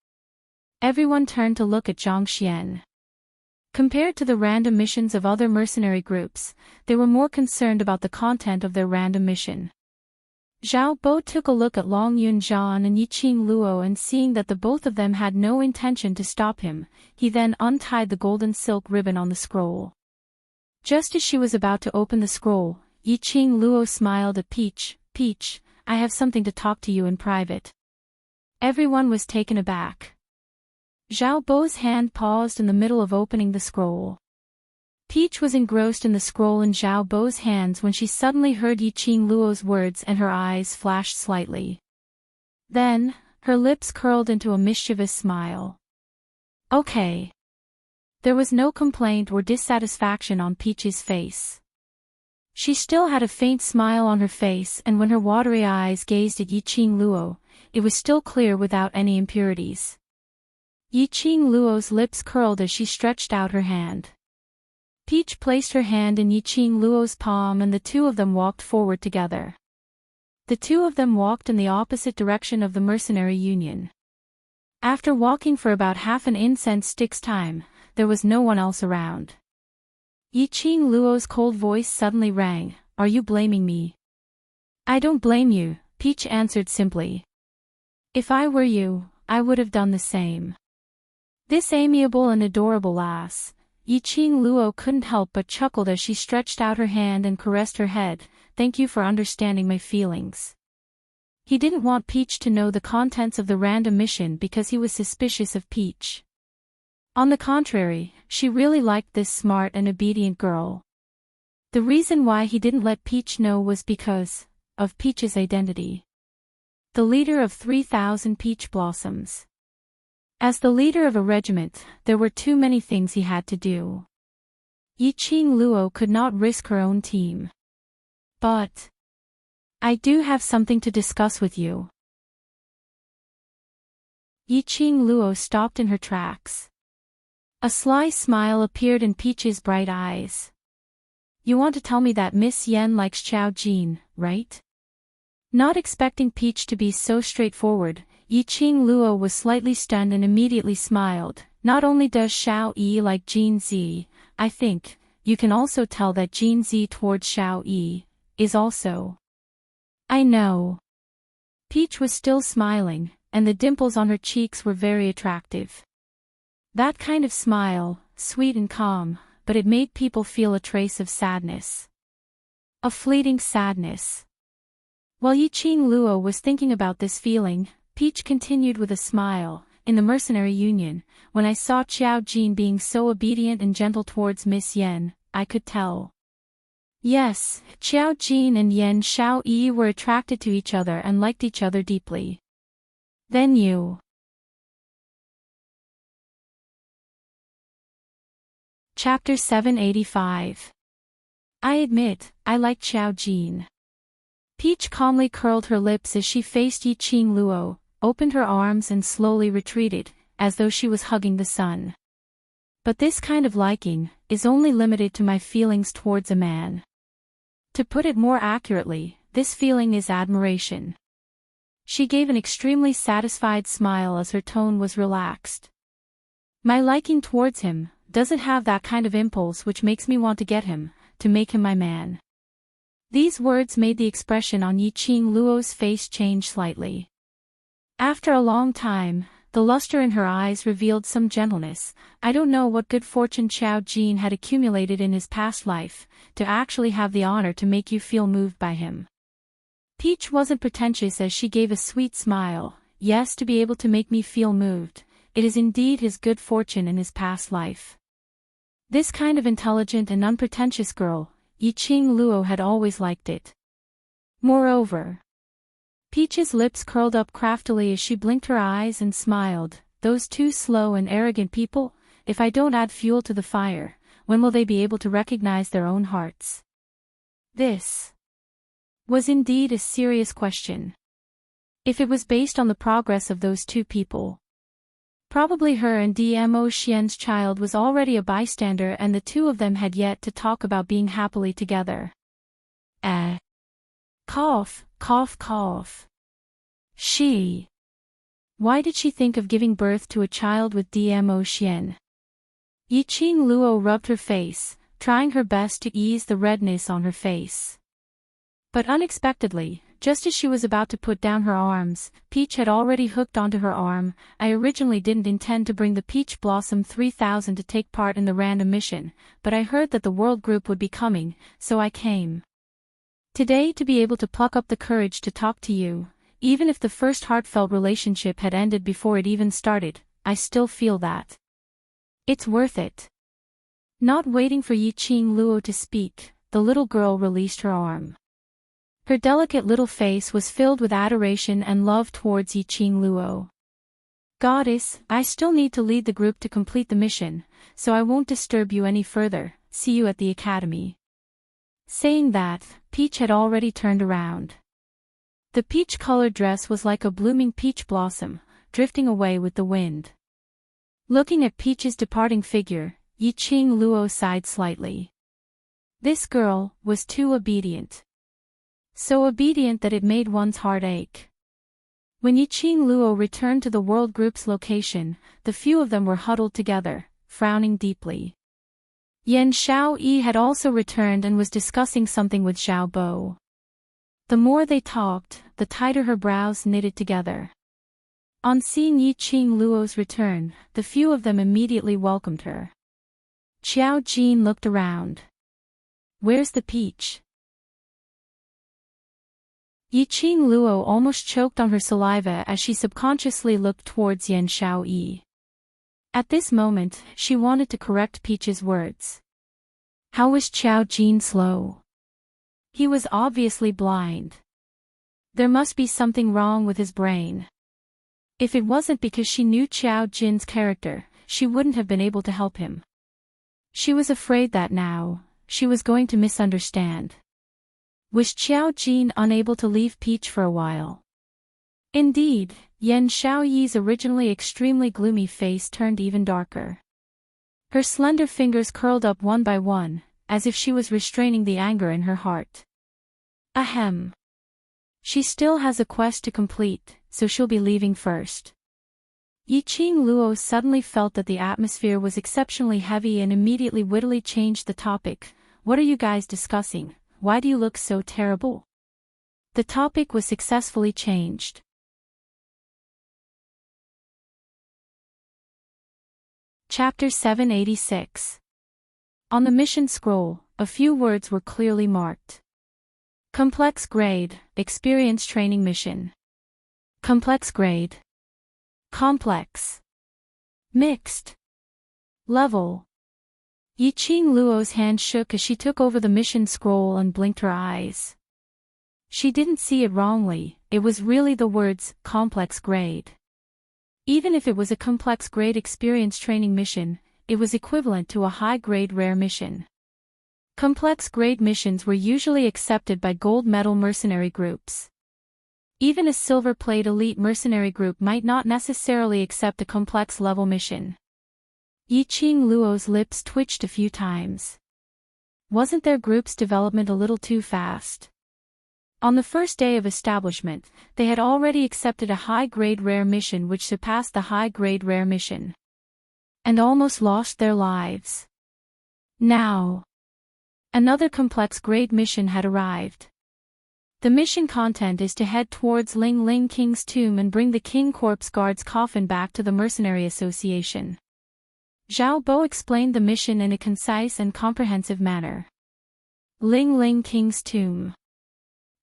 Everyone turned to look at Zhang Xian. Compared to the random missions of other mercenary groups, they were more concerned about the content of their random mission. Zhao Bo took a look at Long Yunzhan and Yiqing Luo, and seeing that the both of them had no intention to stop him, he then untied the golden silk ribbon on the scroll. Just as she was about to open the scroll, Yiqing Luo smiled at Peach. Peach, I have something to talk to you in private. Everyone was taken aback. Zhao Bo's hand paused in the middle of opening the scroll. Peach was engrossed in the scroll in Zhao Bo's hands when she suddenly heard Yiqing Luo's words, and her eyes flashed slightly. Then, her lips curled into a mischievous smile. Okay. There was no complaint or dissatisfaction on Peach's face. She still had a faint smile on her face, and when her watery eyes gazed at Yiqing Luo, it was still clear without any impurities. Yiqing Luo's lips curled as she stretched out her hand. Peach placed her hand in Yiqing Luo's palm, and the two of them walked forward together. The two of them walked in the opposite direction of the Mercenary Union. After walking for about half an incense stick's time, there was no one else around. Yiqing Luo's cold voice suddenly rang. Are you blaming me? I don't blame you, Peach answered simply. If I were you, I would have done the same. This amiable and adorable lass, Yiqing Luo couldn't help but chuckled as she stretched out her hand and caressed her head. Thank you for understanding my feelings. He didn't want Peach to know the contents of the random mission because he was suspicious of Peach. On the contrary, she really liked this smart and obedient girl. The reason why he didn't let Peach know was because of Peach's identity. The leader of 3,000 peach blossoms. As the leader of a regiment, there were too many things he had to do. Yiqing Luo could not risk her own team. But I do have something to discuss with you. Yiqing Luo stopped in her tracks. A sly smile appeared in Peach's bright eyes. You want to tell me that Miss Yen likes Xiao Jin, right? Not expecting Peach to be so straightforward, Yiqing Luo was slightly stunned and immediately smiled. Not only does Xiao Yi like Jin Zi, I think, you can also tell that Jin Zi towards Xiao Yi is also. I know. Peach was still smiling, and the dimples on her cheeks were very attractive. That kind of smile, sweet and calm, but it made people feel a trace of sadness. A fleeting sadness. While Yiqing Luo was thinking about this feeling, Peach continued with a smile. In the mercenary union, when I saw Qiao Jin being so obedient and gentle towards Miss Yen, I could tell. Yes, Qiao Jin and Yen Xiao Yi were attracted to each other and liked each other deeply. Then you. Chapter 785. I admit, I like Qiao Jin. Peach calmly curled her lips as she faced Yiqing Luo, opened her arms and slowly retreated, as though she was hugging the sun. But this kind of liking is only limited to my feelings towards a man. To put it more accurately, this feeling is admiration. She gave an extremely satisfied smile as her tone was relaxed. My liking towards him doesn't have that kind of impulse which makes me want to get him, to make him my man. These words made the expression on Yiqing Luo's face change slightly. After a long time, the luster in her eyes revealed some gentleness. I don't know what good fortune Qiao Jin had accumulated in his past life, to actually have the honor to make you feel moved by him. Peach wasn't pretentious as she gave a sweet smile. Yes, to be able to make me feel moved, it is indeed his good fortune in his past life. This kind of intelligent and unpretentious girl, Yiqing Luo had always liked it. Moreover, Peach's lips curled up craftily as she blinked her eyes and smiled. Those two slow and arrogant people, if I don't add fuel to the fire, when will they be able to recognize their own hearts? This was indeed a serious question. If it was based on the progress of those two people, probably her and Dmo Xian's child was already a bystander and the two of them had yet to talk about being happily together. Cough, cough, cough. Why did she think of giving birth to a child with Dmo Xian? Yiqing Luo rubbed her face, trying her best to ease the redness on her face. But unexpectedly, just as she was about to put down her arms, Peach had already hooked onto her arm. I originally didn't intend to bring the Peach Blossom 3000 to take part in the random mission, but I heard that the world group would be coming, so I came. Today to be able to pluck up the courage to talk to you, even if the first heartfelt relationship had ended before it even started, I still feel that it's worth it. Not waiting for Yiqing Luo to speak, the little girl released her arm. Her delicate little face was filled with adoration and love towards Yiqing Luo. Goddess, I still need to lead the group to complete the mission, so I won't disturb you any further. See you at the academy. Saying that, Peach had already turned around. The peach-colored dress was like a blooming peach blossom, drifting away with the wind. Looking at Peach's departing figure, Yiqing Luo sighed slightly. This girl was too obedient. So obedient that it made one's heart ache. When Yiqing Luo returned to the world group's location, the few of them were huddled together, frowning deeply. Yen Xiao Yi had also returned and was discussing something with Xiao Bo. The more they talked, the tighter her brows knitted together. On seeing Yiqing Luo's return, the few of them immediately welcomed her. Qiao Jin looked around. Where's the peach? Yiqing Luo almost choked on her saliva as she subconsciously looked towards Yen Xiao Yi. At this moment, she wanted to correct Peach's words. How was Qiao Jin slow? He was obviously blind. There must be something wrong with his brain. If it wasn't because she knew Qiao Jin's character, she wouldn't have been able to help him. She was afraid that now, she was going to misunderstand. Was Qiao Jin unable to leave Peach for a while? Indeed, Yen Xiaoyi's originally extremely gloomy face turned even darker. Her slender fingers curled up one by one, as if she was restraining the anger in her heart. Ahem. She still has a quest to complete, so she'll be leaving first. Yiqing Luo suddenly felt that the atmosphere was exceptionally heavy and immediately wittily changed the topic. What are you guys discussing? Why do you look so terrible? The topic was successfully changed. Chapter 786. On the mission scroll, a few words were clearly marked. Complex grade, experience training mission. Complex grade. Complex. Mixed. Level. Yiqing Luo's hand shook as she took over the mission scroll and blinked her eyes. She didn't see it wrongly, it was really the words, complex grade. Even if it was a complex grade experience training mission, it was equivalent to a high-grade rare mission. Complex grade missions were usually accepted by gold medal mercenary groups. Even a silver plate elite mercenary group might not necessarily accept a complex level mission. Yiqing Luo's lips twitched a few times. Wasn't their group's development a little too fast? On the first day of establishment, they had already accepted a high-grade rare mission which surpassed the high-grade rare mission. And almost lost their lives. Now, another complex grade mission had arrived. The mission content is to head towards Ling Ling King's tomb and bring the King Corpse Guard's coffin back to the Mercenary Association. Zhao Bo explained the mission in a concise and comprehensive manner. Ling Ling King's tomb.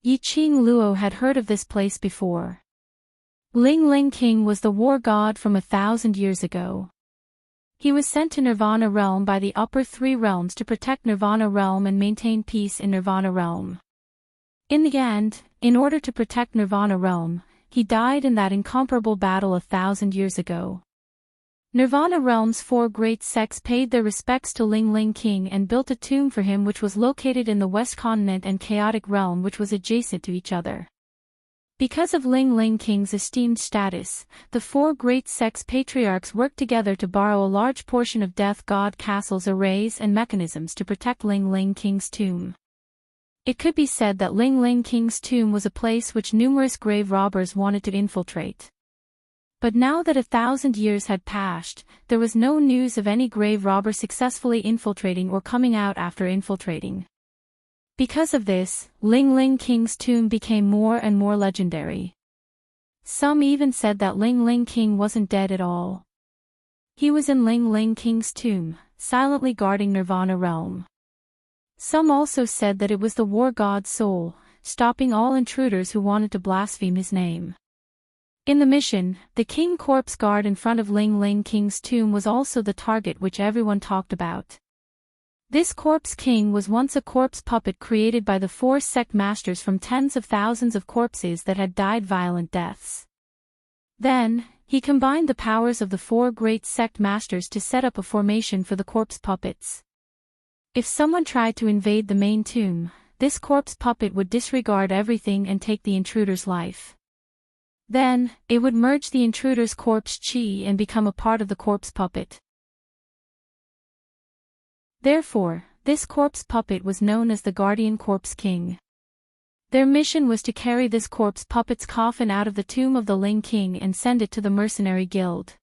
Yiqing Luo had heard of this place before. Ling Ling King was the war god from 1,000 years ago. He was sent to Nirvana Realm by the upper three realms to protect Nirvana Realm and maintain peace in Nirvana Realm. In the end, in order to protect Nirvana Realm, he died in that incomparable battle 1,000 years ago. Nirvana Realm's four great sects paid their respects to Ling Ling King and built a tomb for him which was located in the West Continent and Chaotic Realm which was adjacent to each other. Because of Ling Ling King's esteemed status, the four great sects patriarchs worked together to borrow a large portion of Death God Castle's arrays and mechanisms to protect Ling Ling King's tomb. It could be said that Ling Ling King's tomb was a place which numerous grave robbers wanted to infiltrate. But now that 1,000 years had passed, there was no news of any grave robber successfully infiltrating or coming out after infiltrating. Because of this, Ling Ling King's tomb became more and more legendary. Some even said that Ling Ling King wasn't dead at all. He was in Ling Ling King's tomb, silently guarding Nirvana Realm. Some also said that it was the war god's soul, stopping all intruders who wanted to blaspheme his name. In the mission, the King Corpse Guard in front of Ling Ling King's tomb was also the target which everyone talked about. This Corpse King was once a corpse puppet created by the four sect masters from tens of thousands of corpses that had died violent deaths. Then, he combined the powers of the four great sect masters to set up a formation for the corpse puppets. If someone tried to invade the main tomb, this corpse puppet would disregard everything and take the intruder's life. Then, it would merge the intruder's corpse chi and become a part of the corpse puppet. Therefore, this corpse puppet was known as the Guardian Corpse King. Their mission was to carry this corpse puppet's coffin out of the tomb of the Ling King and send it to the mercenary guild.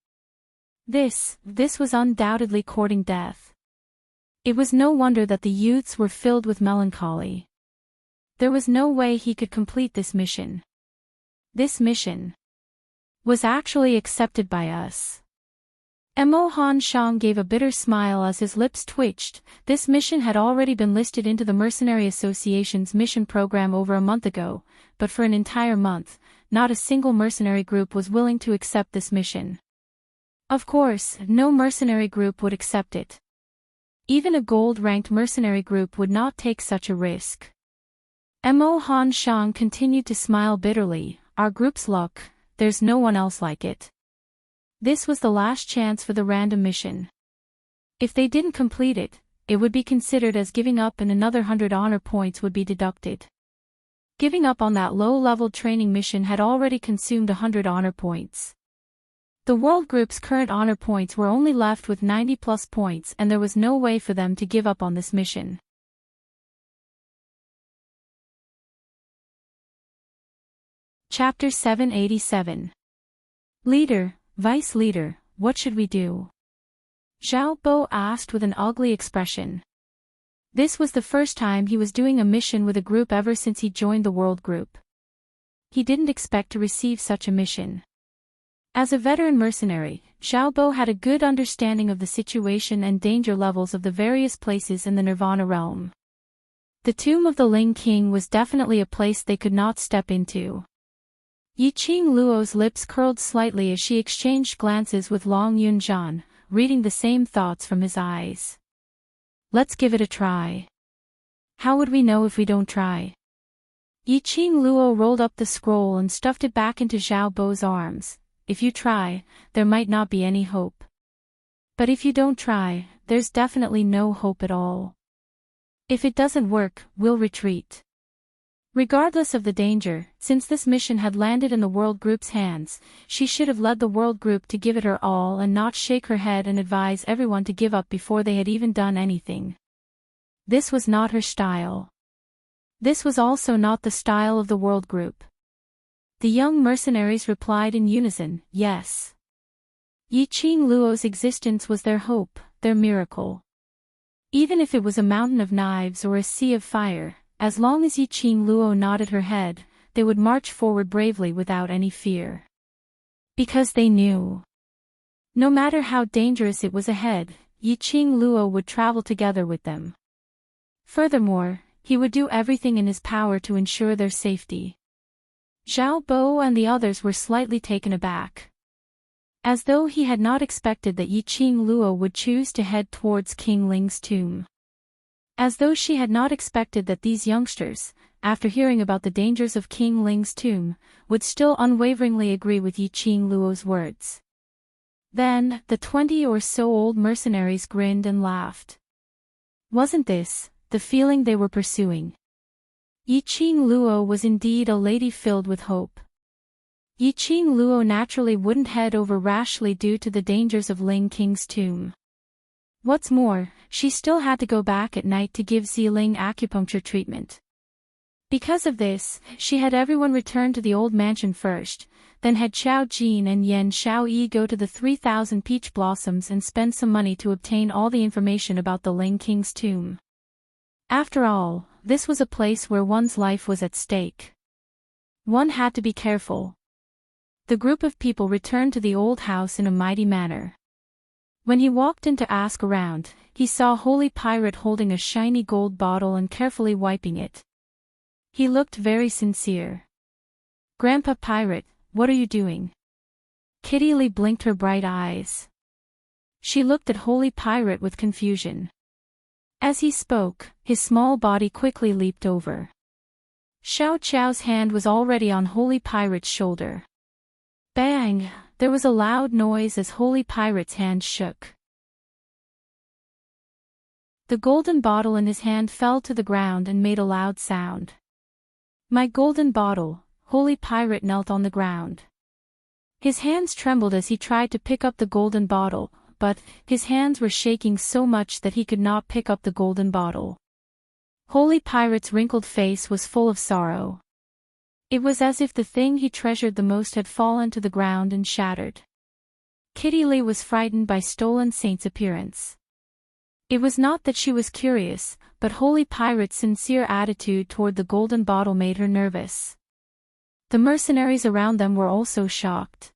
This was undoubtedly courting death. It was no wonder that the youths were filled with melancholy. There was no way he could complete this mission. This mission was actually accepted by us. Mo Han Shang gave a bitter smile as his lips twitched. This mission had already been listed into the Mercenary Association's mission program over a month ago, but for an entire month, not a single mercenary group was willing to accept this mission. Of course, no mercenary group would accept it. Even a gold-ranked mercenary group would not take such a risk. Mo Han Shang continued to smile bitterly. Our group's luck, there's no one else like it. This was the last chance for the random mission. If they didn't complete it, it would be considered as giving up and another 100 honor points would be deducted. Giving up on that low-level training mission had already consumed 100 honor points. The world group's current honor points were only left with 90+ points and there was no way for them to give up on this mission. Chapter 787. Leader, Vice Leader, what should we do? Xiao Bo asked with an ugly expression. This was the first time he was doing a mission with a group ever since he joined the world group. He didn't expect to receive such a mission. As a veteran mercenary, Xiao Bo had a good understanding of the situation and danger levels of the various places in the Nirvana realm. The tomb of the Ling King was definitely a place they could not step into. Yiqing Luo's lips curled slightly as she exchanged glances with Long Yunzhan, reading the same thoughts from his eyes. Let's give it a try. How would we know if we don't try? Yiqing Luo rolled up the scroll and stuffed it back into Xiao Bo's arms. If you try, there might not be any hope. But if you don't try, there's definitely no hope at all. If it doesn't work, we'll retreat. Regardless of the danger, since this mission had landed in the world group's hands, she should have led the world group to give it her all and not shake her head and advise everyone to give up before they had even done anything. This was not her style. This was also not the style of the world group. The young mercenaries replied in unison, yes. Yiqing Luo's existence was their hope, their miracle. Even if it was a mountain of knives or a sea of fire, as long as Yiqing Luo nodded her head, they would march forward bravely without any fear. Because they knew. No matter how dangerous it was ahead, Yiqing Luo would travel together with them. Furthermore, he would do everything in his power to ensure their safety. Xiao Bo and the others were slightly taken aback. As though he had not expected that Yiqing Luo would choose to head towards King Ling's tomb. As though she had not expected that these youngsters, after hearing about the dangers of King Ling's tomb, would still unwaveringly agree with Yiqing Luo's words. Then, the 20 or so old mercenaries grinned and laughed. Wasn't this the feeling they were pursuing? Yiqing Luo was indeed a lady filled with hope. Yiqing Luo naturally wouldn't head over rashly due to the dangers of Ling King's tomb. What's more, she still had to go back at night to give Ziling acupuncture treatment. Because of this, she had everyone return to the old mansion first, then had Xiao Jin and Yan Xiaoyi go to the 3,000 peach blossoms and spend some money to obtain all the information about the Ling King's tomb. After all, this was a place where one's life was at stake. One had to be careful. The group of people returned to the old house in a mighty manner. When he walked in to ask around, he saw Holy Pirate holding a shiny gold bottle and carefully wiping it. He looked very sincere. Grandpa Pirate, what are you doing? Kitty Lee blinked her bright eyes. She looked at Holy Pirate with confusion. As he spoke, his small body quickly leaped over. Xiao Qiao's hand was already on Holy Pirate's shoulder. Bang! There was a loud noise as Holy Pirate's hand shook. The golden bottle in his hand fell to the ground and made a loud sound. My golden bottle, Holy Pirate knelt on the ground. His hands trembled as he tried to pick up the golden bottle, but his hands were shaking so much that he could not pick up the golden bottle. Holy Pirate's wrinkled face was full of sorrow. It was as if the thing he treasured the most had fallen to the ground and shattered. Kitty Lee was frightened by Stolen Saint's appearance. It was not that she was curious, but Holy Pirate's sincere attitude toward the golden bottle made her nervous. The mercenaries around them were also shocked.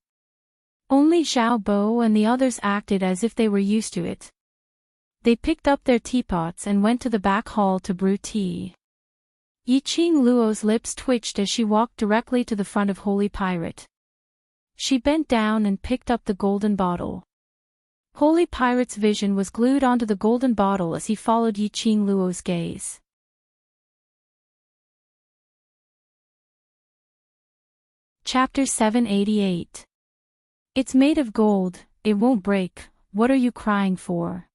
Only Xiao Bo and the others acted as if they were used to it. They picked up their teapots and went to the back hall to brew tea. Yiqing Luo's lips twitched as she walked directly to the front of Holy Pirate. She bent down and picked up the golden bottle. Holy Pirate's vision was glued onto the golden bottle as he followed Yiqing Luo's gaze. Chapter 788. It's made of gold, it won't break, what are you crying for?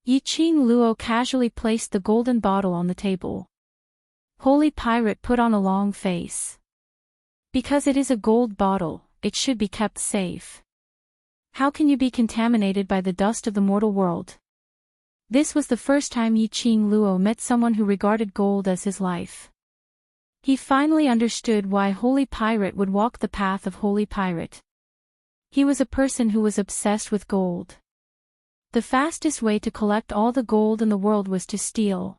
Yiqing Luo casually placed the golden bottle on the table. Holy Pirate put on a long face. Because it is a gold bottle, it should be kept safe. How can you be contaminated by the dust of the mortal world? This was the first time Yiqing Luo met someone who regarded gold as his life. He finally understood why Holy Pirate would walk the path of Holy Pirate. He was a person who was obsessed with gold. The fastest way to collect all the gold in the world was to steal.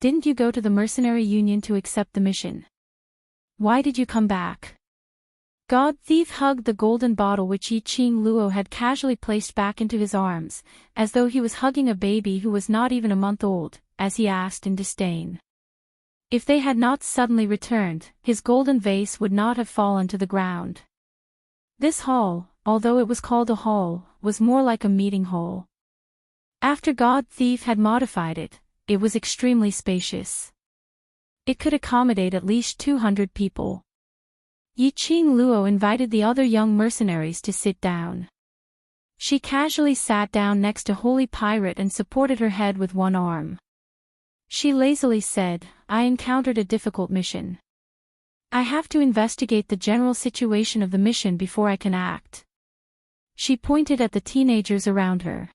Didn't you go to the mercenary union to accept the mission? Why did you come back? God Thief hugged the golden bottle which Yi Qing Luo had casually placed back into his arms, as though he was hugging a baby who was not even a month old, as he asked in disdain. If they had not suddenly returned, his golden vase would not have fallen to the ground. This hall, although it was called a hall, was more like a meeting hall. After God Thief had modified it, it was extremely spacious. It could accommodate at least 200 people. Yi Qing Luo invited the other young mercenaries to sit down. She casually sat down next to Holy Pirate and supported her head with one arm. She lazily said, "I encountered a difficult mission. I have to investigate the general situation of the mission before I can act." She pointed at the teenagers around her.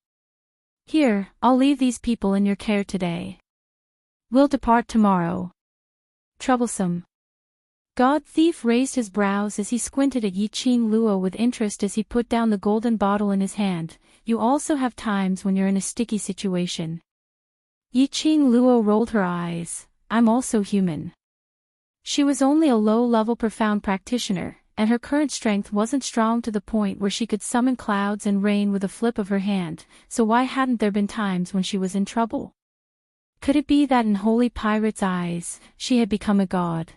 "Here, I'll leave these people in your care today. We'll depart tomorrow." Troublesome. God Thief raised his brows as he squinted at Yi Qing Luo with interest as he put down the golden bottle in his hand. "You also have times when you're in a sticky situation." Yi Qing Luo rolled her eyes. "I'm also human." She was only a low-level profound practitioner, and her current strength wasn't strong to the point where she could summon clouds and rain with a flip of her hand, so why hadn't there been times when she was in trouble? Could it be that in Holy Pirate's eyes, she had become a god?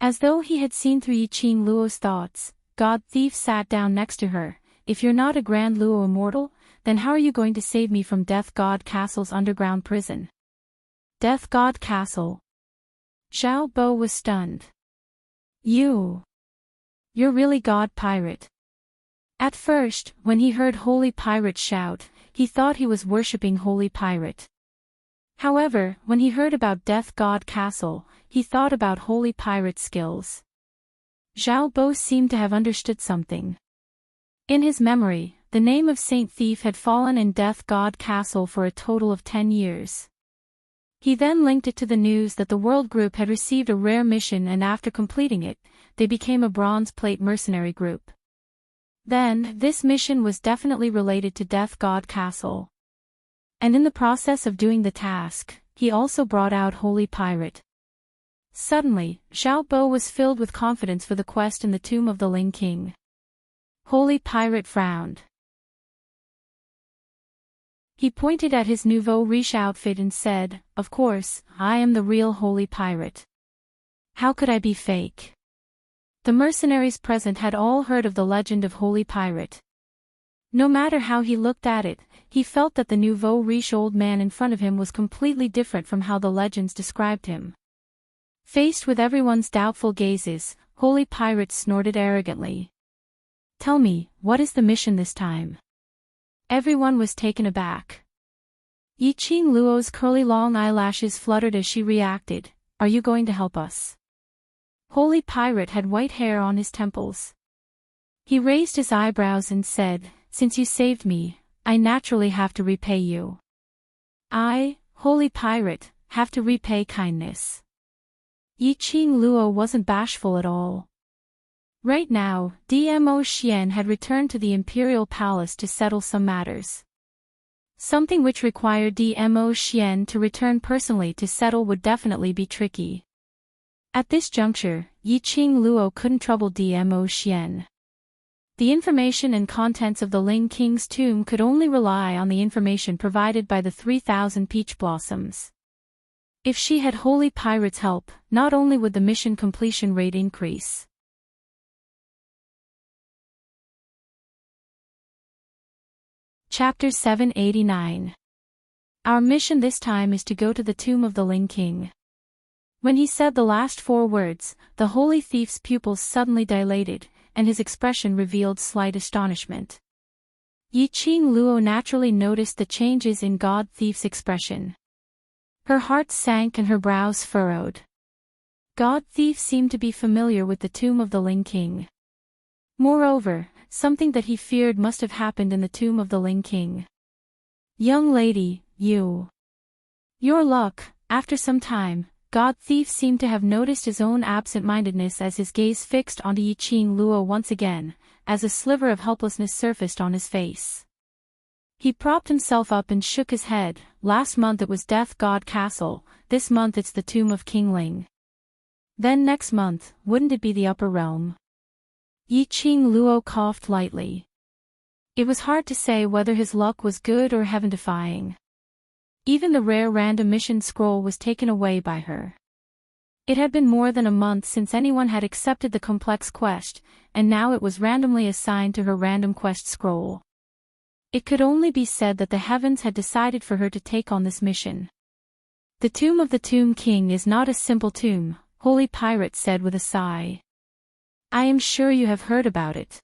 As though he had seen through Yi Qing Luo's thoughts, God Thief sat down next to her. "If you're not a Grand Luo immortal, then how are you going to save me from Death God Castle's underground prison?" Death God Castle. Xiao Bo was stunned. You're really God Pirate." At first, when he heard Holy Pirate shout, he thought he was worshipping Holy Pirate. However, when he heard about Death God Castle, he thought about Holy Pirate's skills. Xiao Bo seemed to have understood something. In his memory, the name of Saint Thief had fallen in Death God Castle for a total of 10 years. He then linked it to the news that the World Group had received a rare mission, and after completing it, they became a bronze plate mercenary group. Then, this mission was definitely related to Death God Castle. And in the process of doing the task, he also brought out Holy Pirate. Suddenly, Xiao Bo was filled with confidence for the quest in the tomb of the Ling King. Holy Pirate frowned. He pointed at his nouveau riche outfit and said, "Of course, I am the real Holy Pirate. How could I be fake?" The mercenaries present had all heard of the legend of Holy Pirate. No matter how he looked at it, he felt that the nouveau riche old man in front of him was completely different from how the legends described him. Faced with everyone's doubtful gazes, Holy Pirate snorted arrogantly. "Tell me, what is the mission this time?" Everyone was taken aback. Yi Qing Luo's curly long eyelashes fluttered as she reacted, "Are you going to help us?" Holy Pirate had white hair on his temples. He raised his eyebrows and said, "Since you saved me, I naturally have to repay you. I, Holy Pirate, have to repay kindness." Yi Qing Luo wasn't bashful at all. Right now, Dmo Xian had returned to the Imperial Palace to settle some matters. Something which required Dmo Xian to return personally to settle would definitely be tricky. At this juncture, Yi Qing Luo couldn't trouble Dmo Xian. The information and contents of the Ling King's tomb could only rely on the information provided by the 3,000 peach blossoms. If she had Holy Pirate's help, not only would the mission completion rate increase. Chapter 789. Our mission this time is to go to the tomb of the Ling King. When he said the last 4 words, the Holy Thief's pupils suddenly dilated, and his expression revealed slight astonishment. Yi Qing Luo naturally noticed the changes in God Thief's expression. Her heart sank and her brows furrowed. God Thief seemed to be familiar with the tomb of the Ling King. Moreover, something that he feared must have happened in the tomb of the Ling King. "Young lady, your luck," after some time, God Thief seemed to have noticed his own absent-mindedness as his gaze fixed onto Yiqing Luo once again, as a sliver of helplessness surfaced on his face. He propped himself up and shook his head. Last month it was Death God Castle, this month it's the tomb of King Ling. Then next month, wouldn't it be the upper realm? Yiqing Luo coughed lightly. It was hard to say whether his luck was good or heaven-defying. Even the rare random mission scroll was taken away by her. It had been more than a month since anyone had accepted the complex quest, and now it was randomly assigned to her random quest scroll. It could only be said that the heavens had decided for her to take on this mission. The tomb of the Tomb King is not a simple tomb, Holy Pirate said with a sigh. I am sure you have heard about it.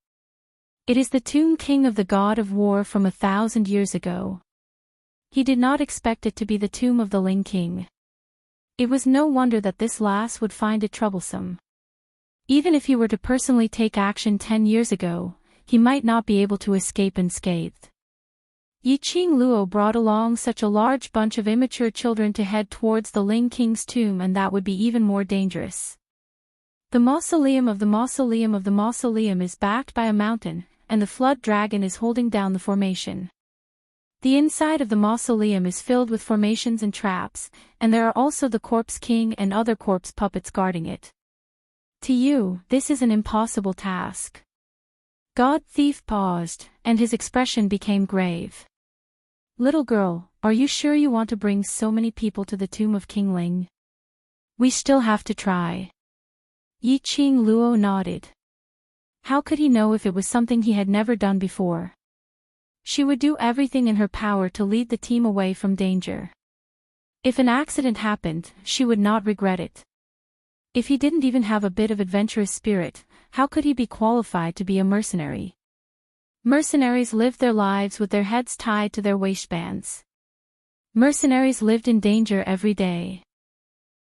It is the Tomb King of the God of War from 1,000 years ago. He did not expect it to be the tomb of the Ling King. It was no wonder that this lass would find it troublesome. Even if he were to personally take action 10 years ago, he might not be able to escape unscathed. Yiqing Luo brought along such a large bunch of immature children to head towards the Ling King's tomb, and that would be even more dangerous. The mausoleum of the mausoleum of the mausoleum is backed by a mountain, and the flood dragon is holding down the formation. The inside of the mausoleum is filled with formations and traps, and there are also the Corpse King and other corpse puppets guarding it. To you, this is an impossible task. God Thief paused, and his expression became grave. Little girl, are you sure you want to bring so many people to the tomb of King Ling? We still have to try. Yiqing Luo nodded. How could he know if it was something he had never done before? She would do everything in her power to lead the team away from danger. If an accident happened, she would not regret it. If he didn't even have a bit of adventurous spirit, how could he be qualified to be a mercenary? Mercenaries lived their lives with their heads tied to their waistbands. Mercenaries lived in danger every day.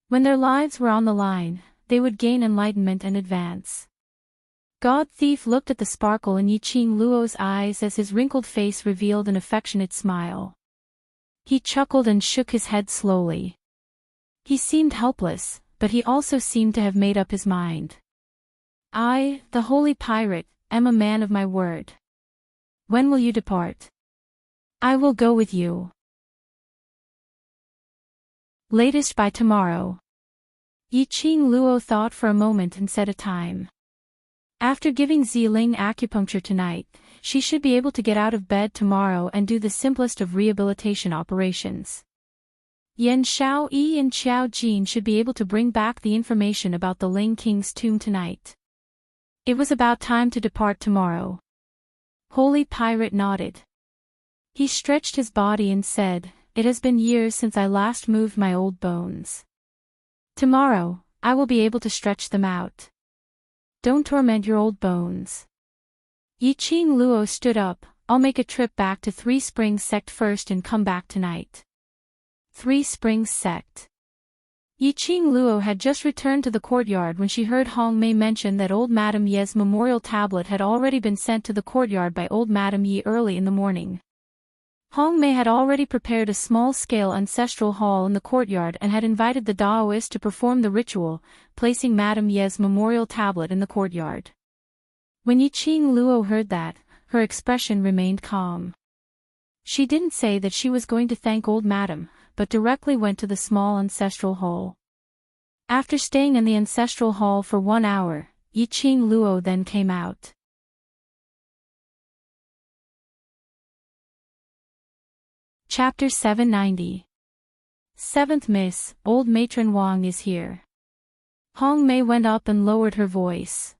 When their lives were on the line, they would gain enlightenment and advance. God Thief looked at the sparkle in Yiqing Luo's eyes as his wrinkled face revealed an affectionate smile. He chuckled and shook his head slowly. He seemed helpless, but he also seemed to have made up his mind. I, the Holy Pirate, am a man of my word. When will you depart? I will go with you. Latest by tomorrow. Yiqing Luo thought for a moment and said a time. After giving Ziling acupuncture tonight, she should be able to get out of bed tomorrow and do the simplest of rehabilitation operations. Yan Xiao Yi and Xiao Jin should be able to bring back the information about the Ling King's tomb tonight. It was about time to depart tomorrow. Holy Pirate nodded. He stretched his body and said, It has been years since I last moved my old bones. Tomorrow, I will be able to stretch them out. Don't torment your old bones. Yiqing Luo stood up. I'll make a trip back to Three Springs Sect first and come back tonight. Three Springs Sect. Yiqing Luo had just returned to the courtyard when she heard Hong Mei mention that old Madame Ye's memorial tablet had already been sent to the courtyard by old Madame Ye early in the morning. Hong Mei had already prepared a small-scale ancestral hall in the courtyard and had invited the Daoist to perform the ritual, placing Madame Ye's memorial tablet in the courtyard. When Yiqing Luo heard that, her expression remained calm. She didn't say that she was going to thank old Madame, but directly went to the small ancestral hall. After staying in the ancestral hall for 1 hour, Yiqing Luo then came out. Chapter 790. 7th Miss, old Matron Wang is here. Hong Mei went up and lowered her voice.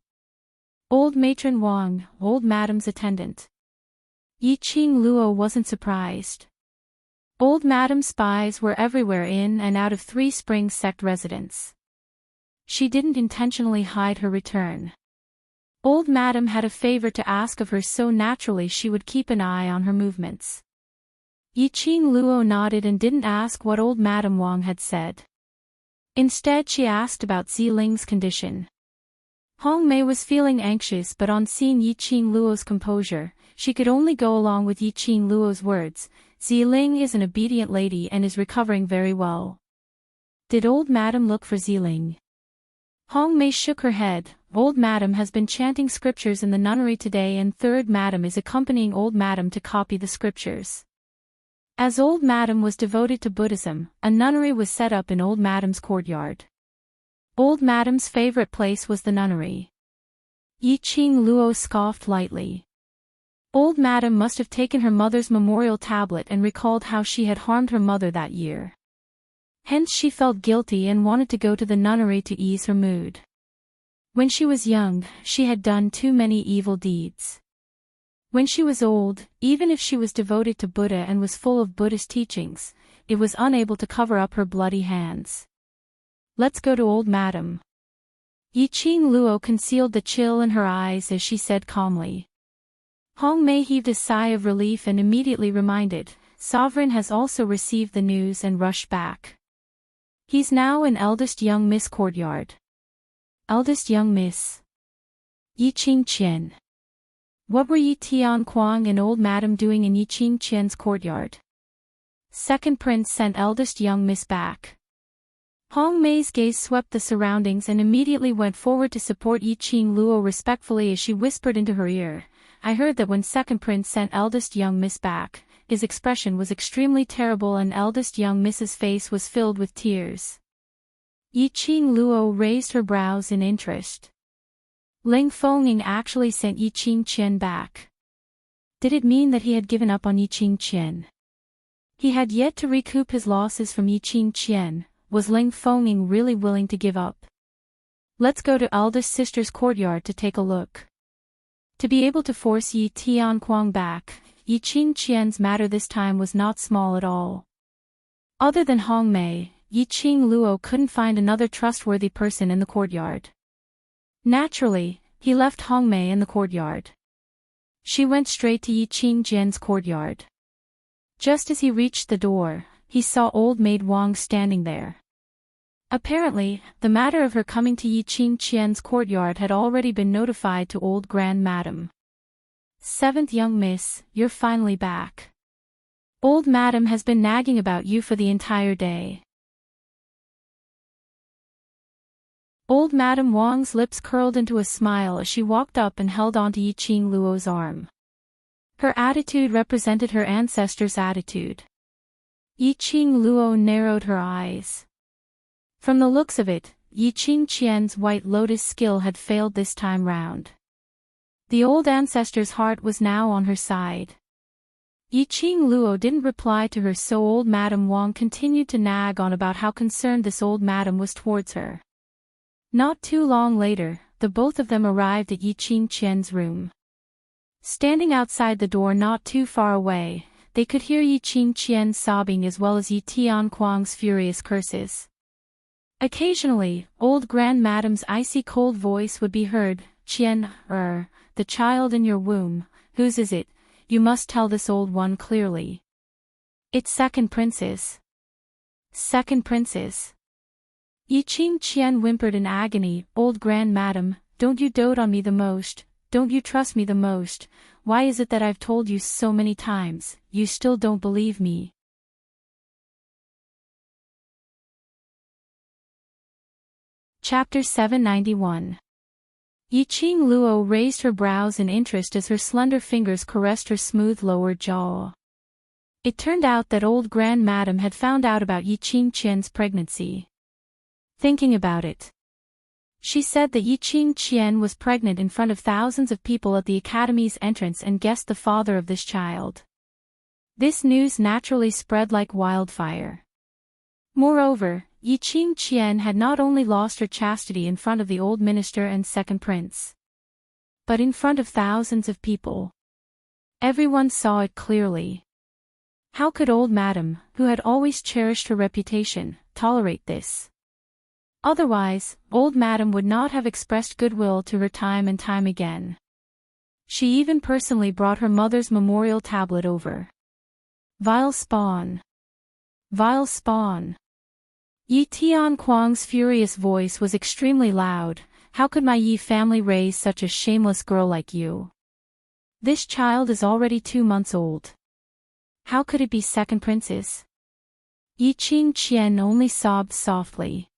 Old Matron Wang, old Madame's attendant. Yiqing Luo wasn't surprised. Old Madame's spies were everywhere in and out of Three Springs Sect residence. She didn't intentionally hide her return. Old Madame had a favor to ask of her, so naturally she would keep an eye on her movements. Yiqing Luo nodded and didn't ask what old Madame Wang had said. Instead she asked about Ziling's condition. Hong Mei was feeling anxious, but on seeing Yiqing Luo's composure, she could only go along with Yiqing Luo's words. Ziling is an obedient lady and is recovering very well. Did old madam look for Ziling? Hong Mei shook her head. Old madam has been chanting scriptures in the nunnery today, and third madam is accompanying old madam to copy the scriptures. As old madam was devoted to Buddhism, a nunnery was set up in old madam's courtyard. Old madam's favorite place was the nunnery. Yi Qing Luo scoffed lightly. Old madam must have taken her mother's memorial tablet and recalled how she had harmed her mother that year. Hence she felt guilty and wanted to go to the nunnery to ease her mood. When she was young, she had done too many evil deeds. When she was old, even if she was devoted to Buddha and was full of Buddhist teachings, it was unable to cover up her bloody hands. Let's go to old madam. Yi Qing Luo concealed the chill in her eyes as she said calmly. Hong Mei heaved a sigh of relief and immediately reminded, Sovereign has also received the news and rushed back. He's now in eldest young miss courtyard. Eldest young miss. Yi Qing Qian. What were Yi Tian Kuang and old madam doing in Yi Qing Qian's courtyard? Second prince sent eldest young miss back. Hong Mei's gaze swept the surroundings and immediately went forward to support Yi Qing Luo respectfully as she whispered into her ear, I heard that when second prince sent eldest young miss back, his expression was extremely terrible and eldest young miss's face was filled with tears. Yi Qing Luo raised her brows in interest. Ling Fengning actually sent Yi Qing Qian back. Did it mean that he had given up on Yi Qing Qian? He had yet to recoup his losses from Yi Qing Qian. Was Ling Fengning really willing to give up? Let's go to eldest sister's courtyard to take a look. To be able to force Yi Tian Kuang back, Yi Qing Qian's matter this time was not small at all. Other than Hong Mei, Yi Qing Luo couldn't find another trustworthy person in the courtyard. Naturally, he left Hong Mei in the courtyard. She went straight to Yi Qing Jian's courtyard. Just as he reached the door, he saw old maid Wang standing there. Apparently, the matter of her coming to Yi Qing Qian's courtyard had already been notified to old grand madam. Seventh young miss, you're finally back. Old madam has been nagging about you for the entire day. Old madam Wang's lips curled into a smile as she walked up and held onto Yi Qing Luo's arm. Her attitude represented her ancestors' attitude. Yi Qing Luo narrowed her eyes. From the looks of it, Yi Qing Qian's white lotus skill had failed this time round. The old ancestor's heart was now on her side. Yi Qing Luo didn't reply to her, so old Madame Wang continued to nag on about how concerned this old madam was towards her. Not too long later, the both of them arrived at Yi Qing Qian's room. Standing outside the door not too far away, they could hear Yi Qing Qian sobbing as well as Yi Tian Kuang's furious curses. Occasionally, old Grand Madame's icy cold voice would be heard, Qian, the child in your womb, whose is it? You must tell this old one clearly. It's second prince's. Second prince's. Yi Qing Qian whimpered in agony, Old Grand Madame, don't you dote on me the most, don't you trust me the most, why is it that I've told you so many times, you still don't believe me? Chapter 791. Yi Qing Luo raised her brows in interest as her slender fingers caressed her smooth lower jaw. It turned out that old Grand Madame had found out about Yi Qing Qian's pregnancy. Thinking about it, she said that Yi Qing Qian was pregnant in front of thousands of people at the academy's entrance and guessed the father of this child. This news naturally spread like wildfire. Moreover, Yi Qing Qian had not only lost her chastity in front of the old minister and second prince, but in front of thousands of people. Everyone saw it clearly. How could old madam, who had always cherished her reputation, tolerate this? Otherwise, old madam would not have expressed goodwill to her time and time again. She even personally brought her mother's memorial tablet over. Vile spawn. Vile spawn. Yi Tian Kuang's furious voice was extremely loud. How could my Yi family raise such a shameless girl like you? This child is already 2 months old. How could it be second prince's? Yi Qingqian only sobbed softly.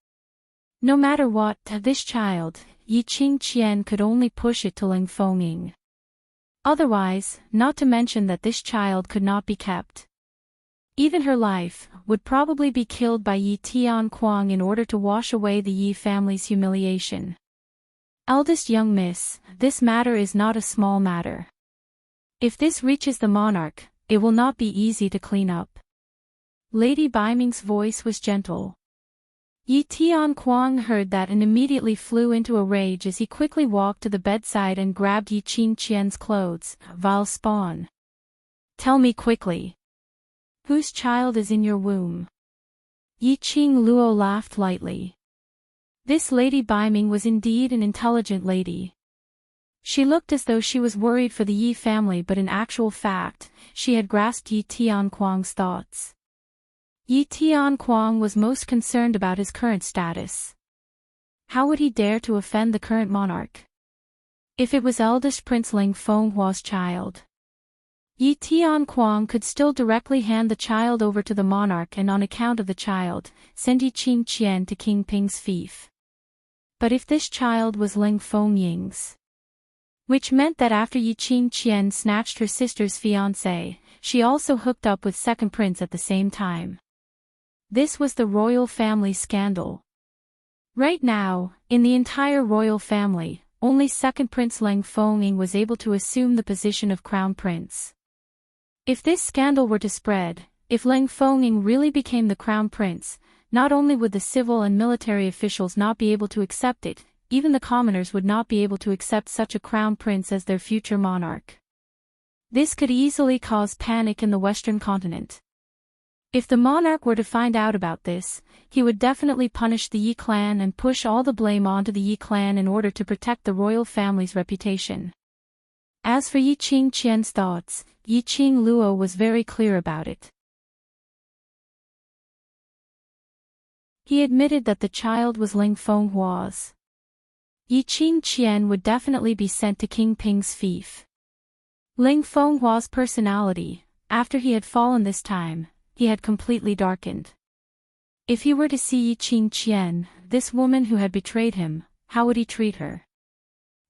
No matter what, this child, Yi Qingqian could only push it to Ling Fengying. Otherwise, not to mention that this child could not be kept. Even her life would probably be killed by Yi Tianquang in order to wash away the Yi family's humiliation. Eldest young miss, this matter is not a small matter. If this reaches the monarch, it will not be easy to clean up. Lady Baiming's voice was gentle. Yi Tianquang heard that and immediately flew into a rage as he quickly walked to the bedside and grabbed Yi Qingqian's clothes. Vile spawn. Tell me quickly. Whose child is in your womb? Yi Qingluo laughed lightly. This Lady Baiming was indeed an intelligent lady. She looked as though she was worried for the Yi family, but in actual fact, she had grasped Yi Tianquang's thoughts. Yi Tianquang was most concerned about his current status. How would he dare to offend the current monarch? If it was eldest Prince Ling Fenghua's child, Yi Tianquang could still directly hand the child over to the monarch and on account of the child, send Yi Qingqian to King Ping's fief. But if this child was Ling Fengying's, which meant that after Yi Qingqian snatched her sister's fiancé, she also hooked up with second prince at the same time. This was the royal family scandal. Right now, in the entire royal family, only second prince Ling Fengying was able to assume the position of crown prince. If this scandal were to spread, if Ling Fengying really became the crown prince, not only would the civil and military officials not be able to accept it, even the commoners would not be able to accept such a crown prince as their future monarch. This could easily cause panic in the Western continent. If the monarch were to find out about this, he would definitely punish the Yi clan and push all the blame onto the Yi clan in order to protect the royal family's reputation. As for Yi Qingqian's thoughts, Yi Qingluo was very clear about it. He admitted that the child was Ling Fenghua's. Yi Qingqian would definitely be sent to King Ping's fief. Ling Fenghua's personality, after he had fallen this time, he had completely darkened. If he were to see Yi Qingqian, this woman who had betrayed him, how would he treat her?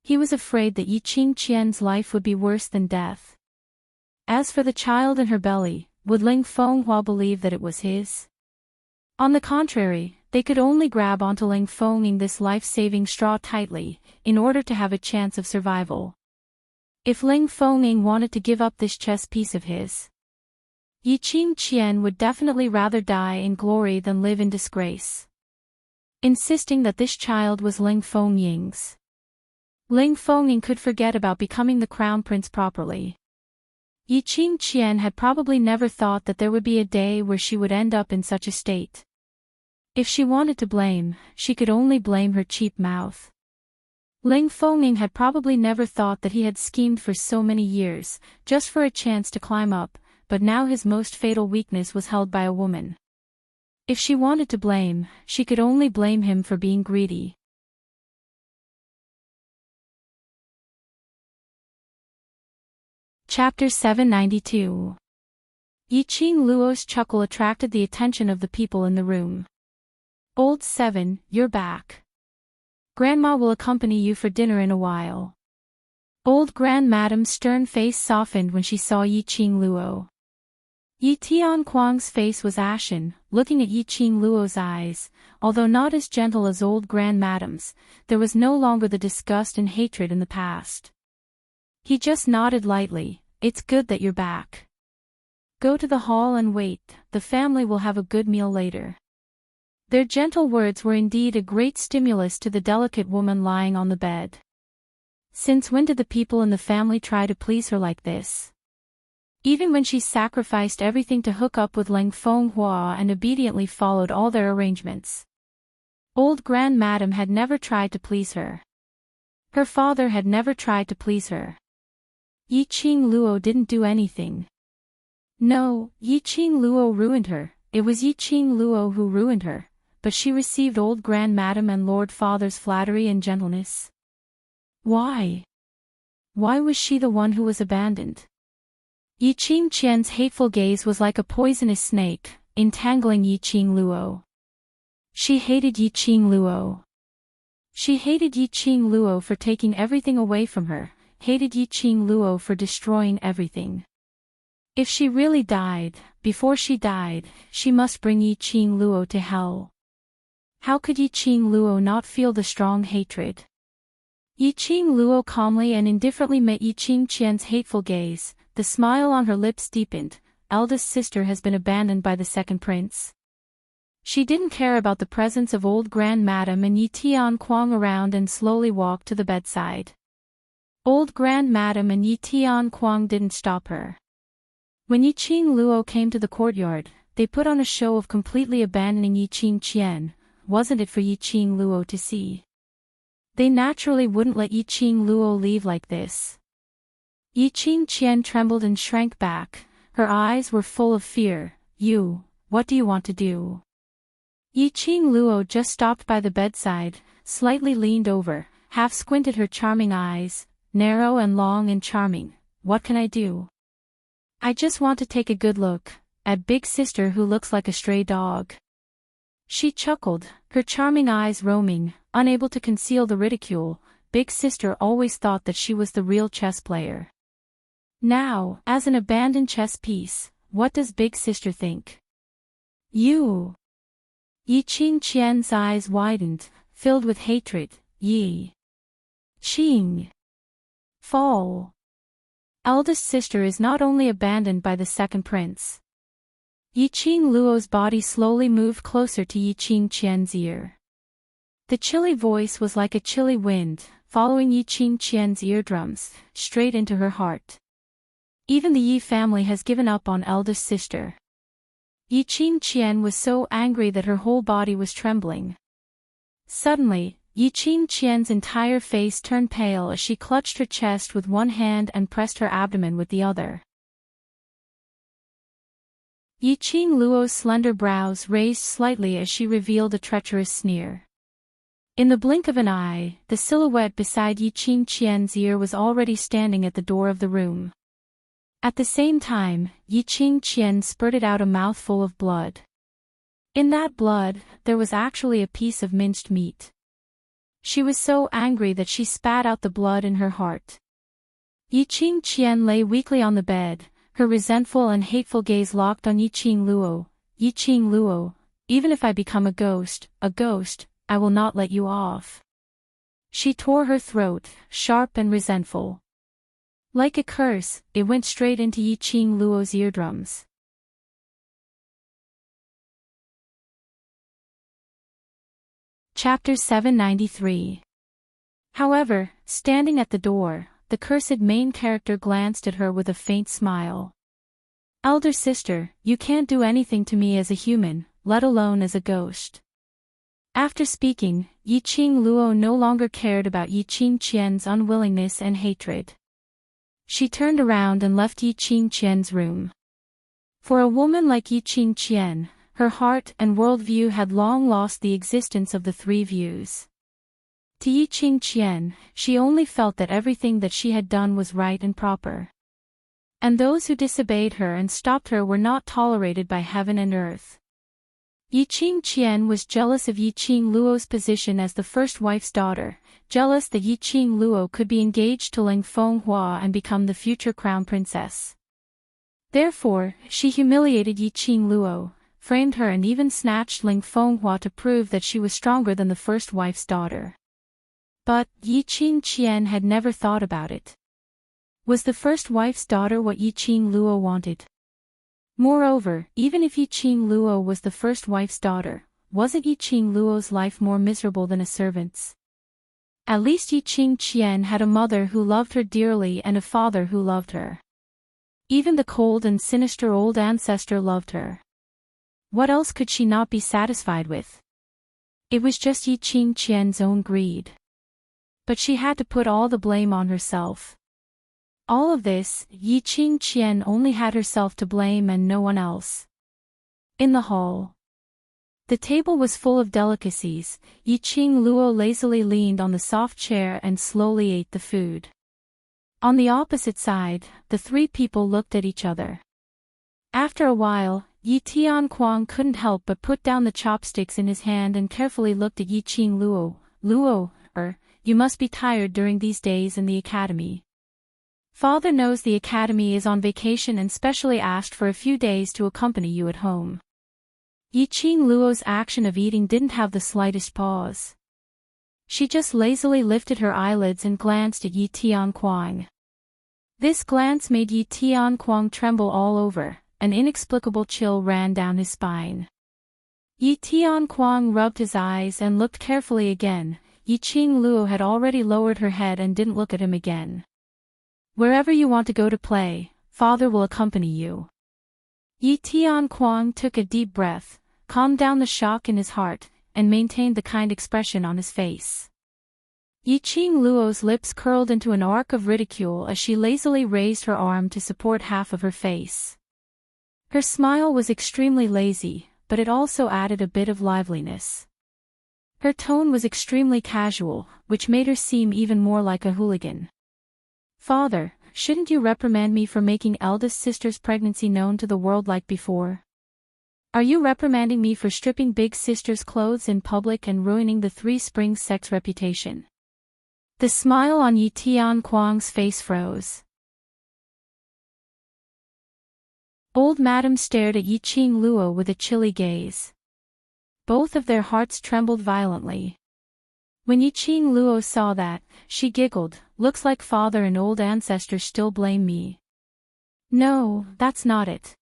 He was afraid that Yi Qingqian's life would be worse than death. As for the child in her belly, would Ling Fenghua believe that it was his? On the contrary, they could only grab onto Ling Fengying this life-saving straw tightly, in order to have a chance of survival. If Ling Fengying wanted to give up this chess piece of his, Yi Qingqian would definitely rather die in glory than live in disgrace. Insisting that this child was Ling Fengying's, Ling Fengying could forget about becoming the crown prince properly. Yi Qingqian had probably never thought that there would be a day where she would end up in such a state. If she wanted to blame, she could only blame her cheap mouth. Ling Fengying had probably never thought that he had schemed for so many years, just for a chance to climb up, but now his most fatal weakness was held by a woman. If she wanted to blame, she could only blame him for being greedy. Chapter 792. Yi Qingluo's chuckle attracted the attention of the people in the room. Old 7, you're back. Grandma will accompany you for dinner in a while. Old Grandmadam's stern face softened when she saw Yi Qingluo. Yi Tianquang's face was ashen, looking at Yi Qingluo's eyes, although not as gentle as old Grandmadam's, there was no longer the disgust and hatred in the past. He just nodded lightly. It's good that you're back. Go to the hall and wait, the family will have a good meal later. Their gentle words were indeed a great stimulus to the delicate woman lying on the bed. Since when did the people in the family try to please her like this? Even when she sacrificed everything to hook up with Ling Fenghua and obediently followed all their arrangements. Old Grandmadam had never tried to please her. Her father had never tried to please her. Yi Qingluo didn't do anything. No, Yi Qingluo ruined her, it was Yi Qingluo who ruined her, but she received old Grandmadam and Lord Father's flattery and gentleness. Why? Why was she the one who was abandoned? Yi Qingqian's hateful gaze was like a poisonous snake, entangling Yiqing Luo. She hated Yiqing Luo. She hated Yiqing Luo for taking everything away from her, hated Yiqing Luo for destroying everything. If she really died, before she died, she must bring Yiqing Luo to hell. How could Yiqing Luo not feel the strong hatred? Yiqing Luo calmly and indifferently met Yiqing Qian's hateful gaze, the smile on her lips deepened. Eldest sister has been abandoned by the second prince. She didn't care about the presence of old Grand Madam and Yi Tian Kuang around and slowly walked to the bedside. Old Grand Madam and Yi Tian Kuang didn't stop her. When Yiqing Luo came to the courtyard, they put on a show of completely abandoning Yiqing Qian. Wasn't it for Yiqing Luo to see? They naturally wouldn't let Yiqing Luo leave like this. Yiqing Qian trembled and shrank back. Her eyes were full of fear. You, what do you want to do? Yiqing Luo just stopped by the bedside, slightly leaned over, half squinted her charming eyes, narrow and long and charming. What can I do? I just want to take a good look at big sister who looks like a stray dog. She chuckled, her charming eyes roaming, unable to conceal the ridicule. Big sister always thought that she was the real chess player. Now, as an abandoned chess piece, what does big sister think? You. Yiqing Qian's eyes widened, filled with hatred. Yi. Qing. Fall. Eldest sister is not only abandoned by the second prince. Yiqing Luo's body slowly moved closer to Yiqing Qian's ear. The chilly voice was like a chilly wind, following Yiqing Qian's eardrums, straight into her heart. Even the Yi family has given up on eldest sister. Yiqing Qian was so angry that her whole body was trembling. Suddenly, Yiqing Qian's entire face turned pale as she clutched her chest with one hand and pressed her abdomen with the other. Yiqing Luo's slender brows raised slightly as she revealed a treacherous sneer. In the blink of an eye, the silhouette beside Yiqing Qian's ear was already standing at the door of the room. At the same time, Yiqing Qian spurted out a mouthful of blood. In that blood, there was actually a piece of minced meat. She was so angry that she spat out the blood in her heart. Yiqing Qian lay weakly on the bed, her resentful and hateful gaze locked on Yiqing Luo. Yiqing Luo, even if I become a ghost, I will not let you off. She tore her throat, sharp and resentful. Like a curse, it went straight into Yiqing Luo's eardrums. Chapter 793. However, standing at the door, the cursed main character glanced at her with a faint smile. Elder sister, you can't do anything to me as a human, let alone as a ghost. After speaking, Yiqing Luo no longer cared about Yiqing Qian's unwillingness and hatred. She turned around and left Yiqing Qian's room. For a woman like Yiqing Qian, her heart and worldview had long lost the existence of the three views. To Yiqing Qian, she only felt that everything that she had done was right and proper. And those who disobeyed her and stopped her were not tolerated by heaven and earth. Yiqing Qian was jealous of Yiqing Luo's position as the first wife's daughter, jealous that Yiqing Luo could be engaged to Ling Fenghua and become the future crown princess. Therefore, she humiliated Yiqing Luo, framed her and even snatched Ling Fenghua to prove that she was stronger than the first wife's daughter. But, Yiqing Qian had never thought about it. Was the first wife's daughter what Yiqing Luo wanted? Moreover, even if Yiqing Luo was the first wife's daughter, wasn't Yiqing Luo's life more miserable than a servant's? At least Yiqing Qian had a mother who loved her dearly and a father who loved her. Even the cold and sinister old ancestor loved her. What else could she not be satisfied with? It was just Yiqing Qian's own greed. But she had to put all the blame on herself. All of this, Yiqing Qian only had herself to blame and no one else. In the hall. The table was full of delicacies. Yiqing Luo lazily leaned on the soft chair and slowly ate the food. On the opposite side, the three people looked at each other. After a while, Yi Tianquang couldn't help but put down the chopsticks in his hand and carefully looked at Yi Qing Luo. Luo, you must be tired during these days in the academy. Father knows the academy is on vacation and specially asked for a few days to accompany you at home. Yi Qing Luo's action of eating didn't have the slightest pause. She just lazily lifted her eyelids and glanced at Yi Tianquang. This glance made Yi Tianquang tremble all over. An inexplicable chill ran down his spine. Yi Tianquang rubbed his eyes and looked carefully again. Yi Qing Luo had already lowered her head and didn't look at him again. Wherever you want to go to play, Father will accompany you. Yi Tianquang took a deep breath, calmed down the shock in his heart, and maintained the kind expression on his face. Yi Qing Luo's lips curled into an arc of ridicule as she lazily raised her arm to support half of her face. Her smile was extremely lazy, but it also added a bit of liveliness. Her tone was extremely casual, which made her seem even more like a hooligan. Father, shouldn't you reprimand me for making eldest sister's pregnancy known to the world like before? Are you reprimanding me for stripping big sister's clothes in public and ruining the Three Springs sect's reputation? The smile on Yi Tianquang's face froze. Old Madam stared at Yi Qing Luo with a chilly gaze. Both of their hearts trembled violently. When Yi Qing Luo saw that, she giggled. Looks like father and old ancestors still blame me. No, that's not it.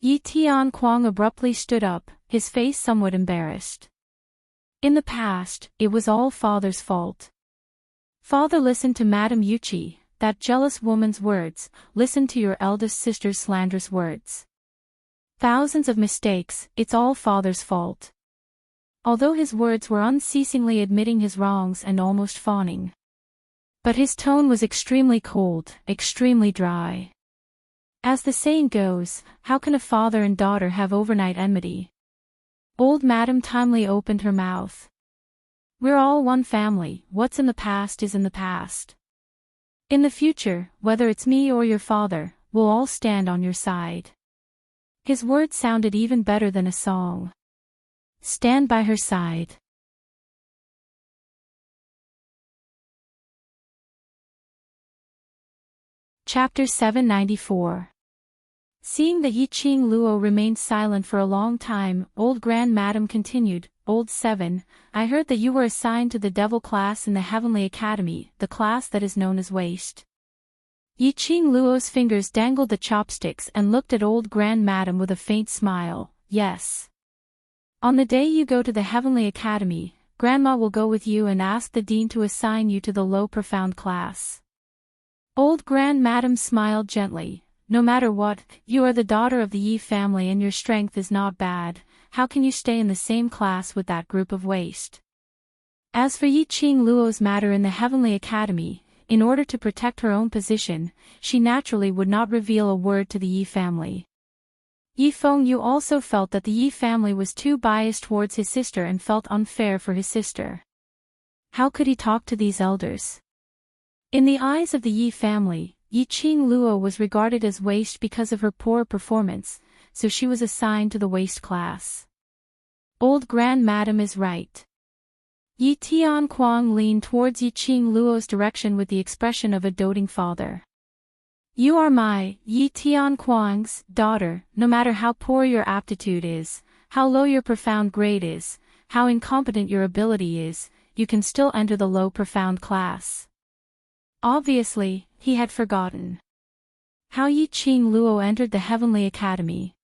Yi Tianquang abruptly stood up, his face somewhat embarrassed. In the past, it was all father's fault. Father listened to Madame Yuqi, that jealous woman's words, listened to your eldest sister's slanderous words. Thousands of mistakes, it's all father's fault. Although his words were unceasingly admitting his wrongs and almost fawning. But his tone was extremely cold, extremely dry. As the saying goes, how can a father and daughter have overnight enmity? Old Madam timely opened her mouth. We're all one family, what's in the past is in the past. In the future, whether it's me or your father, we'll all stand on your side. His words sounded even better than a song. Stand by her side. Chapter 794. Seeing that Yi Qing Luo remained silent for a long time, old Grand Madam continued, Old 7, I heard that you were assigned to the Devil class in the Heavenly Academy, the class that is known as Waste. Yi Qing Luo's fingers dangled the chopsticks and looked at old Grand Madam with a faint smile. Yes. On the day you go to the Heavenly Academy, Grandma will go with you and ask the Dean to assign you to the Low Profound class. Old Grand Madam smiled gently. No matter what, you are the daughter of the Yi family and your strength is not bad. How can you stay in the same class with that group of waste? As for Yi Qing Luo's matter in the Heavenly Academy, in order to protect her own position, she naturally would not reveal a word to the Yi family. Yi Fengyu also felt that the Yi family was too biased towards his sister and felt unfair for his sister. How could he talk to these elders? In the eyes of the Yi family, Yi Qing Luo was regarded as waste because of her poor performance, so she was assigned to the waste class. Old Grand Madam is right. Yi Tianquang leaned towards Yi Qing Luo's direction with the expression of a doting father. You are my, Yi Tianquang's, daughter, no matter how poor your aptitude is, how low your profound grade is, how incompetent your ability is, you can still enter the low profound class. Obviously, he had forgotten how Yi Qing Luo entered the Heavenly Academy.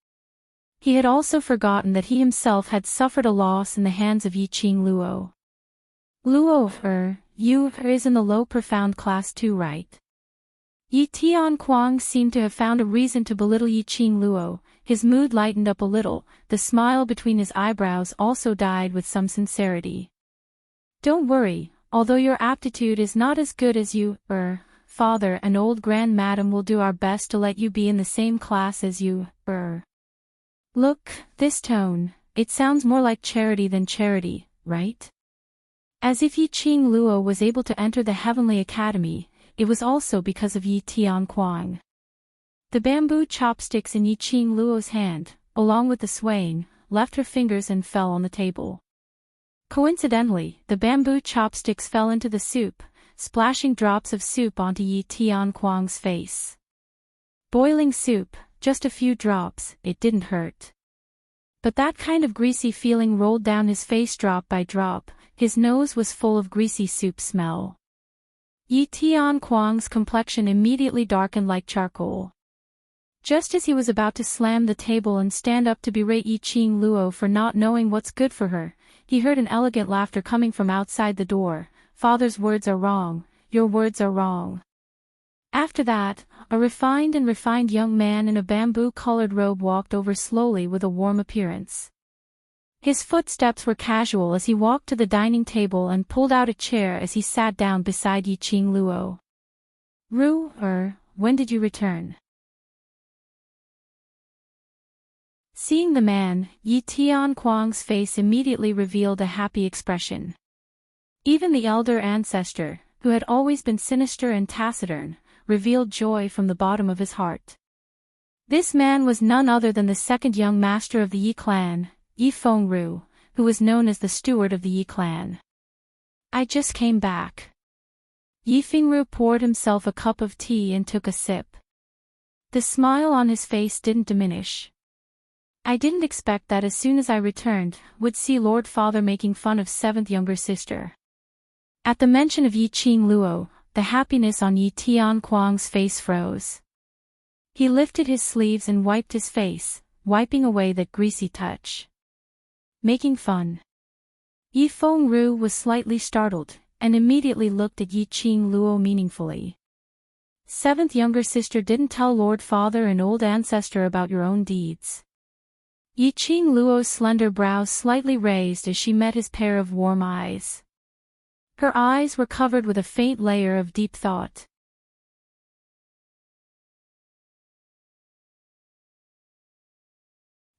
He had also forgotten that he himself had suffered a loss in the hands of Yi Qing Luo. Luo, you is in the low profound class too, right? Yi Tianquang seemed to have found a reason to belittle Yi Qing Luo. His mood lightened up a little, the smile between his eyebrows also died with some sincerity. Don't worry, although your aptitude is not as good as you, father and old Grand Madam will do our best to let you be in the same class as you, Look, this tone, it sounds more like charity than charity, right? As if Yi Qing Luo was able to enter the Heavenly Academy, it was also because of Yi Tianquang. The bamboo chopsticks in Yi Qing Luo's hand, along with the swaying, left her fingers and fell on the table. Coincidentally, the bamboo chopsticks fell into the soup, splashing drops of soup onto Yi Tianquang's face. Boiling soup, just a few drops, it didn't hurt. But that kind of greasy feeling rolled down his face drop by drop. His nose was full of greasy soup smell. Yi Tianquang's complexion immediately darkened like charcoal. Just as he was about to slam the table and stand up to berate Yi Qingluo for not knowing what's good for her, he heard an elegant laughter coming from outside the door. "Father's words are wrong, your words are wrong." After that, a refined young man in a bamboo-colored robe walked over slowly with a warm appearance. His footsteps were casual as he walked to the dining table and pulled out a chair as he sat down beside Yi Qingluo. When did you return?" Seeing the man, Yi Tianquang's face immediately revealed a happy expression. Even the elder ancestor, who had always been sinister and taciturn, revealed joy from the bottom of his heart. This man was none other than the second young master of the Yi clan, Yi Fengru, who was known as the steward of the Yi clan. "I just came back." Yi Fengru poured himself a cup of tea and took a sip. The smile on his face didn't diminish. "I didn't expect that as soon as I returned, would see Lord Father making fun of seventh younger sister." At the mention of Yi Qingluo, the happiness on Yi Tianquang's face froze. He lifted his sleeves and wiped his face, wiping away that greasy touch. Making fun. Yi Fengru was slightly startled, and immediately looked at Yi Qingluo meaningfully. "Seventh younger sister didn't tell Lord Father and old ancestor about your own deeds." Yi Qingluo's slender brows slightly raised as she met his pair of warm eyes. Her eyes were covered with a faint layer of deep thought.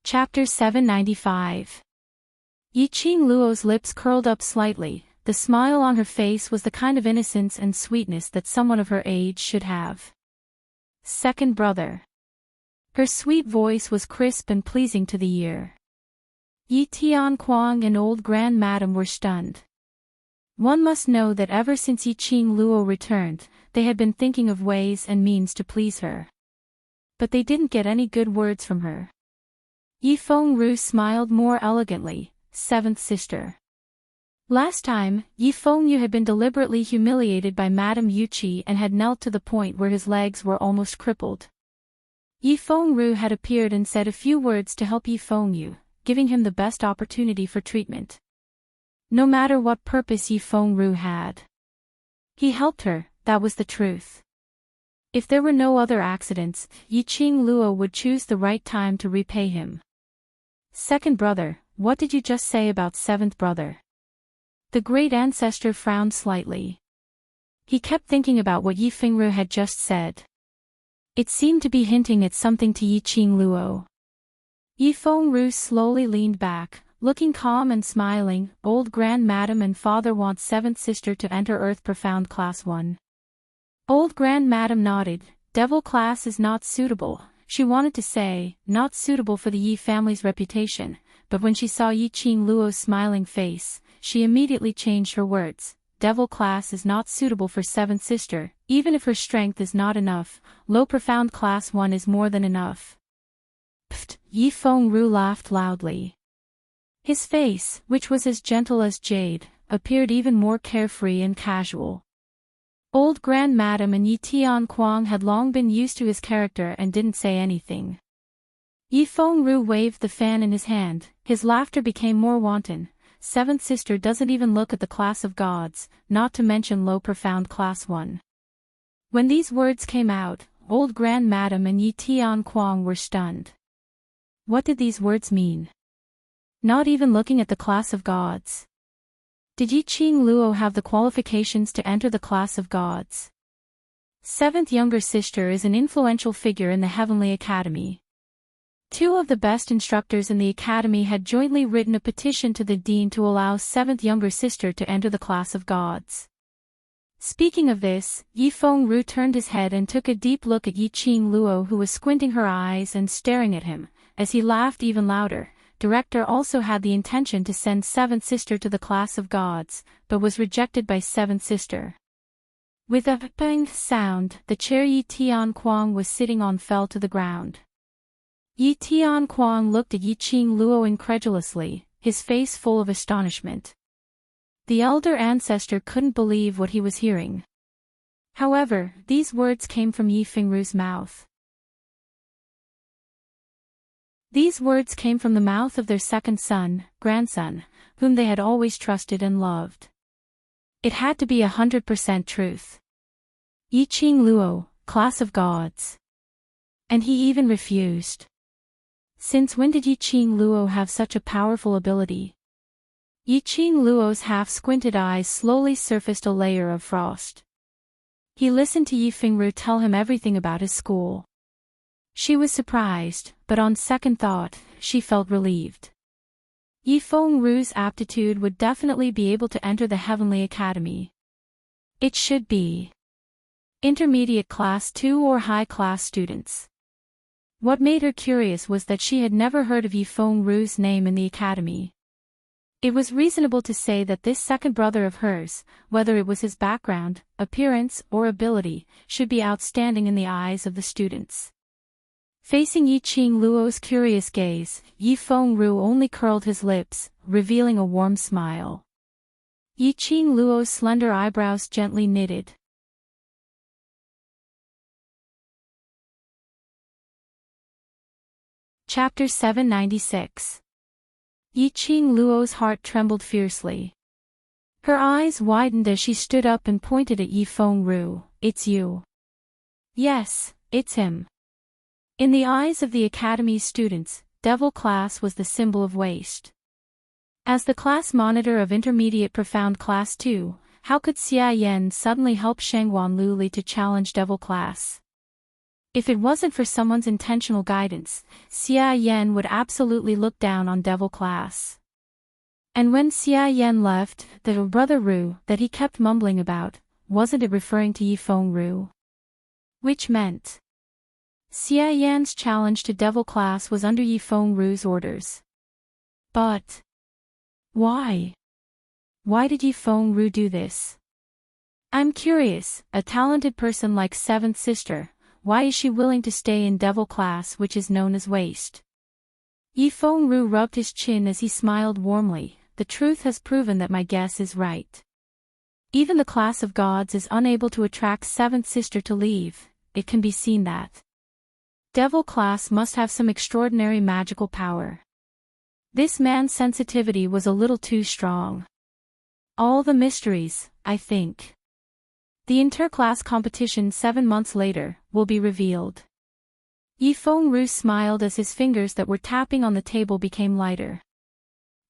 Chapter 795. Yi Qingluo's lips curled up slightly. The smile on her face was the kind of innocence and sweetness that someone of her age should have. "Second brother." Her sweet voice was crisp and pleasing to the ear. Yi Tianquang and old grandmadam were stunned. One must know that ever since Yi Qingluo returned, they had been thinking of ways and means to please her. But they didn't get any good words from her. Yi Fengru smiled more elegantly. "Seventh sister." Last time, Yi Fengyu had been deliberately humiliated by Madame Yuqi and had knelt to the point where his legs were almost crippled. Yi Fengru had appeared and said a few words to help Yi Fengyu, giving him the best opportunity for treatment. No matter what purpose Yi Fengru had, he helped her, that was the truth. If there were no other accidents, Yi Qingluo would choose the right time to repay him. "Second brother, what did you just say about seventh brother?" The great ancestor frowned slightly. He kept thinking about what Yi Fengru had just said. It seemed to be hinting at something to Yi Qingluo. Yi Fengru slowly leaned back, looking calm and smiling. "Old grandmadam and father want seventh sister to enter Earth Profound Class 1. Old grandmadam nodded. "Devil class is not suitable," she wanted to say, "not suitable for the Yi family's reputation," but when she saw Yi Qingluo's smiling face, she immediately changed her words. "Devil class is not suitable for seventh sister, even if her strength is not enough. Low Profound Class 1 is more than enough." Pfft! Yi Fengru laughed loudly. His face, which was as gentle as jade, appeared even more carefree and casual. Old grandmadam and Yi Tianquang had long been used to his character and didn't say anything. Yi Fengru waved the fan in his hand, his laughter became more wanton. "Seventh sister doesn't even look at the class of gods, not to mention Low Profound Class 1. When these words came out, old grandmadam and Yi Tianquang were stunned. What did these words mean? Not even looking at the class of gods. Did Yi Qingluo have the qualifications to enter the class of gods? Seventh younger sister is an influential figure in the Heavenly Academy. Two of the best instructors in the academy had jointly written a petition to the dean to allow seventh younger sister to enter the class of gods. Speaking of this, Yi Fengru turned his head and took a deep look at Yi Qingluo, who was squinting her eyes and staring at him. as he laughed even louder. Director also had the intention to send Seventh Sister to the class of gods, but was rejected by Seventh Sister. With a bang sound, the chair Yi Tianquang was sitting on fell to the ground. Yi Tianquang looked at Yi Qing Luo incredulously, his face full of astonishment. The elder ancestor couldn't believe what he was hearing. However, these words came from Yi Fengru's mouth. These words came from the mouth of their second son, grandson, whom they had always trusted and loved. It had to be 100% truth. Yi Qing Luo, class of gods. And he even refused. Since when did Yi Qing Luo have such a powerful ability? Yi Qing Luo's half-squinted eyes slowly surfaced a layer of frost. He listened to Yi Fengru tell him everything about his school. She was surprised, but on second thought, she felt relieved. Yi Fengru's aptitude would definitely be able to enter the Heavenly Academy. It should be intermediate class 2 or high class students. What made her curious was that she had never heard of Yi Fengru's name in the academy. It was reasonable to say that this second brother of hers, whether it was his background, appearance, or ability, should be outstanding in the eyes of the students. Facing Yi Qing Luo's curious gaze, Yi Fengru only curled his lips, revealing a warm smile. Yi Qing Luo's slender eyebrows gently knitted. Chapter 796. Yi Qing Luo's heart trembled fiercely. Her eyes widened as she stood up and pointed at Yi Fengru. "It's you." "Yes, it's him." In the eyes of the academy's students, Devil Class was the symbol of waste. As the class monitor of Intermediate Profound Class 2, how could Xia Yan suddenly help Shangguan Luli to challenge Devil Class? If it wasn't for someone's intentional guidance, Xia Yan would absolutely look down on Devil Class. And when Xia Yan left, the brother Ru that he kept mumbling about, wasn't it referring to Yi Fengru? Which meant Xia Yan's challenge to Devil Class was under Yi Fengru's orders. But why? Why did Yi Fengru do this? I'm curious, a talented person like Seventh Sister, why is she willing to stay in Devil Class, which is known as waste? Yi Fengru rubbed his chin as he smiled warmly. The truth has proven that my guess is right. Even the class of gods is unable to attract Seventh Sister to leave. It can be seen that Devil Class must have some extraordinary magical power. This man's sensitivity was a little too strong. All the mysteries, I think. The interclass competition 7 months later will be revealed. Yi Fengru smiled as his fingers that were tapping on the table became lighter.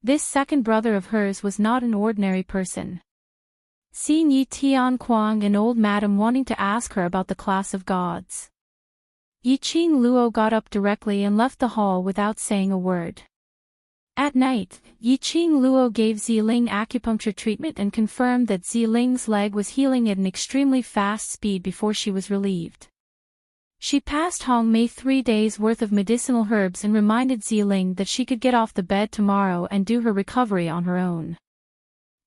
This second brother of hers was not an ordinary person. Seeing Yi Tianquang and old madam wanting to ask her about the class of gods, Yi Qing Luo got up directly and left the hall without saying a word. At night, Yi Qing Luo gave Ziling acupuncture treatment and confirmed that Ziling's leg was healing at an extremely fast speed before she was relieved. She passed Hong Mei 3 days' worth of medicinal herbs and reminded Ziling that she could get off the bed tomorrow and do her recovery on her own.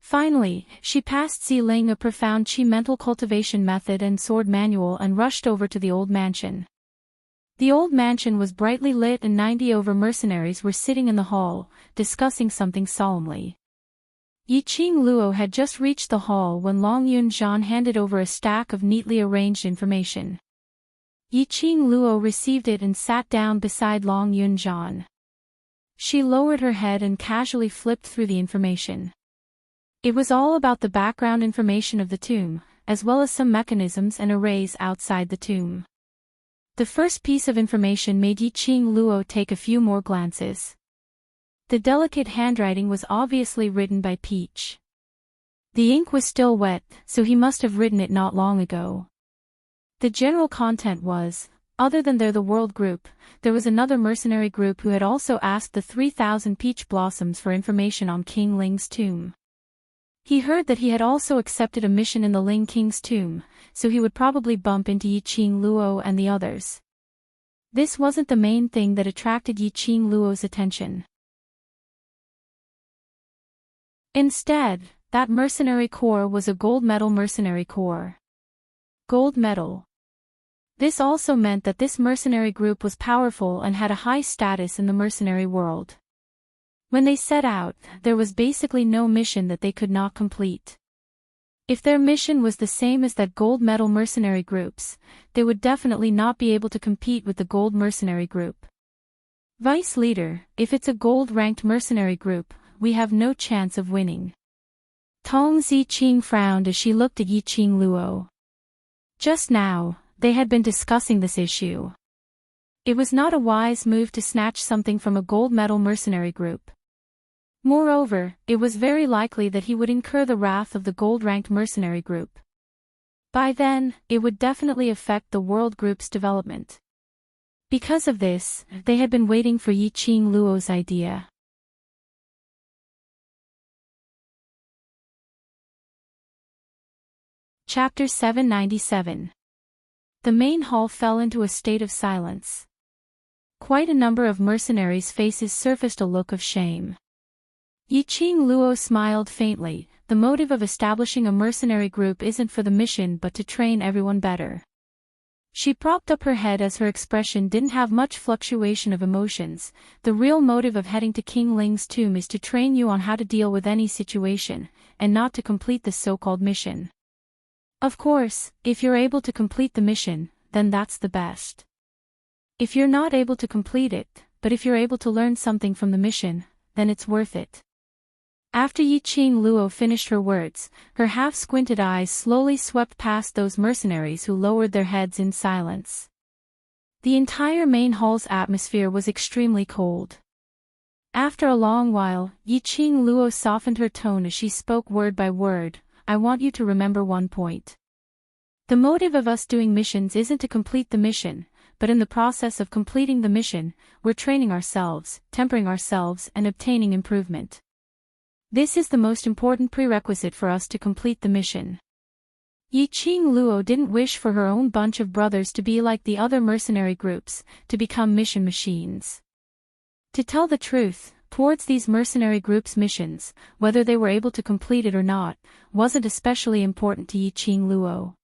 Finally, she passed Ziling a profound Qi mental cultivation method and sword manual and rushed over to the old mansion. The old mansion was brightly lit and 90 over mercenaries were sitting in the hall, discussing something solemnly. Yi Qing Luo had just reached the hall when Long Yunzhan handed over a stack of neatly arranged information. Yi Qing Luo received it and sat down beside Long Yunzhan. She lowered her head and casually flipped through the information. It was all about the background information of the tomb, as well as some mechanisms and arrays outside the tomb. The first piece of information made Yi Qing Luo take a few more glances. The delicate handwriting was obviously written by Peach. The ink was still wet, so he must have written it not long ago. The general content was, other than the World Group, there was another mercenary group who had also asked the 3,000 peach blossoms for information on King Ling's tomb. He heard that he had also accepted a mission in the Ling King's tomb, so he would probably bump into Yi Qing Luo and the others. This wasn't the main thing that attracted Yiqing Luo's attention. Instead, that mercenary corps was a gold medal mercenary corps. Gold medal. This also meant that this mercenary group was powerful and had a high status in the mercenary world. When they set out, there was basically no mission that they could not complete. If their mission was the same as that gold medal mercenary group's, they would definitely not be able to compete with the gold mercenary group. Vice leader, if it's a gold-ranked mercenary group, we have no chance of winning. Tong Ziqing frowned as she looked at Yiqing Luo. Just now, they had been discussing this issue. It was not a wise move to snatch something from a gold medal mercenary group. Moreover, it was very likely that he would incur the wrath of the gold-ranked mercenary group. By then, it would definitely affect the world group's development. Because of this, they had been waiting for Yiqing Luo's idea. Chapter 797. The main hall fell into a state of silence. Quite a number of mercenaries' faces surfaced a look of shame. Yiqing Luo smiled faintly. The motive of establishing a mercenary group isn't for the mission but to train everyone better. She propped up her head as her expression didn't have much fluctuation of emotions. The real motive of heading to King Ling's tomb is to train you on how to deal with any situation, and not to complete the so-called mission. Of course, if you're able to complete the mission, then that's the best. If you're not able to complete it, but if you're able to learn something from the mission, then it's worth it. After Yiqing Luo finished her words, her half-squinted eyes slowly swept past those mercenaries who lowered their heads in silence. The entire main hall's atmosphere was extremely cold. After a long while, Yiqing Luo softened her tone as she spoke word by word. I want you to remember one point. The motive of us doing missions isn't to complete the mission, but in the process of completing the mission, we're training ourselves, tempering ourselves and obtaining improvement. This is the most important prerequisite for us to complete the mission. Yiqing Luo didn't wish for her own bunch of brothers to be like the other mercenary groups, to become mission machines. To tell the truth, towards these mercenary groups' missions, whether they were able to complete it or not, wasn't especially important to Yiqing Luo.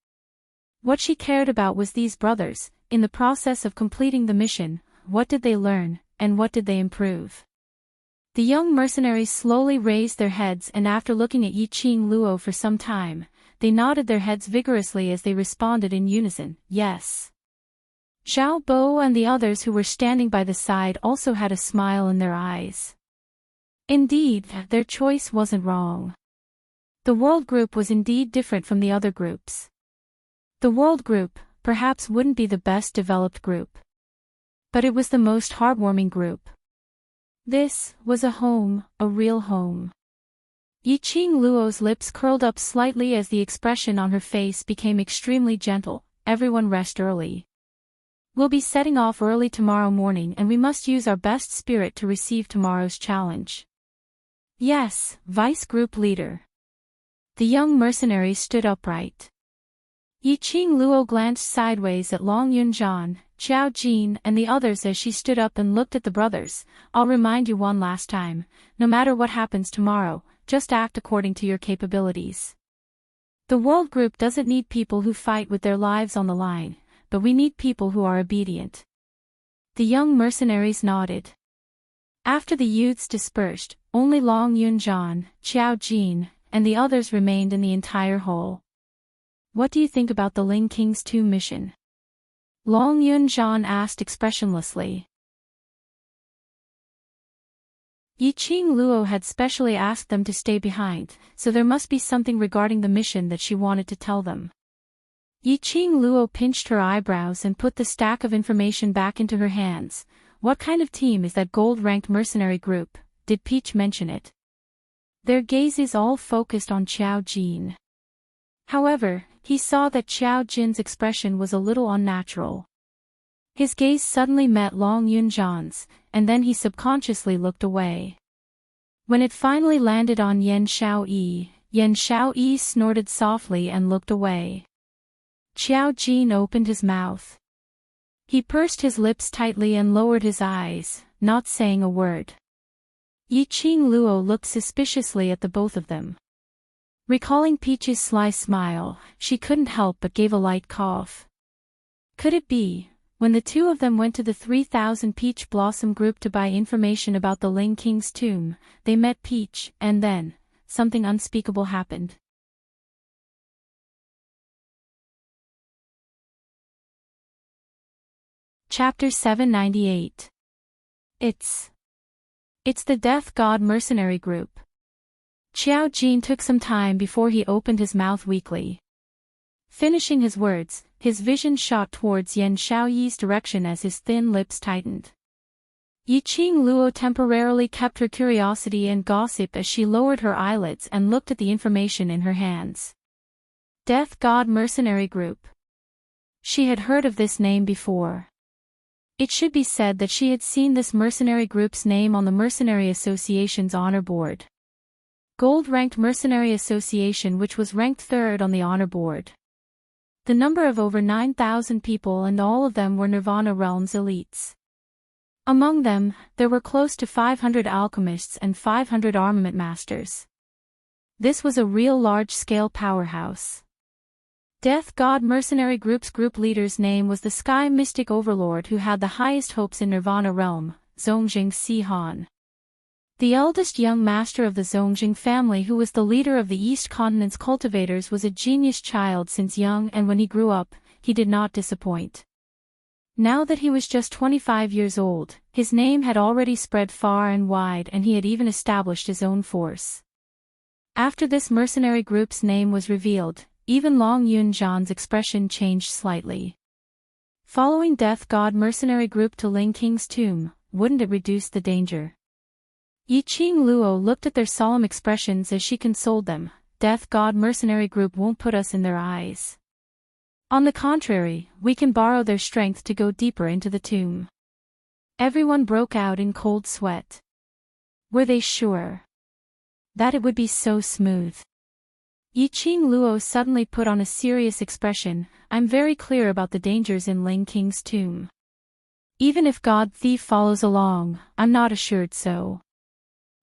What she cared about was these brothers. In the process of completing the mission, what did they learn, and what did they improve? The young mercenaries slowly raised their heads and after looking at Yiqing Luo for some time, they nodded their heads vigorously as they responded in unison, yes. Zhao Bo and the others who were standing by the side also had a smile in their eyes. Indeed, their choice wasn't wrong. The world group was indeed different from the other groups. The world group, perhaps wouldn't be the best developed group. But it was the most heartwarming group. This was a home, a real home. Yiqing Luo's lips curled up slightly as the expression on her face became extremely gentle. Everyone rest early. We'll be setting off early tomorrow morning and we must use our best spirit to receive tomorrow's challenge. Yes, Vice Group Leader. The young mercenary stood upright. Yiqing Luo glanced sideways at Long Yunzhan, Xiao Jin and the others as she stood up and looked at the brothers. I'll remind you one last time, no matter what happens tomorrow, just act according to your capabilities. The world group doesn't need people who fight with their lives on the line, but we need people who are obedient. The young mercenaries nodded. After the youths dispersed, only Long Yunzhan, Xiao Jin, and the others remained in the entire hall. What do you think about the Ling King's tomb mission? Long Yunzhan asked expressionlessly. Yiqing Luo had specially asked them to stay behind, so there must be something regarding the mission that she wanted to tell them. Yiqing Luo pinched her eyebrows and put the stack of information back into her hands. What kind of team is that gold-ranked mercenary group? Did Peach mention it? Their gazes all focused on Xiao Jin. However, he saw that Xiao Jin's expression was a little unnatural. His gaze suddenly met Long Yunzhan's, and then he subconsciously looked away. When it finally landed on Yan Xiaoyi snorted softly and looked away. Xiao Jin opened his mouth. He pursed his lips tightly and lowered his eyes, not saying a word. Yiqing Luo looked suspiciously at the both of them. Recalling Peach's sly smile, she couldn't help but gave a light cough. Could it be, when the two of them went to the 3000 Peach Blossom group to buy information about the Ling King's tomb, they met Peach, and then, something unspeakable happened. Chapter 798. It's the Death God Mercenary Group. Qiao Jin took some time before he opened his mouth weakly. Finishing his words, his vision shot towards Yan Xiaoyi's direction as his thin lips tightened. Yiqing Luo temporarily kept her curiosity and gossip as she lowered her eyelids and looked at the information in her hands. Death God Mercenary Group. She had heard of this name before. It should be said that she had seen this mercenary group's name on the Mercenary Association's honor board. Gold-ranked Mercenary Association, which was ranked third on the honor board. The number of over 9,000 people, and all of them were Nirvana Realm's elites. Among them, there were close to 500 alchemists and 500 armament masters. This was a real large-scale powerhouse. Death God Mercenary Group's group leader's name was the Sky Mystic Overlord who had the highest hopes in Nirvana Realm, Zongjing Si-Han. The eldest young master of the Zongjing family, who was the leader of the East Continent's cultivators, was a genius child since young, and when he grew up, he did not disappoint. Now that he was just 25 years old, his name had already spread far and wide, and he had even established his own force. After this mercenary group's name was revealed, even Long Yunzhan's expression changed slightly. Following Death God Mercenary Group to Ling King's tomb, wouldn't it reduce the danger? Yiqing Luo looked at their solemn expressions as she consoled them. Death God Mercenary Group won't put us in their eyes. On the contrary, we can borrow their strength to go deeper into the tomb. Everyone broke out in cold sweat. Were they sure that it would be so smooth? Yiqing Luo suddenly put on a serious expression. I'm very clear about the dangers in Ling King's tomb. Even if God Thief follows along, I'm not assured so.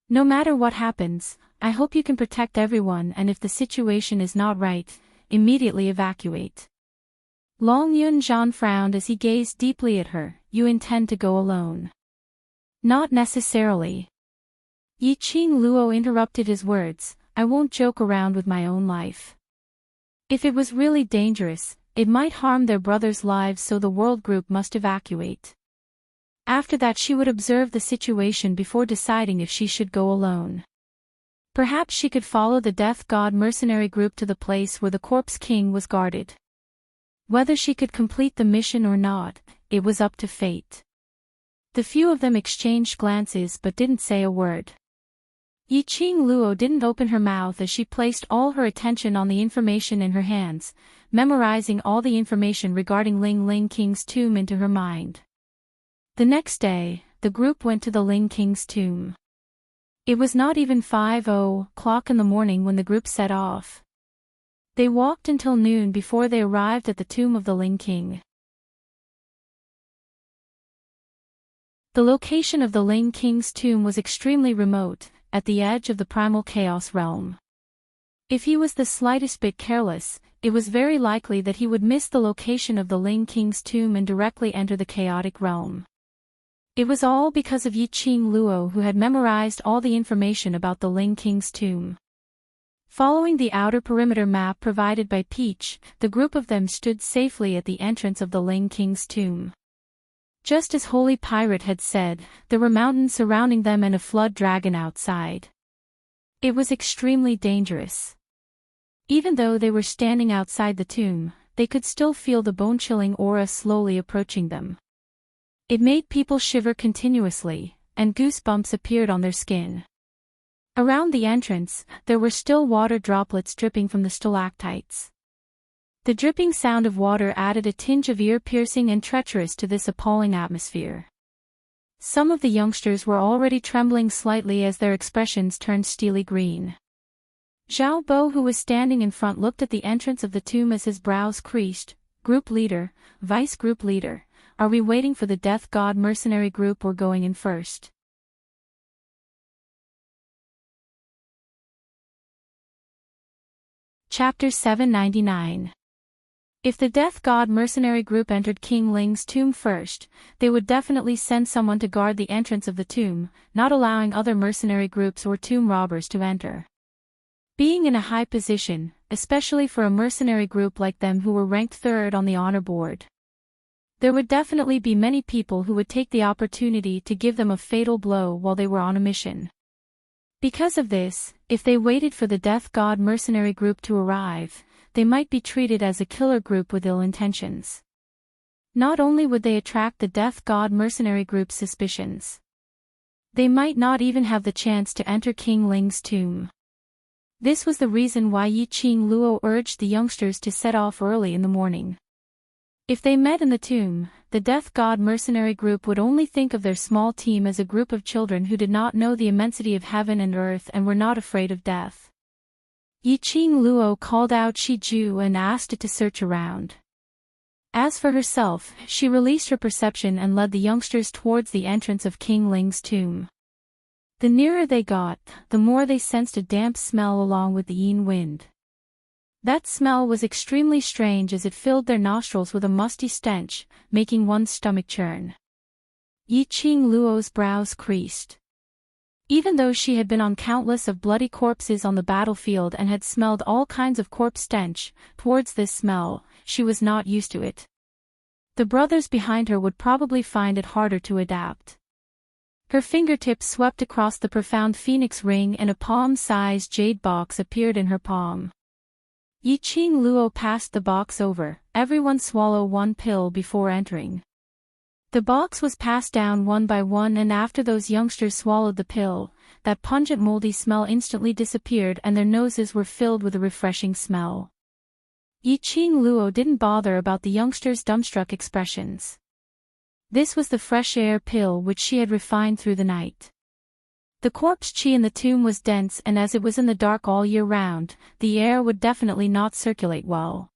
No matter what happens, I hope you can protect everyone, and if the situation is not right, immediately evacuate. Long Yunzhan frowned as he gazed deeply at her. You intend to go alone? Not necessarily. Yiqing Luo interrupted his words. I won't joke around with my own life. If it was really dangerous, it might harm their brothers' lives, so the world group must evacuate. After that she would observe the situation before deciding if she should go alone. Perhaps she could follow the Death God Mercenary Group to the place where the Corpse King was guarded. Whether she could complete the mission or not, it was up to fate. The few of them exchanged glances but didn't say a word. Yiqing Luo didn't open her mouth as she placed all her attention on the information in her hands, memorizing all the information regarding Ling King's tomb into her mind. The next day, the group went to the Ling King's tomb. It was not even 5:00 in the morning when the group set off. They walked until noon before they arrived at the tomb of the Ling King. The location of the Ling King's tomb was extremely remote, at the edge of the primal chaos realm. If he was the slightest bit careless, it was very likely that he would miss the location of the Ling King's tomb and directly enter the chaotic realm. It was all because of Yiqing Luo, who had memorized all the information about the Ling King's tomb. Following the outer perimeter map provided by Peach, the group of them stood safely at the entrance of the Ling King's tomb. Just as Holy Pirate had said, there were mountains surrounding them and a flood dragon outside. It was extremely dangerous. Even though they were standing outside the tomb, they could still feel the bone-chilling aura slowly approaching them. It made people shiver continuously, and goosebumps appeared on their skin. Around the entrance, there were still water droplets dripping from the stalactites. The dripping sound of water added a tinge of ear-piercing and treacherous to this appalling atmosphere. Some of the youngsters were already trembling slightly as their expressions turned steely green. Zhao Bo, who was standing in front, looked at the entrance of the tomb as his brows creased. Group leader, vice group leader, Are we waiting for the Death God mercenary group or going in first? Chapter 799. If the Death God mercenary group entered King Ling's tomb first, they would definitely send someone to guard the entrance of the tomb, not allowing other mercenary groups or tomb robbers to enter. Being in a high position, especially for a mercenary group like them who were ranked third on the honor board, there would definitely be many people who would take the opportunity to give them a fatal blow while they were on a mission. Because of this, if they waited for the Death God mercenary group to arrive, they might be treated as a killer group with ill intentions. Not only would they attract the Death God mercenary group's suspicions, they might not even have the chance to enter King Ling's tomb. This was the reason why Yi Qing Luo urged the youngsters to set off early in the morning. If they met in the tomb, the Death God mercenary group would only think of their small team as a group of children who did not know the immensity of heaven and earth and were not afraid of death. Yi Qing Luo called out Shi Ju and asked it to search around. As for herself, she released her perception and led the youngsters towards the entrance of King Ling's tomb. The nearer they got, the more they sensed a damp smell along with the yin wind. That smell was extremely strange as it filled their nostrils with a musty stench, making one's stomach churn. Yi Qing Luo's brows creased. Even though she had been on countless of bloody corpses on the battlefield and had smelled all kinds of corpse stench, towards this smell, she was not used to it. The brothers behind her would probably find it harder to adapt. Her fingertips swept across the profound phoenix ring and a palm-sized jade box appeared in her palm. Yi Qing Luo passed the box over. Everyone swallow one pill before entering. The box was passed down one by one, and after those youngsters swallowed the pill, that pungent moldy smell instantly disappeared and their noses were filled with a refreshing smell. Yi Qing Luo didn't bother about the youngsters' dumbstruck expressions. This was the fresh air pill which she had refined through the night. The corpse qi in the tomb was dense, and as it was in the dark all year round, the air would definitely not circulate well.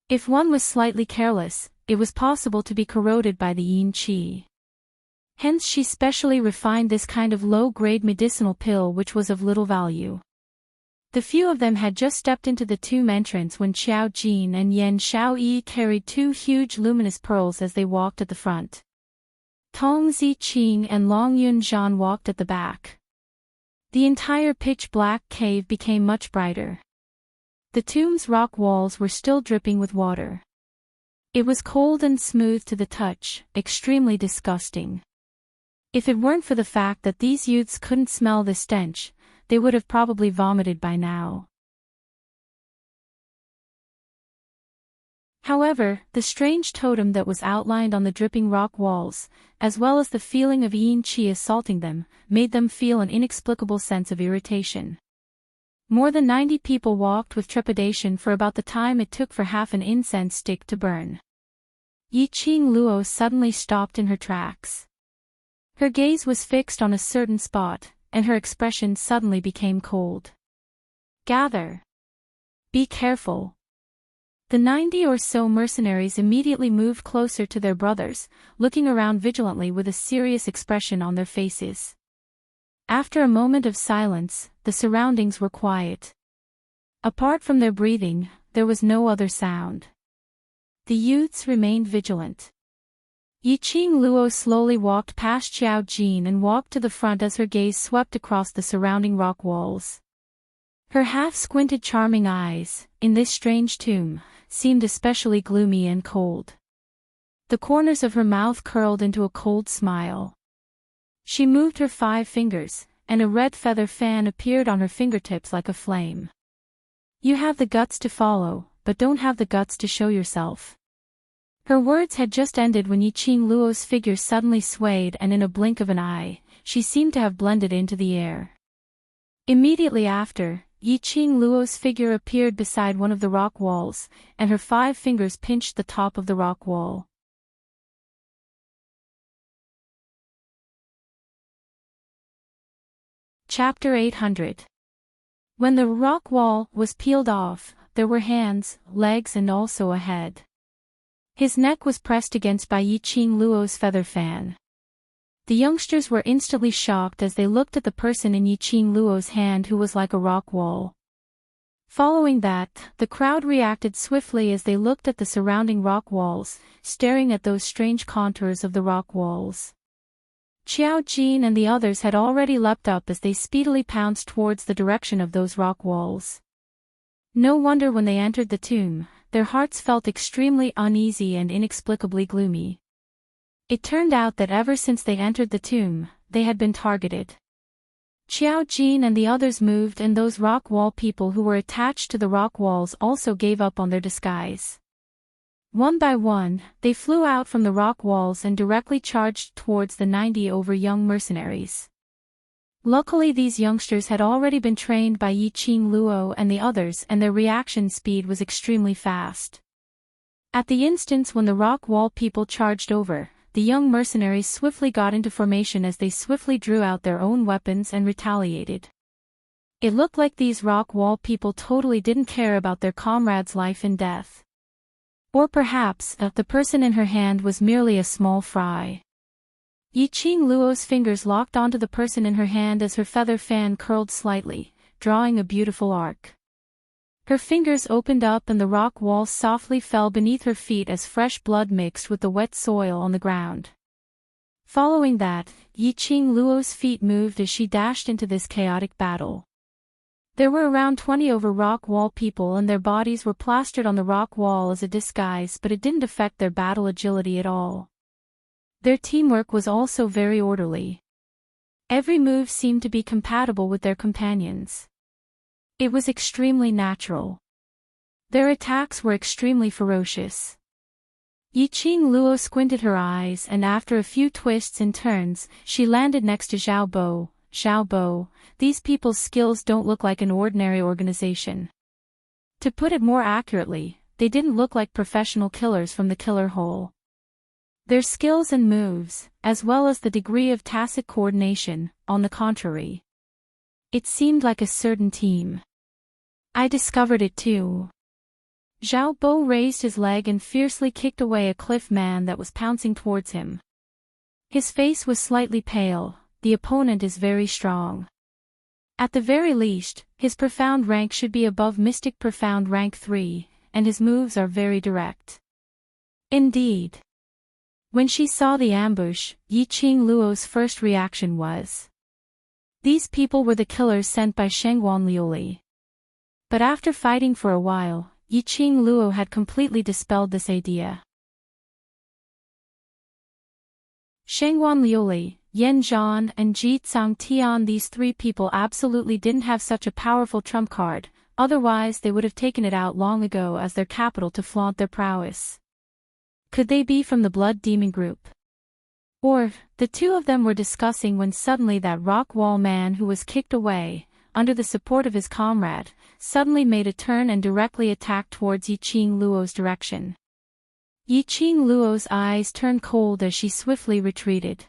If one was slightly careless, it was possible to be corroded by the yin qi. Hence she specially refined this kind of low-grade medicinal pill which was of little value. The few of them had just stepped into the tomb entrance when Xiao Jin and Yan Xiaoyi carried two huge luminous pearls as they walked at the front. Tong Ziqing and Long Yunzhan walked at the back. The entire pitch-black cave became much brighter. The tomb's rock walls were still dripping with water. It was cold and smooth to the touch, extremely disgusting. If it weren't for the fact that these youths couldn't smell the stench, they would have probably vomited by now. However, the strange totem that was outlined on the dripping rock walls, as well as the feeling of yin qi assaulting them, made them feel an inexplicable sense of irritation. More than 90 people walked with trepidation for about the time it took for half an incense stick to burn. Yi Qing Luo suddenly stopped in her tracks. Her gaze was fixed on a certain spot, and her expression suddenly became cold. Gather. Be careful. The 90 or so mercenaries immediately moved closer to their brothers, looking around vigilantly with a serious expression on their faces. After a moment of silence, the surroundings were quiet. Apart from their breathing, there was no other sound. The youths remained vigilant. Yi Qing Luo slowly walked past Xiao Jin and walked to the front as her gaze swept across the surrounding rock walls. Her half-squinted charming eyes, in this strange tomb, seemed especially gloomy and cold. The corners of her mouth curled into a cold smile. She moved her 5 fingers, and a red feather fan appeared on her fingertips like a flame. You have the guts to follow, but don't have the guts to show yourself. Her words had just ended when Yi Qing Luo's figure suddenly swayed, and in a blink of an eye, she seemed to have blended into the air. Immediately after, Yi Qing Luo's figure appeared beside one of the rock walls, and her 5 fingers pinched the top of the rock wall. Chapter 800. When the rock wall was peeled off, there were hands, legs and also a head. His neck was pressed against by Yiqing Luo's feather fan. The youngsters were instantly shocked as they looked at the person in Yiqing Luo's hand who was like a rock wall. Following that, the crowd reacted swiftly as they looked at the surrounding rock walls, staring at those strange contours of the rock walls. Qiao Jin and the others had already leapt up as they speedily pounced towards the direction of those rock walls. No wonder when they entered the tomb, their hearts felt extremely uneasy and inexplicably gloomy. It turned out that ever since they entered the tomb, they had been targeted. Qiao Jin and the others moved, and those rock wall people who were attached to the rock walls also gave up on their disguise. One by one, they flew out from the rock walls and directly charged towards the 90 over young mercenaries. Luckily these youngsters had already been trained by Yiqing Luo and the others, and their reaction speed was extremely fast. At the instant when the rock wall people charged over, the young mercenaries swiftly got into formation as they swiftly drew out their own weapons and retaliated. It looked like these rock wall people totally didn't care about their comrades' life and death. Or perhaps, the person in her hand was merely a small fry. Yiqing Luo's fingers locked onto the person in her hand as her feather fan curled slightly, drawing a beautiful arc. Her fingers opened up and the rock walls softly fell beneath her feet as fresh blood mixed with the wet soil on the ground. Following that, Yiqing Luo's feet moved as she dashed into this chaotic battle. There were around 20 over rock wall people and their bodies were plastered on the rock wall as a disguise, but it didn't affect their battle agility at all. Their teamwork was also very orderly. Every move seemed to be compatible with their companions. It was extremely natural. Their attacks were extremely ferocious. Yiqing Luo squinted her eyes and after a few twists and turns, she landed next to Xiao Bo. Xiao Bo, these people's skills don't look like an ordinary organization. To put it more accurately, they didn't look like professional killers from the killer hole. Their skills and moves, as well as the degree of tacit coordination, on the contrary. It seemed like a certain team. I discovered it too. Xiao Bo raised his leg and fiercely kicked away a cliff man that was pouncing towards him. His face was slightly pale. The opponent is very strong. At the very least, his profound rank should be above Mystic Profound rank 3, and his moves are very direct. Indeed. When she saw the ambush, Yiqing Luo's first reaction was, these people were the killers sent by Shengguan Liuli. But after fighting for a while, Yiqing Luo had completely dispelled this idea. Shengguan Liuli, Yan Zhan and Ji Tian, these three people absolutely didn't have such a powerful trump card, otherwise they would have taken it out long ago as their capital to flaunt their prowess. Could they be from the Blood Demon group? Or, the two of them were discussing when suddenly that rock wall man who was kicked away, under the support of his comrade, suddenly made a turn and directly attacked towards Yiqing Luo's direction. Yiqing Luo's eyes turned cold as she swiftly retreated.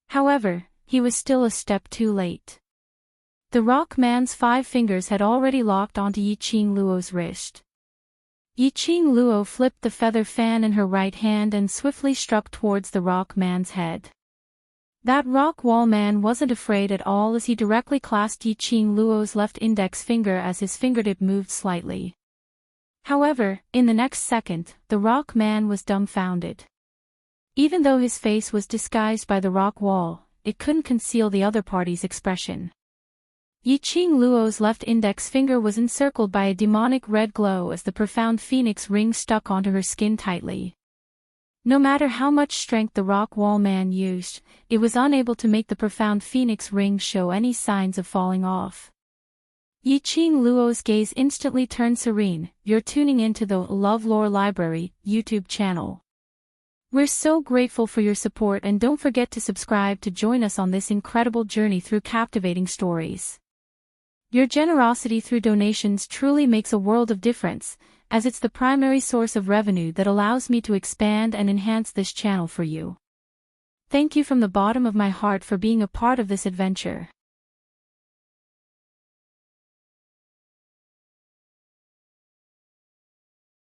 However, he was still a step too late. The rock man's 5 fingers had already locked onto Yiqing Luo's wrist. Yiqing Luo flipped the feather fan in her right hand and swiftly struck towards the rock man's head. That rock wall man wasn't afraid at all as he directly clasped Yiqing Luo's left index finger as his fingertip moved slightly. However, in the next second, the rock man was dumbfounded. Even though his face was disguised by the rock wall, it couldn't conceal the other party's expression. Yiqing Luo's left index finger was encircled by a demonic red glow as the profound phoenix ring stuck onto her skin tightly. No matter how much strength the rock wall man used, it was unable to make the profound phoenix ring show any signs of falling off. Yiqing Luo's gaze instantly turned serene. You're tuning into the LoveLore Library YouTube channel. We're so grateful for your support and don't forget to subscribe to join us on this incredible journey through captivating stories. Your generosity through donations truly makes a world of difference, as it's the primary source of revenue that allows me to expand and enhance this channel for you. Thank you from the bottom of my heart for being a part of this adventure.